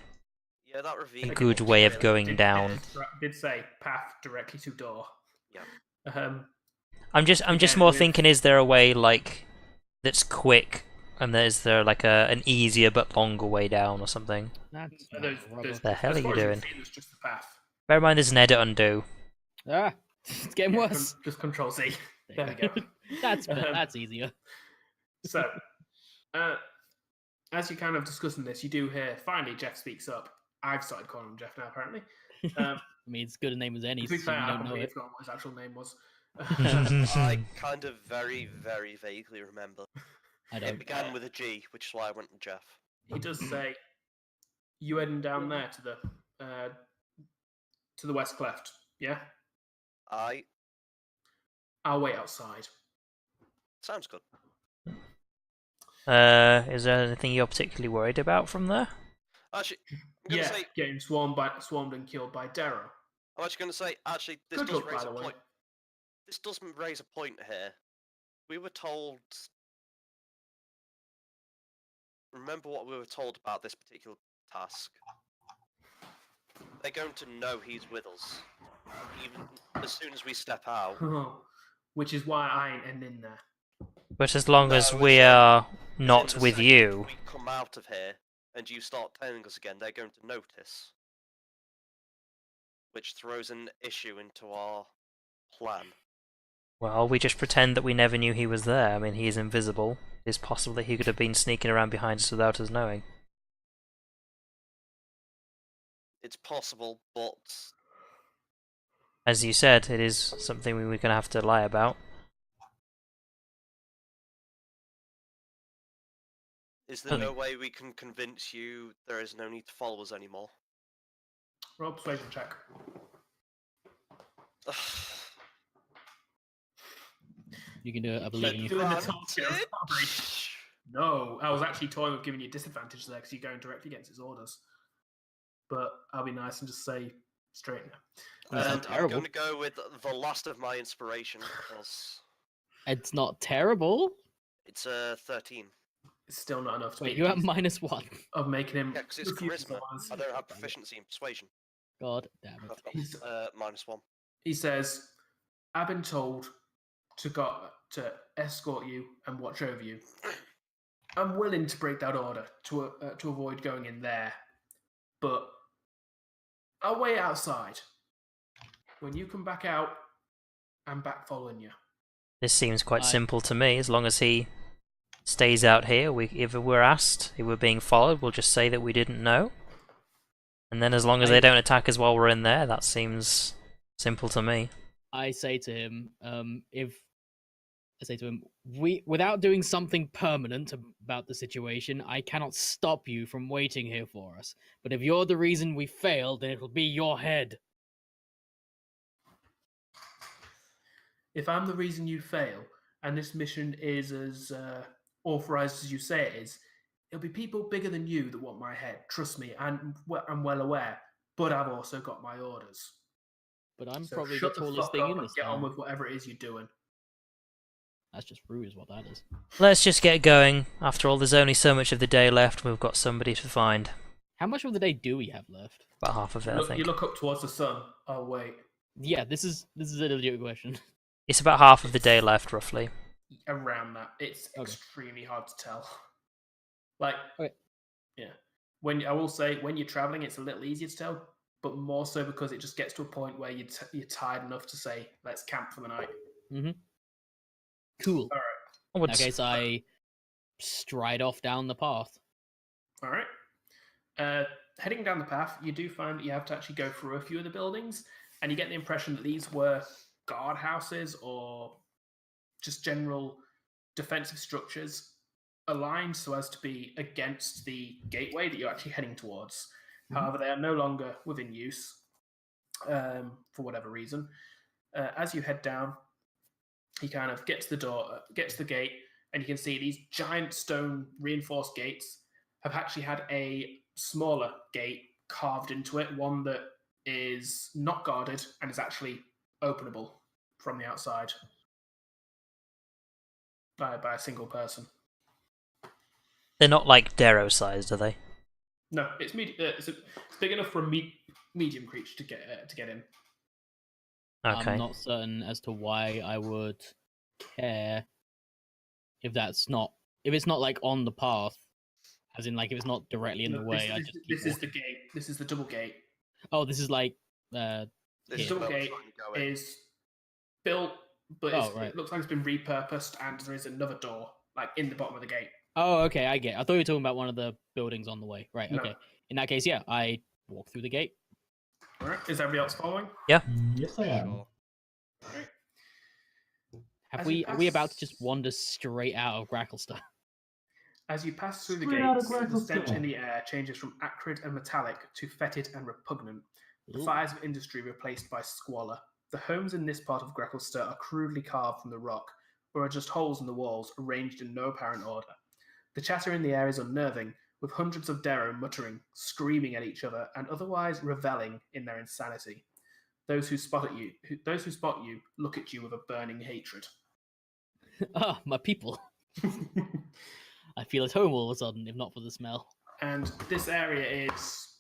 Yeah, that ravine. a good way of really going Did- down. Did say path directly to door. Yeah. I'm just Again, more with- thinking, is there a way like that's quick, and is there like an easier but longer way down or something? That's There's- rubber. The hell as are far you as doing? can see, there's just the path. Bear in mind, there's an edit undo. Ah, it's getting Yeah, worse. Just Control Z. There we go. That's easier. So, as you're kind of discussing this, you do hear finally Jeff speaks up. I've started calling him Jeff now, apparently. I mean, it's good a name as any, To be so fair, you I don't know completely it. forgot what his actual name was. I kind of very, very vaguely remember. I It don't. began with a G, which is why I went with Jeff. He does say, "You heading down there to the west cleft? Yeah, I'll wait outside." Sounds good. Is there anything you're particularly worried about from there? Actually, I'm gonna Yeah, say. getting swarmed and killed by Darrow. I'm actually gonna say. Actually, this Good does luck, raise by a the way. point. This does raise a point here. We were told. Remember what we were told about this particular task. They're going to know he's with us, even as soon as we step out. Which is why I ain't ending there. But as long as No, we it's, are in not the with second you, we come out of here and you start telling us again, they're going to notice, which throws an issue into our plan. well, we just pretend that we never knew he was there. I mean, he is invisible. It's possible that he could have been sneaking around behind us without us knowing. It's possible, but As you said, it is something we're going to have to lie about. is there no way we can convince you there is no need to follow us anymore? Roll persuasion check. You can do it. I believe in you. Doing the talk here, Granted. sorry. No, I was actually toying with giving you disadvantage there because you're going directly against his orders. But I'll be nice and just say straight now. That's not And I'm terrible. going to go with the last of my inspiration, because It's not terrible. it's 13. It's still not enough to Wait, beat you have these- -1. of making him. Yeah, because it's refuse to charisma. answer. I don't have proficiency in persuasion. God damn it. I've He's- got -1. He says, "I've been told to escort you and watch over you. I'm willing to break that order to avoid going in there, but I'll wait outside. When you come back out, I'm back following you." This seems quite I- simple to me. As long as he stays out here, if we're asked, if we're being followed, we'll just say that we didn't know. And then as long as they don't attack us while we're in there, that seems simple to me. I say to him, without doing something permanent about the situation, I cannot stop you from waiting here for us. But if you're the reason we failed, then it'll be your head. If I'm the reason you fail, and this mission is as authorized as you say it is, it'll be people bigger than you that want my head. Trust me, I'm well aware. But I've also got my orders. But I'm So probably the shut tallest fuck thing up in and this get on town. with whatever it is you're doing. That's just rude, is what that is. Let's just get going. After all, there's only so much of the day left. We've got somebody to find. How much of the day do we have left? About half of it, I You think. look up towards the sun. Oh wait, Yeah, this is a legit question. It's about half of the day left, roughly. around that. It's Okay. extremely hard to tell. Like, Okay. yeah. I will say, when you're traveling, it's a little easier to tell, but more so because it just gets to a point where you're tired enough to say, let's camp for the night. Mm-hmm. Cool. All right. In that case, I stride off down the path. All right. Heading down the path, you do find that you have to actually go through a few of the buildings, and you get the impression that these were guard houses or just general defensive structures aligned so as to be against the gateway that you're actually heading towards. However, they are no longer within use for whatever reason. As you head down, you kind of get to the door, get to the gate, and you can see these giant stone reinforced gates have actually had a smaller gate carved into it, one that is not guarded and is actually openable from the outside by a single person. They're not like Darrow sized, are they? No, it's big enough for a medium creature to get in. Okay. I'm not certain as to why I would care if it's not like on the path, as in like if it's not directly in the way. This is the gate. This is the double gate. Oh, this is like the double gate is built, but it looks like it's been repurposed, and there is another door like in the bottom of the gate. Oh, okay, I get it. I thought you were talking about one of the buildings on the way. Right, No. okay. In that case, yeah, I walk through the gate. All right. Is everybody else following? Yeah. Yes, I am. All right. Are we about to just wander straight out of Gracklestar? As you pass through the Straight out of gates, the stench Gracklestar. in the air changes from acrid and metallic to fetid and repugnant. The fires of industry replaced by squalor. The homes in this part of Gracklestar are crudely carved from the rock, or are just holes in the walls arranged in no apparent order. The chatter in the air is unnerving, with hundreds of Darrow muttering, screaming at each other, and otherwise reveling in their insanity. Those who spot you look at you with a burning hatred. Ah, my people. I feel at home all of a sudden, if not for the smell. And this area is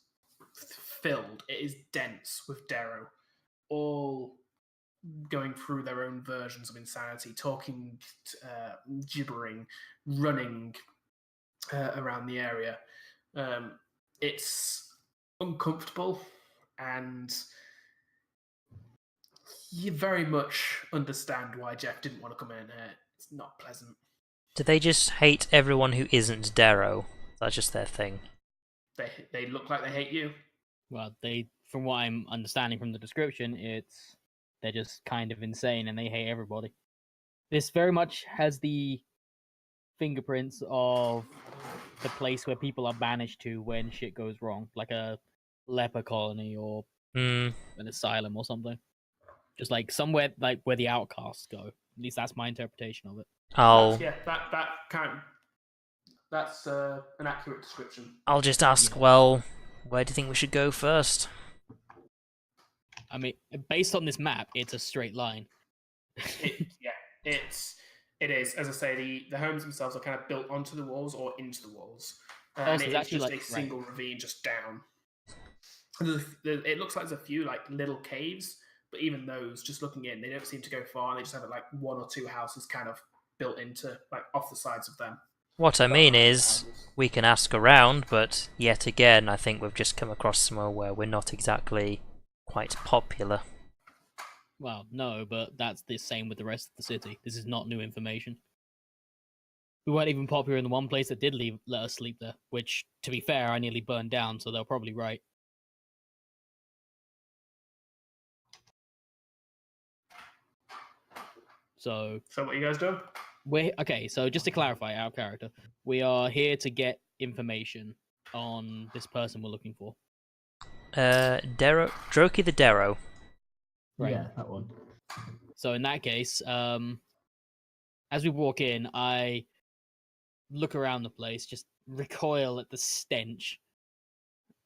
filled. It is dense with Darrow, all going through their own versions of insanity, talking, gibbering, running around the area. It's uncomfortable, and you very much understand why Jeff didn't want to come in here. It's not pleasant. Do they just hate everyone who isn't Darrow? That's just their thing. They look like they hate you. Well, from what I'm understanding from the description, they're just kind of insane and they hate everybody. This very much has the fingerprints of the place where people are banished to when shit goes wrong, like a leper colony or an asylum or something. Just like somewhere like where the outcasts go. At least that's my interpretation of it. That's an accurate description. I'll just ask, well, where do you think we should go first? I mean, based on this map, it's a straight line. It is. As I say, the homes themselves are kind of built onto the walls or into the walls. And it's actually just a single ravine just down. It looks like there's a few like little caves, but even those, just looking in, they don't seem to go far. They just have like one or two houses kind of built into, like, off the sides of them. What I mean is, we can ask around, but yet again, I think we've just come across somewhere where we're not exactly quite popular. Well, no, but that's the same with the rest of the city. This is not new information. We weren't even popular in the one place that did let us sleep there, which, to be fair, I nearly burned down, so they're probably right. So what are you guys doing? So just to clarify our character, we are here to get information on this person we're looking for. Droki the Darrow. Right. Yeah, that one. So in that case, as we walk in, I look around the place, just recoil at the stench,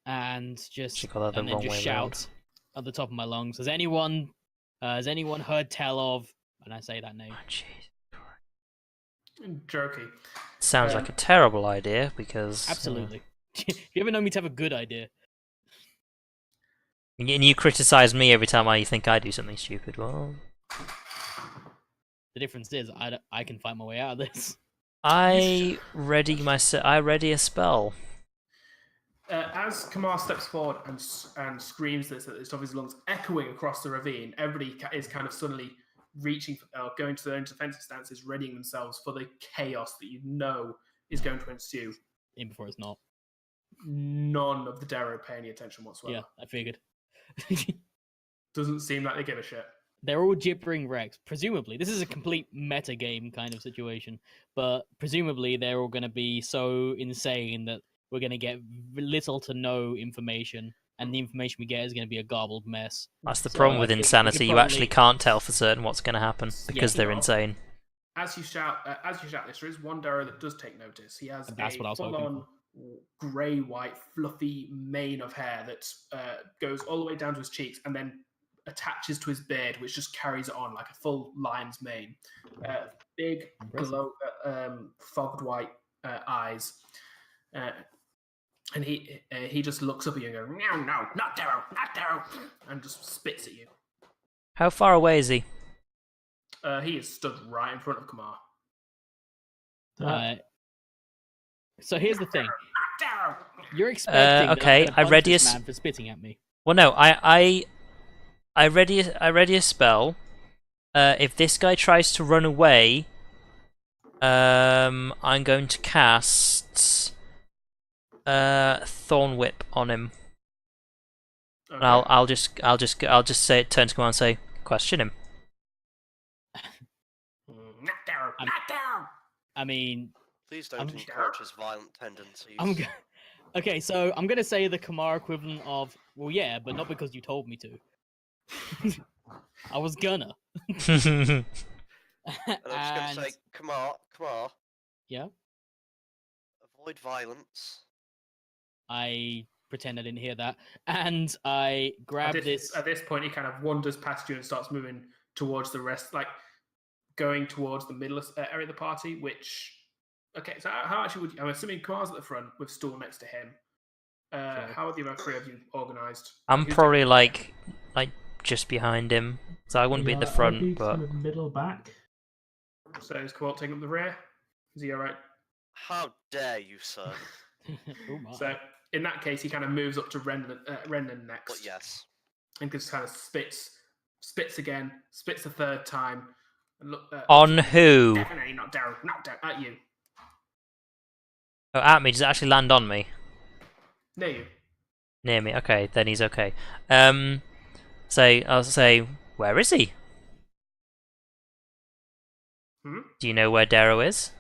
and just shout at the top of my lungs, Has anyone heard tell of? And I say that name. Oh, jeez. Jerky. Sounds like a terrible idea, because... Absolutely. You ever know me to have a good idea? And you criticise me every time I think I do something stupid. Well, the difference is I can fight my way out of this. I ready a spell. as Kamar steps forward and screams this at the top of his lungs, echoing across the ravine, everybody is kind of suddenly reaching, going to their own defensive stances, readying themselves for the chaos that you know is going to ensue. In before it's not. None of the Darrow pay any attention whatsoever. Yeah, I figured. Doesn't seem like they give a shit. They're all gibbering wrecks. Presumably, this is a complete meta game kind of situation, but presumably they're all going to be so insane that we're going to get little to no information, and the information we get is going to be a garbled mess. That's the problem with insanity. You actually can't tell for certain what's going to happen because they're insane. As you shout this, there is one Darrow that does take notice. He has That's what I was full-on grey-white, fluffy mane of hair that goes all the way down to his cheeks and then attaches to his beard, which just carries it on like a full lion's mane. Big, fogged white eyes. And he just looks up at you and goes, no, not Darrow, and just spits at you. How far away is he? He is stood right in front of Kamar. So here's the thing. You're expecting okay, that I'm gonna punish this man for spitting at me. Well, no, I ready a spell. If this guy tries to run away, I'm going to cast Thorn Whip on him. Okay. And I'll just say it. Turn to Kamar and say, question him. Not Darrow. I mean, please don't encourage his violent tendencies. Okay, so I'm gonna say the Kamar equivalent of, well, yeah, but not because you told me to. I was gonna. And I'm just gonna say, Kamar. Yeah. Avoid violence. I pretend I didn't hear that, and I grab this. At this point, he kind of wanders past you and starts moving towards the rest, like going towards the middle area of the party. Which, okay, so how actually would you? I'm assuming Kamar's at the front with Stool next to him. Sure. How are the other three of you organised? I'm probably like just behind him, so I wouldn't be at the front, I'd be but kind of middle back. So is Kamar taking up the rear? Is he all right? How dare you, sir? So in that case, he kind of moves up to Renan next. But yes, and just kind of spits again, spits a third time, and look. On who? Definitely not Darrow, at you. Oh, at me. Does it actually land on me? Near you. Near me. Okay, then he's okay. I'll say, where is he? Do you know where Darrow is?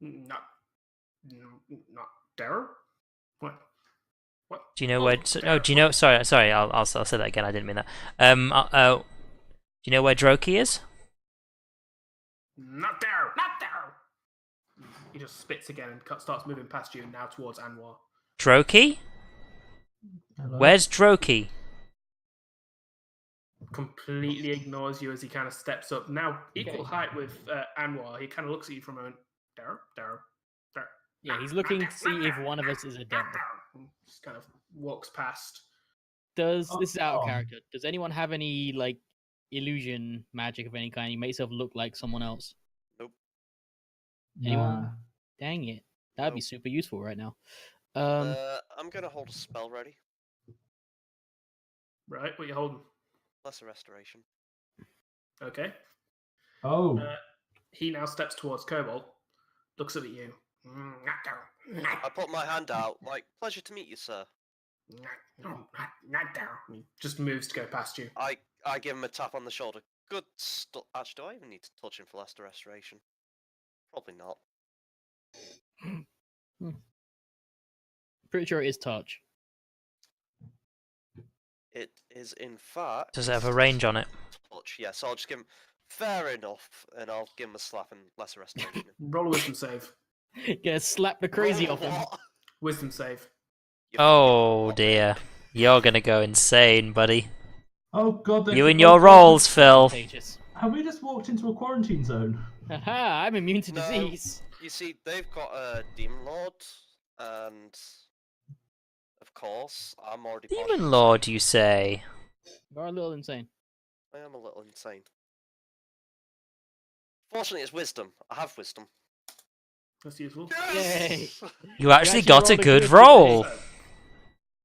Not Darrow. What? Do you know where? Oh, do you know? Sorry. I'll say that again. I didn't mean that. Do you know where Droki is? Not Darrow. He just spits again and starts moving past you now towards Anwar. Droki? Hello? Where's Droki? Completely ignores you as he kind of steps up. Now equal height with Anwar. He kind of looks at you from a Darrow. Yeah, he's looking to see if one of us is a Darrow. Just kind of walks past. This is out of character. Does anyone have any like illusion magic of any kind? You make yourself look like someone else. Nope. Anyone? Dang it. That'd be super useful right now. I'm gonna hold a spell ready. Right, what are you holding? Lesser restoration. Okay. Oh. He now steps towards Cobalt, looks up at you. I put my hand out, like, pleasure to meet you, sir. Not Darrow. He just moves to go past you. I give him a tap on the shoulder. Good stuff. Actually, do I even need to touch him for lesser restoration? Probably not. Pretty sure it is touch. It is, in fact... Does it have a range on it? Touch, yeah, so I'll just give him... Fair enough, and I'll give him a slap and lesser restoration. Roll a wisdom save. Gonna slap the crazy off him. Wisdom save. Oh dear. You're gonna go insane, buddy. Oh god. You and your rolls, Phil. Have we just walked into a quarantine zone? Haha, I'm immune to disease. You see, they've got a Demon Lord, and... Of course, I'm already... Demon Lord, you say? You're a little insane. I am a little insane. Fortunately, it's wisdom. I have wisdom. That's useful. Yay! You actually actually got a rolled a good good roll. So,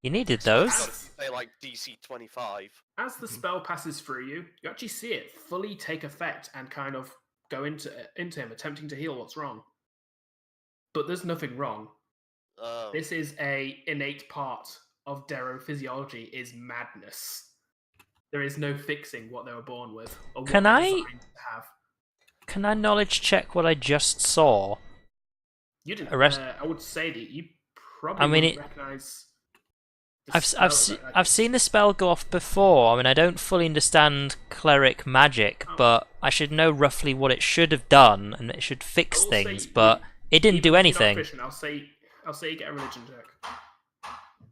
You needed So those. it's gotta say like DC 25. as the spell passes through you, you actually see it fully take effect and kind of go into him, attempting to heal what's wrong. But there's nothing wrong. Oh. This is a innate part of Darrow physiology is madness. There is no fixing what they were born with or what Can they're I- designed to have. Can I knowledge check what I just saw? You didn't. Arrest- I would say that you probably I mean, wouldn't it- recognize. I've seen the spell go off before. I mean, I don't fully understand cleric magic, but I should know roughly what it should have done, and it should fix will say things. But it didn't do Even if you're not anything. proficient, I'll say you get a religion check.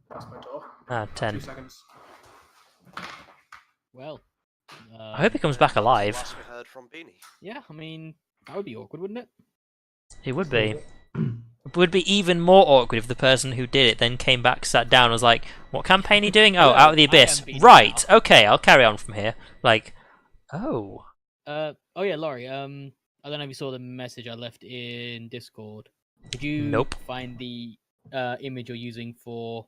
That's my door. Ah, 10. 2 seconds. Well, I hope he comes Yeah, back that's the alive. last we heard from Beanie. yeah, I mean, that would be awkward, wouldn't it? It would be. It would be even more awkward if the person who did it then came back, sat down, and was like, "What campaign are you doing? Oh, No, Out of the I am Abyss. Beanie Right. now." Okay, I'll carry on from here." Like, oh. Oh yeah, Laurie. I don't know if you saw the message I left in Discord. Did you Nope. find the image you're using for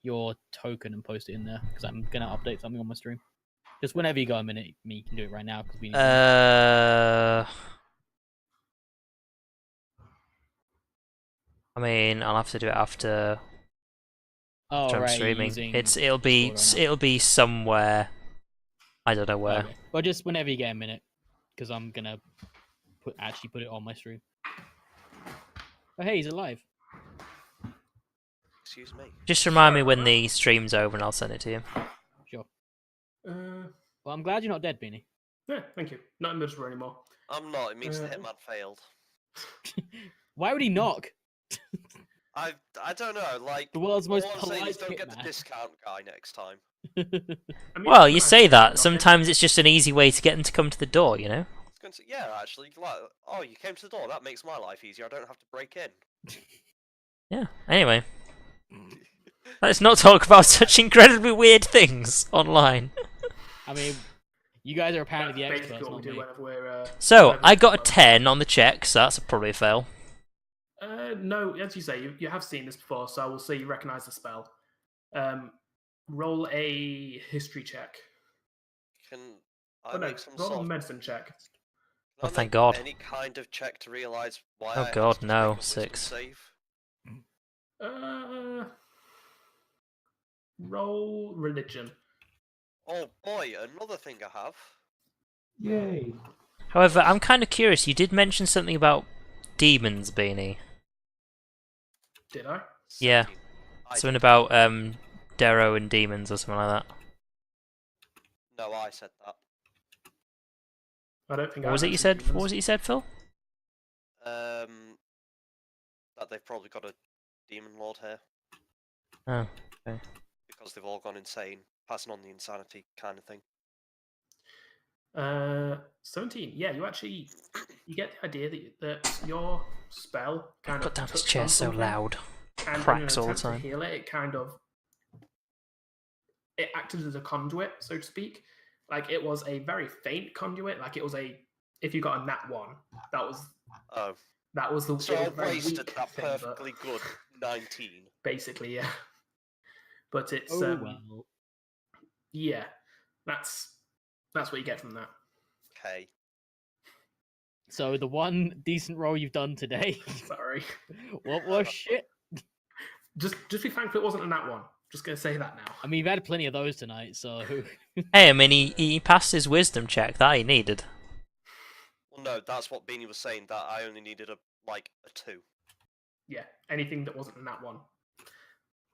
your token and post it in there? Because I'm gonna update something on my stream. Just whenever you got a minute, you can do it right now because we need. I mean, I'll have to do it after oh I'm right, streaming. using It'll be Discord right now. it'll be somewhere. I don't know where. Okay. Well, just whenever you get a minute, because I'm gonna actually put it on my stream. Oh hey, he's alive. Excuse me. Just remind me when the stream's over, and I'll send it to you. Sure. Uh, Well, I'm glad you're not dead, Beanie. yeah, thank you. Not in miserable anymore. I'm not. It means the Uh, hitman failed. Why would he knock? I don't know. Like The world's most all I'm saying is polite don't get the hitman. discount guy next time. I mean, Well, you nice say to that. knock Sometimes it's just an easy way to get them to come to the door, you know? I was going to say, yeah, actually, like, oh, you came to the door. That makes my life easier. I don't have to break in. Yeah. Anyway. Let's not talk about such incredibly weird things online. I mean, you guys are in. apparently the That's experts, basically what we not do me. whenever we're. So, whenever I we're got a alone. 10 on the check, so that's probably a fail. No, as you say, you have seen this before, so I will say you recognise the spell. Roll a history check. Can I Oh no, make some roll sort a of... medicine check. Can Oh, I thank make God. Any kind of check to realise why Oh I God, asked to no, make a wisdom 6. Save? Roll religion. Oh boy, another thing I have. Yay. However, I'm kind of curious. You did mention something about demons, Beanie. Did I? Yeah. 17. I Something did. about Darrow and demons or something like that. No, I said that. I don't think. What I was it you mentioned said? demons. What was it you said, Phil? That they've probably got a demon lord here Oh. because they've all gone insane, passing on the insanity kind of thing. 17. Yeah, you get the idea that your spell kind Put of down this touched chair on so something, loud. and in Cracks an all the attempt to time. heal it, it acted as a conduit, so to speak. Like it was a very faint conduit. Like it was if you got a nat 1, Oh, that was the. so it was I a very wasted weak that thing, but perfectly good 19. basically, yeah. But it's Oh well. yeah, that's what you get from that. Okay. So the one decent roll you've done today, Sorry. what was shit? Just be thankful it wasn't a nat 1. Just gonna say that now. I mean, we've had plenty of those tonight, so Hey, I mean, he passed his wisdom check. That he needed. Well, no, that's what Beanie was saying. That I only needed a 2. Yeah, anything that wasn't a nat 1.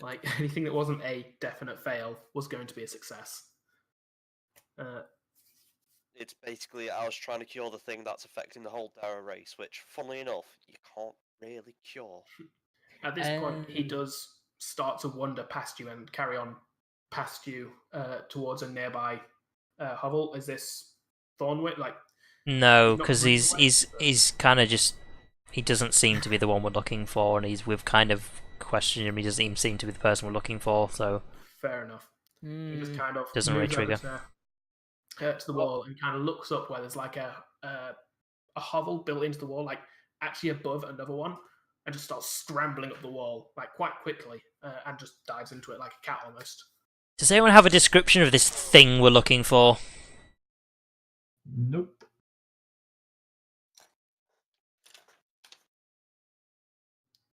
Like anything that wasn't a definite fail was going to be a success. It's basically I was trying to cure the thing that's affecting the whole Darrow race, which, funnily enough, you can't really cure. At this point, he does start to wander past you and carry on past you towards a nearby hovel. Is this Thornwick? Like No, Not because running away, he's kind of just he doesn't seem to be the one we're looking for, and we've kind of questioned him. He doesn't even seem to be the person we're looking for, so fair enough. He just kind of Doesn't really moves over trigger. to the wall and kind of looks up where there's like a hovel built into the wall, like actually above another one, and just starts scrambling up the wall like quite quickly, and just dives into it like a cat almost. Does anyone have a description of this thing we're looking for? Nope.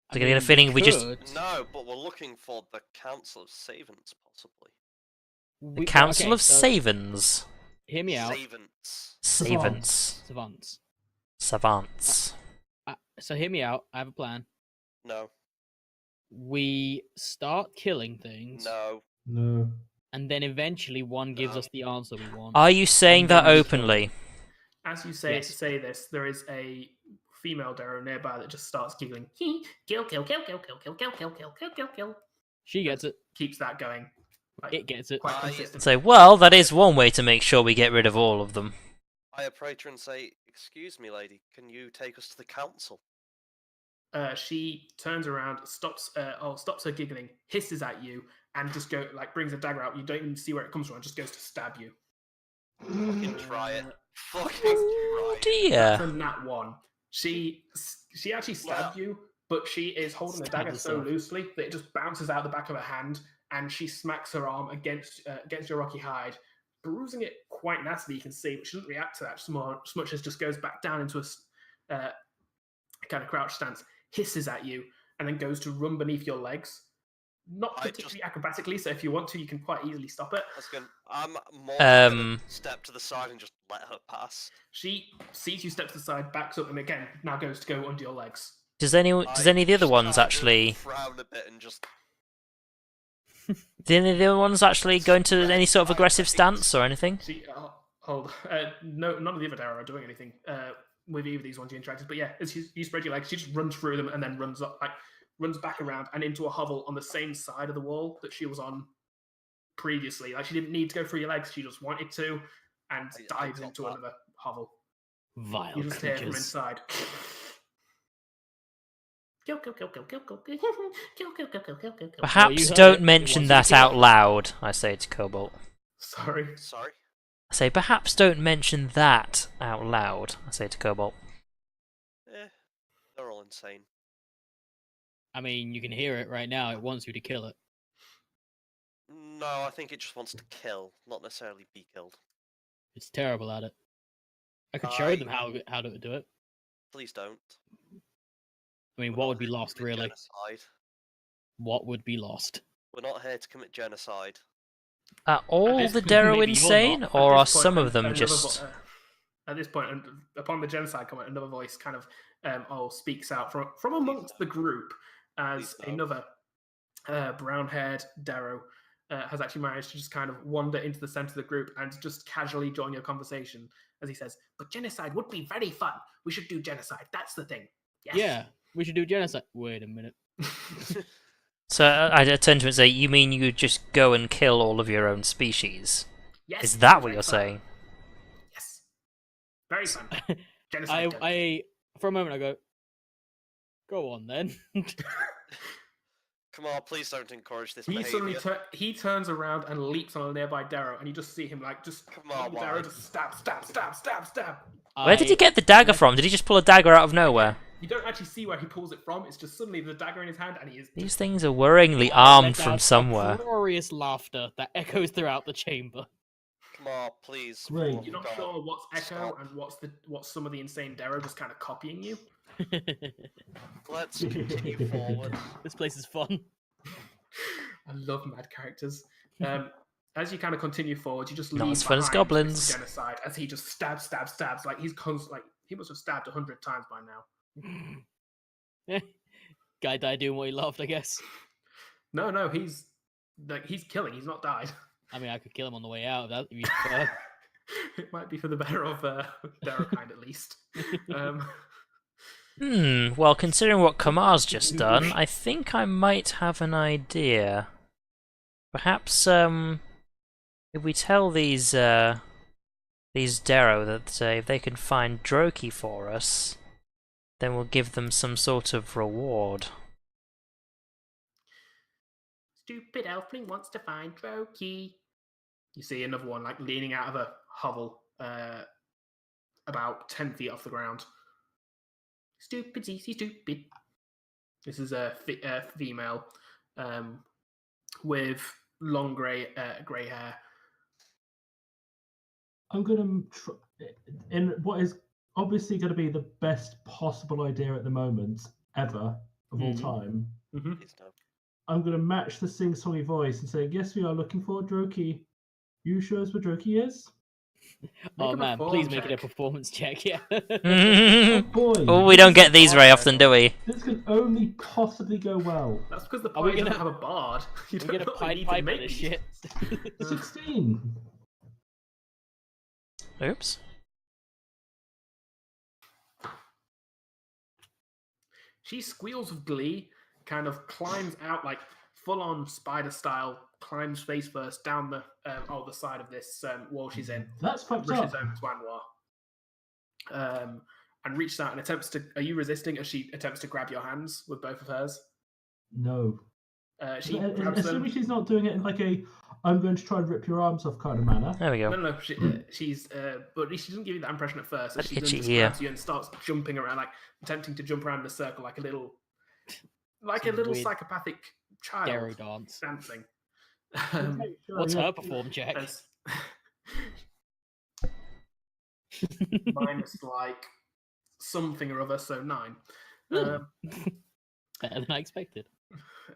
I get a feeling we just No, but we're looking for the Council of Savants, possibly. the Council of Savants. Hear me out. Savants. Savants. So hear me out. I have a plan. No. We start killing things. No. No. And then eventually one gives us the answer we want. Are you saying that openly? As you say Yes. say this, there is a female Darrow nearby that just starts giggling. Kill, kill, kill, kill, kill, kill, kill, kill, kill, kill, kill, kill. She gets it. Keeps that going. Like, It gets it. quite consistent. Say, well, that is one way to make sure we get rid of all of them. I approach her and say, "Excuse me, lady, can you take us to the council?" She turns around, stops her giggling, hisses at you, and just brings a dagger out. You don't even see where it comes from. It just goes to stab you. Fucking try it. Fucking Oh try it. dear. From that one, she actually stabbed you, but she is holding the Stabbed dagger so herself. loosely that it just bounces out the back of her hand, and she smacks her arm against your rocky hide, bruising it quite nastily. You can see, but she doesn't react to that so much as just goes back down into a kind of crouch stance, hisses at you, and then goes to run beneath your legs. Not particularly acrobatically, so if you want to, you can quite easily stop it. I'm more gonna step to the side and just let her pass. She sees you step to the side, backs up, and again now goes to go under your legs. Does any of the other ones actually? Frown a bit and just. Did any of the other ones actually go into any sort of aggressive stance or anything? No, none of the other Darrow are doing anything with either of these ones you interacted. But yeah, as you spread your legs, she just runs through them and then runs back around and into a hovel on the same side of the wall that she was on previously. Like, she didn't need to go through your legs; she just wanted to, and dives into another hovel. Vile You just hear from creatures. inside. Kill, kill, kill, kill, kill, kill, kill, kill, kill, kill, kill, kill, kill. Perhaps don't mention that out loud, I say to Cobalt. Sorry. I say, perhaps don't mention that out loud, I say to Cobalt. They're all insane. I mean, you can hear it right now. It wants you to kill it. No, I think it just wants to kill, not necessarily be killed. It's terrible at it. I could show them how to do it. Please don't. I mean, what would be lost, really? Genocide. What would be lost? We're not here to commit genocide. Are all the Darrow insane, or are some of them just... At this point, upon the genocide comment, another voice kind of speaks out from amongst the group as another brown-haired Darrow has actually managed to just kind of wander into the center of the group and just casually join your conversation as he says, "But genocide would be very fun. We should do genocide. That's the thing." Yes. Yeah, we should do genocide. Wait a minute. So I turn to him and say, you mean you just go and kill all of your own species? Yes. Is that what you're saying? Yes. Very fun. Genocide. I for a moment I go on then. Come on, please don't encourage this He behavior. suddenly he turns around and leaps on a nearby Darrow, and you just see him Come on, Darrow just stab. Where did he get the dagger from? Did he just pull a dagger out of nowhere? You don't actually see where he pulls it from. It's just suddenly the dagger in his hand, and he is. These things are worryingly armed from somewhere. Glorious laughter that echoes throughout the chamber. Come on, please. Great. You're not sure what's Echo and what's some of the insane Darrow just kind of copying you. Let's continue forward. This place is fun. I love mad characters. As you kind of continue forward, you just Not leave as fun as behind goblins. Mr. Genocide as he just stabs. Like he must have stabbed 100 times by now. Guy died doing what he loved, I guess. No, he's killing. He's not died. I mean, I could kill him on the way out. If that, if you prefer. It might be for the better of Darrow kind, at least. Well, considering what Kamar's just done, I think I might have an idea. Perhaps, if we tell these Darrow that if they can find Droki for us, then we'll give them some sort of reward. Stupid elfling wants to find Droki. You see another one, leaning out of a hovel, about 10 feet off the ground. Stupid, easy, stupid. This is a female with long grey hair. I'm going to in what is obviously going to be the best possible idea at the moment ever of all time. Please no. I'm going to match the sing-songy voice and say, "Yes, we are looking for Droki. You show us where Droki is." Oh a man, perform please make it a check. performance check. Yeah. Oh boy! Oh, we don't get these very often, do we? This could only possibly go well. That's because the Are we party doesn't gonna- have a bard. You We're don't gonna really Pied need to Piper make this these. shit. 16. Oops. She squeals with glee, kind of climbs out like full-on spider style, climbs face first down the other side of this wall she's in. That's fucked Rushes up. over to Anwar. And reaches out and attempts to. Are you resisting as she attempts to grab your hands with both of hers? No. She grabs them. Assuming she's not doing it in like a "I'm going to try and rip your arms off" kind of manner. There we go. No. She's. But at least she doesn't give you that impression at first. So That she then itchy just ear. grabs you and starts jumping around, like attempting to jump around in a circle, like a little Weird psychopathic child Dairy dance. dancing. Okay, sure, What's yeah. her perform check? as- minus like something or other, so 9. Better than I expected.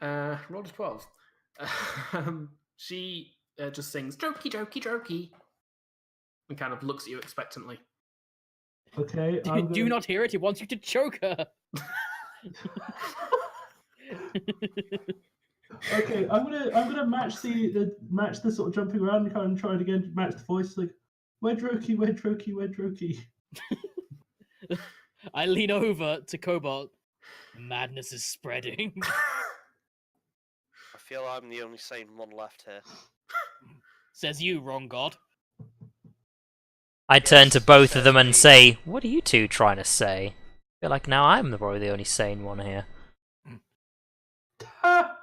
Rolled a 12. She just sings "Jokey, jokey, jokey," and kind of looks at you expectantly. Okay. Do you not hear it? It wants you to choke her. Okay, I'm gonna match the sort of jumping around and kind of trying again to match the voice, like, "Where Droki, where Droki, where Droki." I lean over to Cobalt. Madness is spreading. I feel I'm the only sane one left here. Says you, wrong god. I turn to both of them and say, "What are you two trying to say?" I feel like now I'm probably the only sane one here. Ah!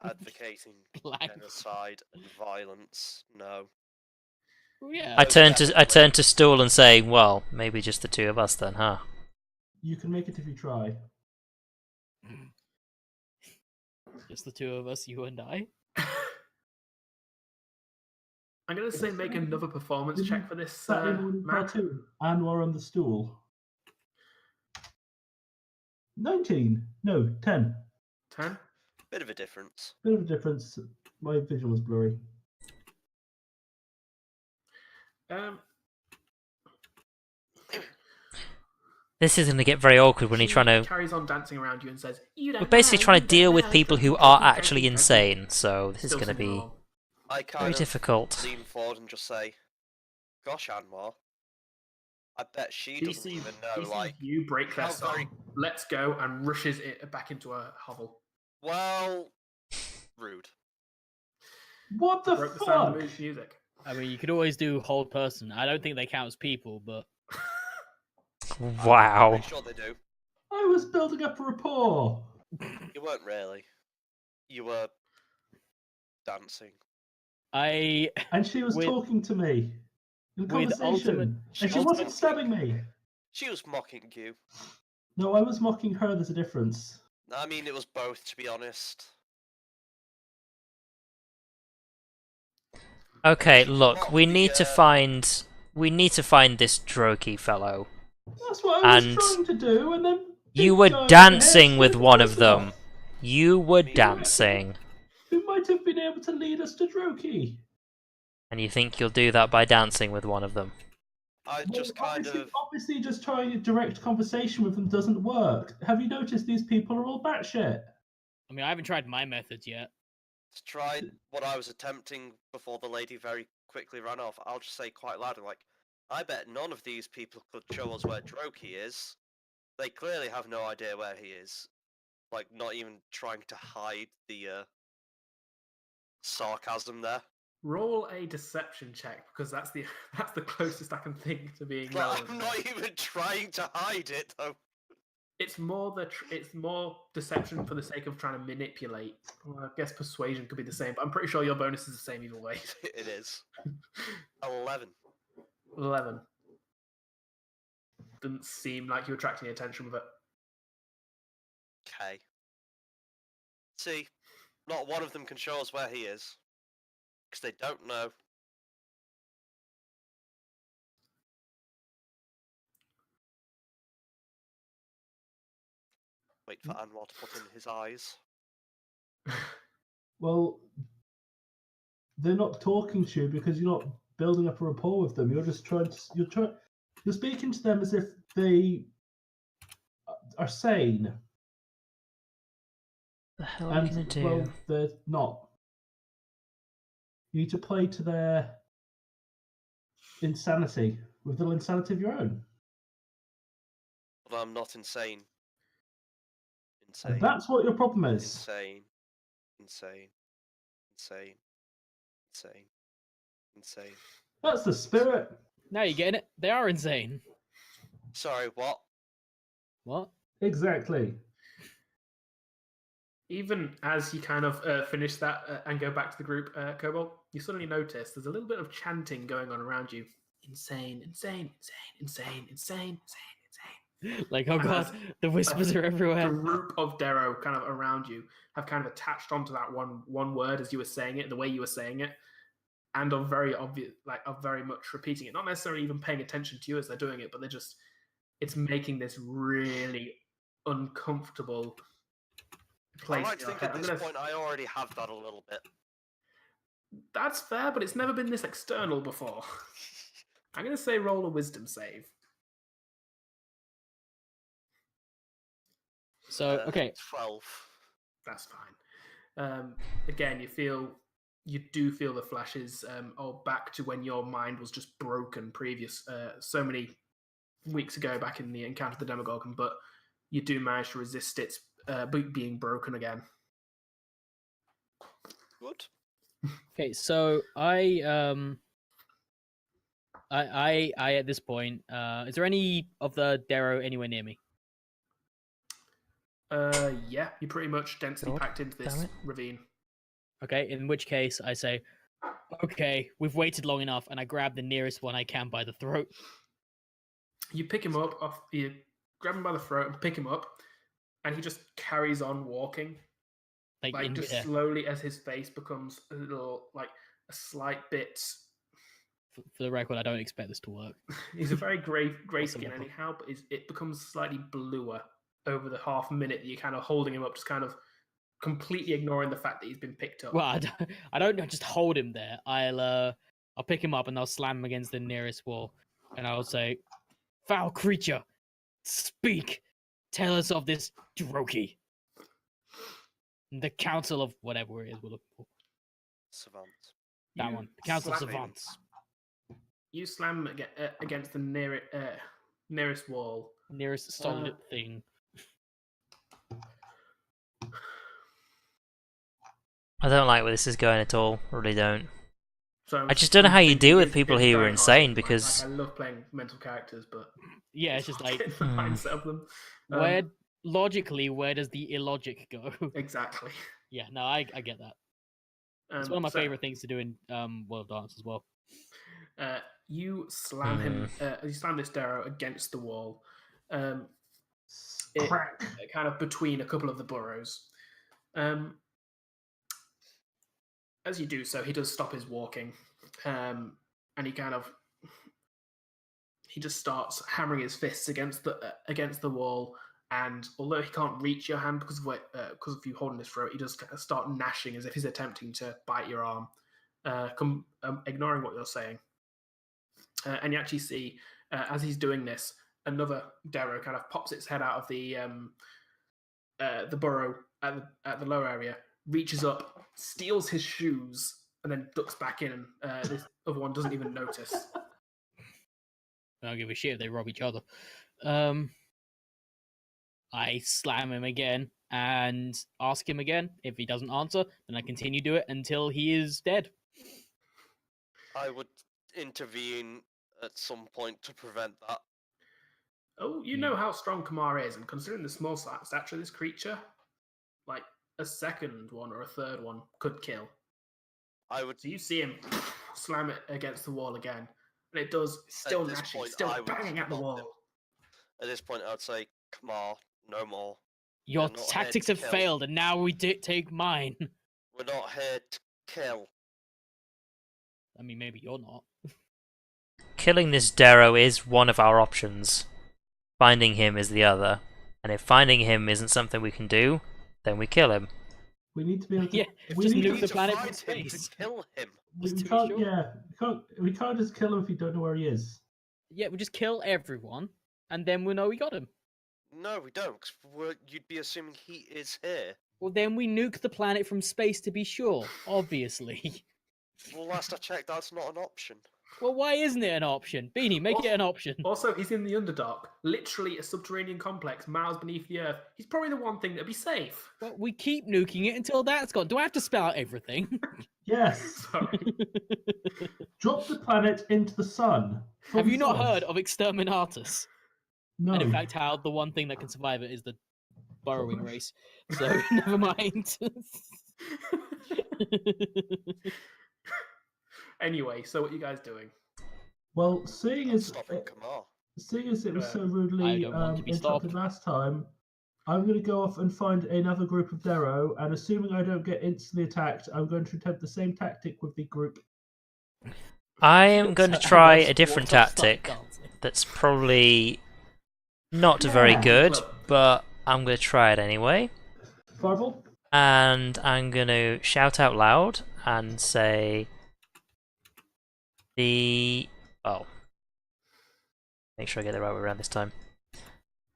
Advocating Blank. genocide and violence. No. Oh, yeah. I turn to Stool and say, "Well, maybe just the two of us then, huh?" You can make it if you try. Just the two of us, you and I. I'm gonna say make another performance Didn't check for this That in map. cartoon. Anwar on the stool. 19. No, 10. 10. Bit of a difference. Bit of a difference. My vision was blurry. This is going to get very awkward when you're trying to... carries on dancing around you and says, "You don't We're basically know, trying you to don't deal with know, people who jokey, are jokey, actually jokey, jokey." insane, so this is Still going to singing be along. I kind very of difficult. lean forward and just say, "Gosh, Anwar, I bet she She doesn't sees, even she know, sees like, you break their how song. very- Let's go, and rushes it back into a hovel. well, rude." What the Broke the sound fuck? of music. I mean, you could always do whole person. I don't think they count as people, but Wow. Pretty sure they do. I was building up a rapport. You weren't really. You were dancing. I And she was With- talking to me. In with conversation. ultimate- And she wasn't stabbing me. She was mocking you. No, I was mocking her, there's a difference. I mean, it was both, to be honest. Okay, She look, mocked we the, need to find this Droki fellow. That's what I was And trying to do, and then... You big were guy dancing ahead with took one the of person them. off, You were dancing. who might have been able to lead us to Droki. And you think you'll do that by dancing with one of them? I Well, just kind of... obviously just trying a direct conversation with them doesn't work. Have you noticed these people are all batshit? I mean, I haven't tried my methods yet. tried what I was attempting before the lady very quickly ran off. I'll just say quite loudly, like, I bet none of these people could show us where Droki is. They clearly have no idea where he is. Like, not even trying to hide the sarcasm there. Roll a deception check because that's the closest I can think to being. But relevant. I'm not even trying to hide it, though. It's more it's more deception for the sake of trying to manipulate. Well, I guess persuasion could be the same, but I'm pretty sure your bonus is the same either way. It is. 11. 11. Didn't seem like you were attracting attention with it. Okay. See, not one of them can show us where he is. Because they don't know. Wait for Anwar to put in his eyes. Well, they're not talking to you because you're not building up a rapport with them. You're just trying to. You're speaking to them as if they are sane. The hell are you gonna do? Well, they're not. You need to play to their insanity with a little insanity of your own. But I'm not insane. And that's what your problem is. Insane. Insane. Insane. Insane. Insane. That's the spirit. Now you're getting it. They are insane. Sorry, what? What? Exactly. Even as you kind of finish that and go back to the group, Cobalt, you suddenly notice there's a little bit of chanting going on around you. Insane, insane, insane, insane, insane, insane. Like, oh god, the whispers are everywhere. A group of Darrow kind of around you have kind of attached onto that one word as you were saying it, the way you were saying it, and are very obvious, like are very much repeating it. Not necessarily even paying attention to you as they're doing it, but it's making this really uncomfortable place. I like to think at this point I already have that a little bit. That's fair, but it's never been this external before. I'm going to say roll a wisdom save. So, okay. 12. That's fine. Again, you do feel the flashes back to when your mind was just broken so many weeks ago back in the encounter of the Demogorgon, but you do manage to resist its being broken again. Good. Okay, so I at this point, is there any of the Darrow anywhere near me? Yeah, you're pretty much densely packed into this ravine. Okay, in which case I say, okay, we've waited long enough, and I grab the nearest one I can by the throat. You pick him up you grab him by the throat and pick him up, and he just carries on walking. Like just slowly as his face becomes a little, like a slight bit. For the record, I don't expect this to work. He's a very grey skin anyhow, but it becomes slightly bluer over the half minute that you're kind of holding him up, just kind of completely ignoring the fact that he's been picked up. Well, I don't just hold him there. I'll pick him up and I'll slam him against the nearest wall, and I'll say, "Foul creature, speak! Tell us of this Droki." The Council of whatever it is we're looking for. Savant. That one. The Council of Savants. You slam against the nearest wall. Nearest solid thing. I don't like where this is going at all. I really don't. So I just don't know how you deal with people who are insane because... I love playing mental characters, but... Yeah, it's just like... the mindset of them. Where does the illogic go? Exactly. Yeah, no, I get that. It's one of my favorite things to do in World of Dance as well. You slam him. You slam this Darrow against the wall. Kind of between a couple of the burrows. As you do so, he does stop his walking, and he just starts hammering his fists against the wall. And although he can't reach your hand because of you holding his throat, he does start gnashing as if he's attempting to bite your arm, ignoring what you're saying. And you actually see, as he's doing this, another Darrow kind of pops its head out of the burrow at the lower area, reaches up, steals his shoes, and then ducks back in. And this other one doesn't even notice. I don't give a shit if they rob each other. I slam him again and ask him again. If he doesn't answer, then I continue to do it until he is dead. I would intervene at some point to prevent that. Oh, you know how strong Kamar is, and considering the small stature of this creature, like a second one or a third one could kill. So you see him slam it against the wall again, and it does still gnashing, still banging at the wall. At this point, I would say, Kamar, no more. Your not here tactics to have kill. failed, and now we take mine. We're not here to kill. I mean, maybe you're not. Killing this Darrow is one of our options. Finding him is the other. And if finding him isn't something we can do, then we kill him. We need to be able to. Yeah, we just need nuke We to, the need to planet find from him to space. kill him. we, just we to be can't. sure. Yeah, we can't just kill him if you don't know where he is. Yeah, we just kill everyone, and then we know we got him. No, we don't, because you'd be assuming he is here. Well, then we nuke the planet from space to be sure, obviously. Well, last I checked, that's not an option. Well, why isn't it an option? Beanie, make it an option. Also, he's in the Underdark, literally a subterranean complex miles beneath the Earth. He's probably the one thing that'd be safe. Well, we keep nuking it until that's gone. Do I have to spell out everything? Yes. Sorry. Drop the planet into the sun. Have you not From heard source. of Exterminatus? No. And in fact, how the one thing that can survive it is the burrowing race. So, never mind. Anyway, so what are you guys doing? Well, seeing I'm as stopping Kamar. it was so I rudely don't want to be interrupted stopped. last time, I'm going to go off and find another group of Darrow, and assuming I don't get instantly attacked, I'm going to attempt the same tactic with the group. I am going to So, try Alice a different walks off, start tactic dancing. that's probably not very Yeah. good, but I'm going to try it anyway. Farvel? And I'm going to shout out loud and say make sure I get the right way around this time.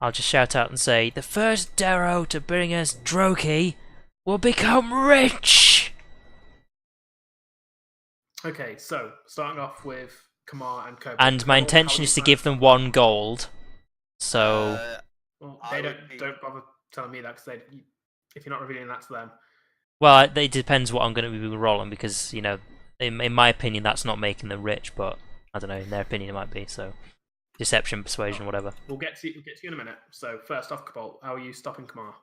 I'll just shout out and say, the first Darrow to bring us Droki will become rich! Okay, so starting off with Kamar and Kobo. And my Kobo, intention how is do to you give plan- them 1 gold. So, Well, I they would be- don't bother telling me that because if you're not revealing that to them. well, it depends what I'm going to be rolling because, you know, in my opinion, that's not making them rich, but I don't know, in their opinion, it might be. So, deception, persuasion, whatever. We'll get to you in a minute. So first off, Cabal, how are you stopping Kamar?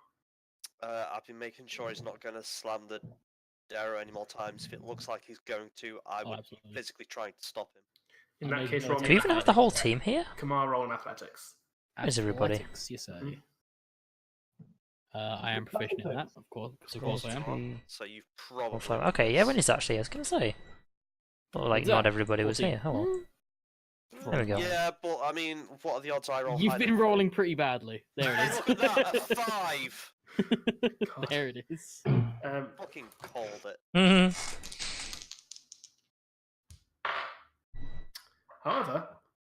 I've been making sure he's not going to slam the Darrow any more times. If it looks like he's going to, I Oh, would absolutely. physically trying to stop him. In I that know case, you roll know Do we me even have the whole team here? Kamar roll in athletics. Where's everybody? Athletics, you say? Mhm. I am proficient in that, of course. Because of course I am. 3, So you've 4, probably. 5. Okay, yeah, when is actually? I was going to say. Well, like, What's not that? everybody was 14. here. Oh, well. There we go. Yeah, but I mean, what are the odds I roll? You've higher been than rolling pretty badly. There Hey, it look at that! A 5. is. There it is. Fucking called it. However,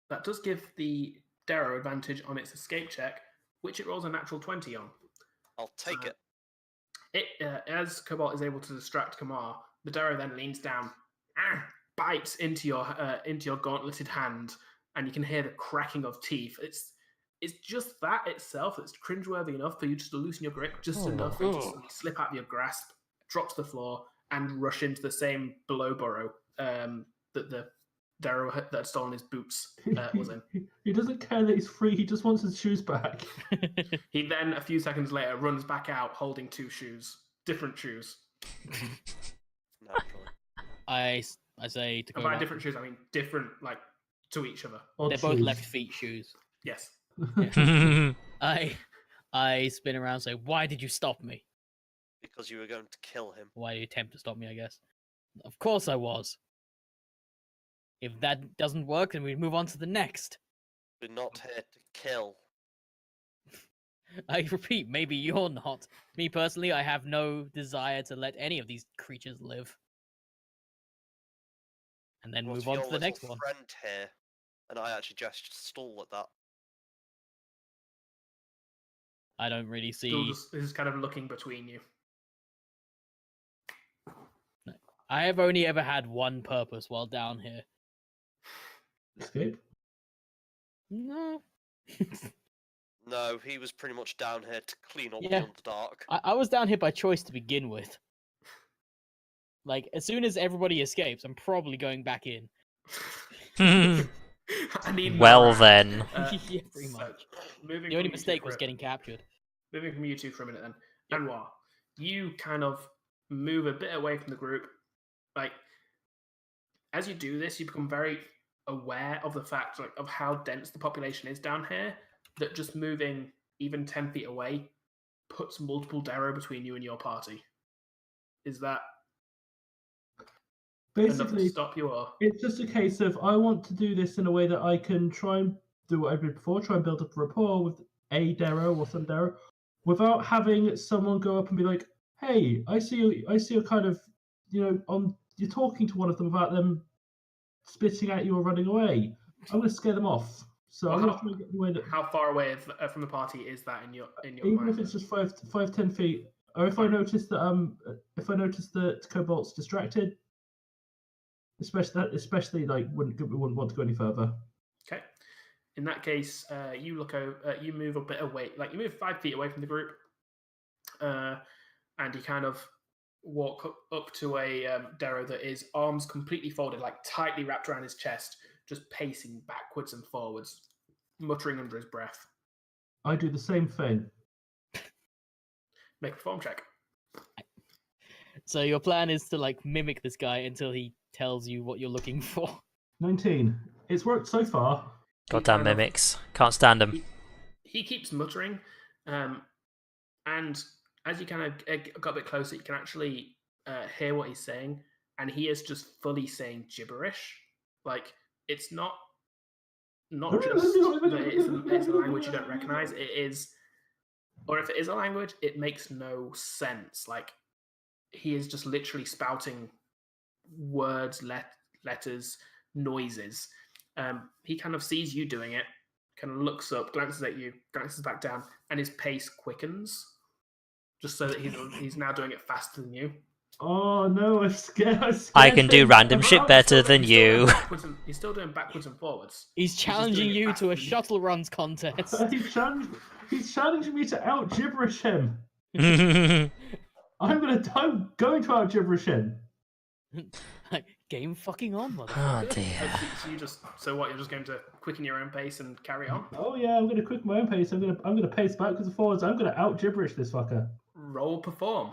that does give the Darrow advantage on its escape check, which it rolls a natural 20 on. I'll take it. As Cobalt is able to distract Kamar, the Darrow then leans down, bites into your gauntleted hand, and you can hear the cracking of teeth. It's just that itself that's cringeworthy enough for you just to loosen your grip just enough for you to suddenly slip out of your grasp, drop to the floor, and rush into the same below burrow that the Darrow that had stolen his boots was in. He doesn't care that he's free, he just wants his shoes back. He then, a few seconds later, runs back out holding 2 shoes. Different shoes. Naturally. I say to And go. by different shoes, I mean different, like, to each other. Odd They're both shoes. left feet shoes. Yes. I spin around and say, "Why did you stop me? Because you were going to kill him. Why did you attempt to stop me?" I guess. Of course I was. If that doesn't work, then we move on to the next. We're not here to kill. I repeat, maybe you're not. Me personally, I have no desire to let any of these creatures live. And then What's move on your to the next little one. friend here? And I actually gestured stall at that. I don't really Still see. just is kind of looking between you. I have only ever had one purpose while down here. Escape? No. No, he was pretty much down here to clean up Yeah. the Underdark. I was down here by choice to begin with. Like, as soon as everybody escapes, I'm probably going back in. I need Well more. then. Yeah, pretty much. Moving The only from you two mistake for was a- getting captured. Moving from you two for a minute then. Yep. Anwar, you kind of move a bit away from the group. Like, as you do this, you become very aware of the fact of how dense the population is down here, that just moving even 10 feet away puts multiple Darrow between you and your party. Is that enough to Basically, stop you? Or it's just a case of I want to do this in a way that I can try and do what I did before, try and build up a rapport with a Darrow or some Darrow, without having someone go up and be like, "Hey, I see you kind of, you're talking to one of them about them spitting at you or running away. I'm going to scare them off. So I'm going to try and get the way that how far away from the party is that in your even mind? if it's just 5-10 feet, or if I notice that Cobalt's distracted, especially like wouldn't want to go any further. Okay. In that case, you look over, you move a bit away, like you move 5 feet away from the group, and you kind of walk up to a Darrow that is arms completely folded, like tightly wrapped around his chest, just pacing backwards and forwards, muttering under his breath. I do the same thing. Make a perform check. So your plan is to like mimic this guy until he tells you what you're looking for. 19. It's worked so far. Goddamn mimics. Can't stand them. He keeps muttering, and as you kind of got a bit closer, you can actually hear what he's saying, and he is just fully saying gibberish. Like, it's not just that it's a language you don't recognize. It is, or if it is a language, it makes no sense. Like, he is just literally spouting words, letters, noises. He kind of sees you doing it, kind of looks up, glances at you, glances back down, and his pace quickens, just so that he's now doing it faster than you. Oh no, I'm scared. I can do random shit better than you. He's still doing backwards and forwards. He's challenging you to a shuttle runs contest. He's challenging me to out gibberish him. Oh I'm going to out gibberish him. Game fucking on, motherfucker. dear. So what? You're just going to quicken your own pace and carry on? Oh yeah, I'm going to quicken my own pace. I'm going to pace backwards and forwards. I'm going to out gibberish this fucker. Roll perform.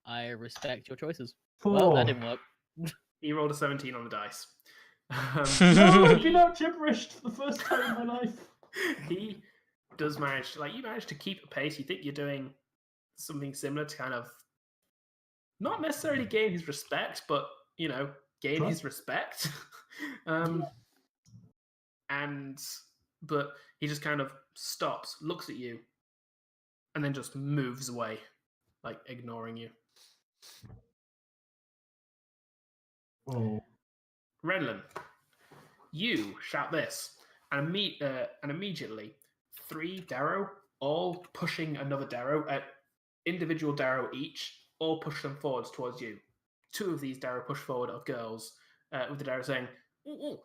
I respect your choices. 4. Well, that didn't work. He rolled a 17 on the dice. No, I've been out gibberished for the first time in my life. He does manage, you manage to keep a pace. You think you're doing something similar to kind of not necessarily gain his respect, but gain his respect. But he just kind of stops, looks at you, and then just moves away, like ignoring you. Oh. Renlin, you shout this, and immediately 3 Darrow, all pushing another Darrow, individual Darrow each, all push them forwards towards you. 2 of these Darrow push forward of girls, with the Darrow saying, "Ooh,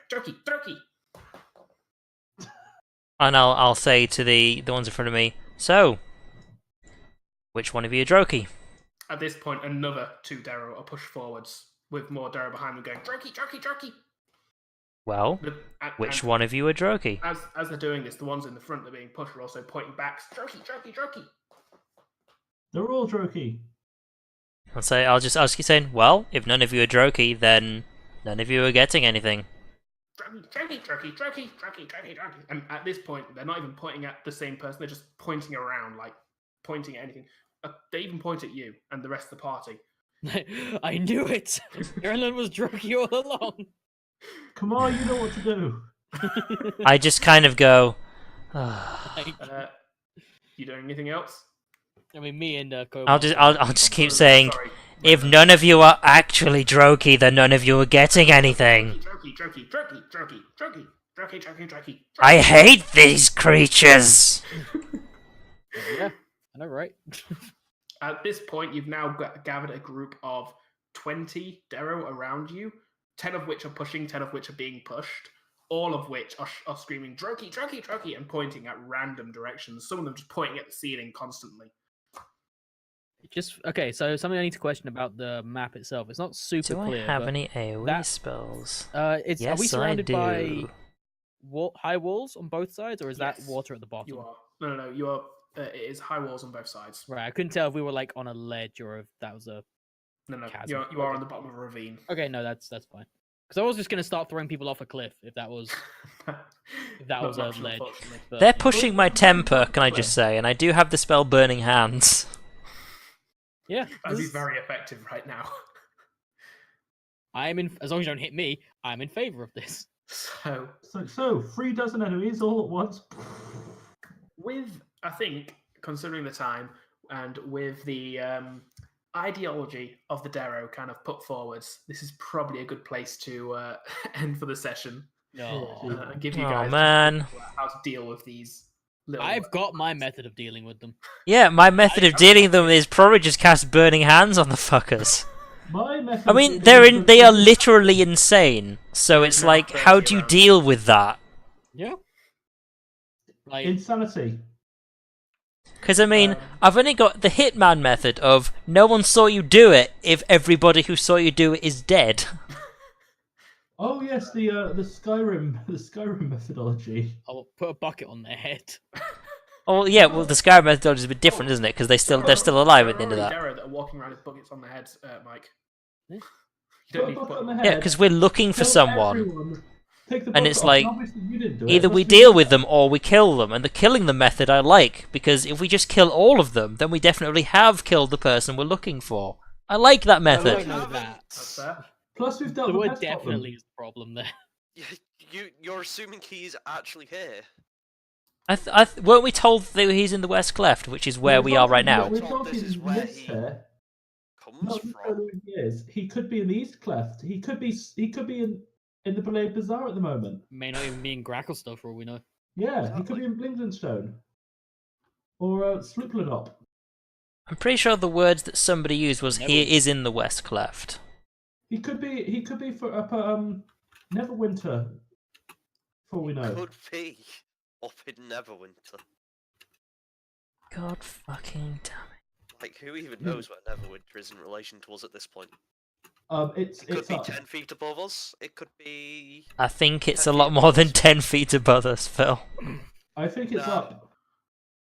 jerky." And I'll say to the ones in front of me, so, which one of you are Droki? At this point, another 2 Darrow are pushed forwards, with more Darrow behind them going, jerky. Well, which one of you are Droki? As they're doing this, the ones in the front that are being pushed are also pointing back, jerky. They're all Droki. I'll just keep saying, well, if none of you are Droki, then none of you are getting anything. Jerky. And at this point, they're not even pointing at the same person, they're just pointing around, like pointing at anything. They even point at you and the rest of the party. I knew it! Erlen was Droki all along. Come on, you know what to do. I just kind of go, You doing anything else? I mean, me and I'll just keep saying, if none of you are actually Droki, then none of you are getting anything. Jerky. I hate these creatures! Yeah, I know, right? At this point, you've now gathered a group of 20 Darrow around you, 10 of which are pushing, 10 of which are being pushed, all of which are screaming, Droki, and pointing at random directions, some of them just pointing at the ceiling constantly. Okay, so something I need to question about the map itself. It's not super clear. Do I have any AoE spells? Yes, are we surrounded by do. high walls on both sides, or is that Yes, water at the bottom? You are. No, you are. It is high walls on both sides. Right, I couldn't tell if we were like on a ledge or if that was a No, chasm. you are on the bottom of a ravine. Okay, no, that's fine. Because I was just going to start throwing people off a cliff if that was a ledge. But, They're pushing my temper, can I just say? And I do have the spell Burning Hands. Yeah, That'd be very effective right now. I'm in. As long as you don't hit me, I'm in favor of this. So 3 dozen enemies all at once. I think, considering the time and with the ideology of the Darrow kind of put forwards, this is probably a good place to end for the session. No. And give you guys how to deal with these. I've got my method of dealing with them. Yeah, my method of dealing with them is probably just cast Burning Hands on the fuckers. My method I mean, they are literally insane. So it's like, how do you deal with that? Yeah. Like insanity. Because, I mean, I've only got the Hitman method of no one saw you do it if everybody who saw you do it is dead. Oh yes, the Skyrim methodology. I'll put a bucket on their head. Oh yeah, well the Scarbeus methodology is a bit different, isn't it? Because they're still alive at the end of that. Darrow that are walking around with buckets on their heads, Mike. Yeah. You don't need to put them. Yeah, because we're looking for someone, and it's like either either we deal with them or we kill them. And the killing them method I like, because if we just kill all of them, then we definitely have killed the person we're looking for. I like that I method. don't know that. That's fair. Plus we've dealt The with word pest problem. definitely is the problem there. You're assuming he's actually here. Weren't we told that he's in the West Cleft, which is where we are right now? We're Told told this he is where lives he here. Comes Not from. necessarily where he is. He could be in the East Cleft. He could be in the Belay Bazaar at the moment. May not even be in Grackle stuff for all we know. Yeah, he could be in Blingdenstone. Or Slipladop. I'm pretty sure the words that somebody used was Never. "He is in the West Cleft." He could be for up at Neverwinter. For all we know. Could be up in Neverwinter. God fucking damn it. Like, who even knows where Neverwinter is in relation to us at this point? It It could it's be up. 10 feet above us. It could be... I think it's 10 a lot feet more above than us. 10 feet above us, Phil. I think it's No. up.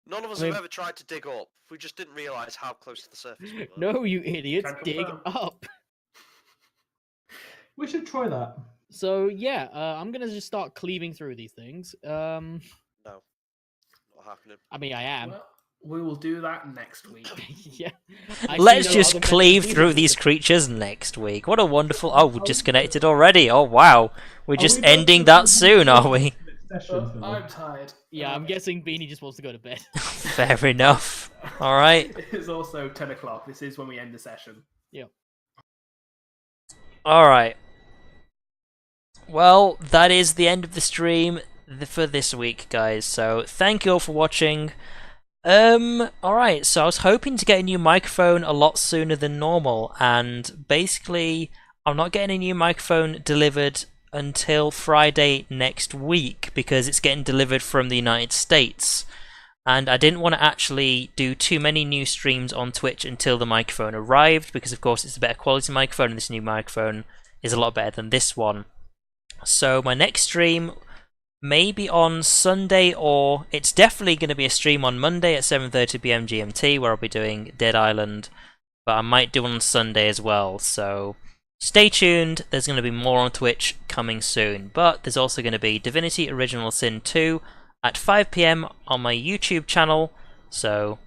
None of us I mean- have ever tried to dig up. We just didn't realise how close to the surface we were. No, you idiots, Can't dig confirm. up. We should try that. So yeah, I'm gonna just start cleaving through these things. No. Not happening. I mean, I am. Well, we will do that next week. Yeah. I see Let's no just other method of cleave dealing through with these it. creatures next week. What a wonderful... Oh, we're disconnected already. Oh, wow. We're just we both ending going that soon, are we? Session, Phil? I'm tired. Yeah, I'm guessing Beanie just wants to go to bed. Fair enough. Alright. It's also 10 o'clock. This is when we end the session. Alright. Well, that is the end of the stream for this week, guys. So, thank you all for watching. Alright, so I was hoping to get a new microphone a lot sooner than normal, and basically, I'm not getting a new microphone delivered until Friday next week, because it's getting delivered from the United States. And I didn't want to actually do too many new streams on Twitch until the microphone arrived, because of course it's a better quality microphone, and this new microphone is a lot better than this one. So my next stream may be on Sunday, or it's definitely going to be a stream on Monday at 7:30 PM GMT, where I'll be doing Dead Island, but I might do one on Sunday as well, so stay tuned. There's going to be more on Twitch coming soon, but there's also going to be Divinity Original Sin 2 at 5 PM on my YouTube channel, so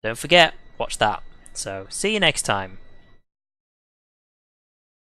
don't forget, watch that. So see you next time.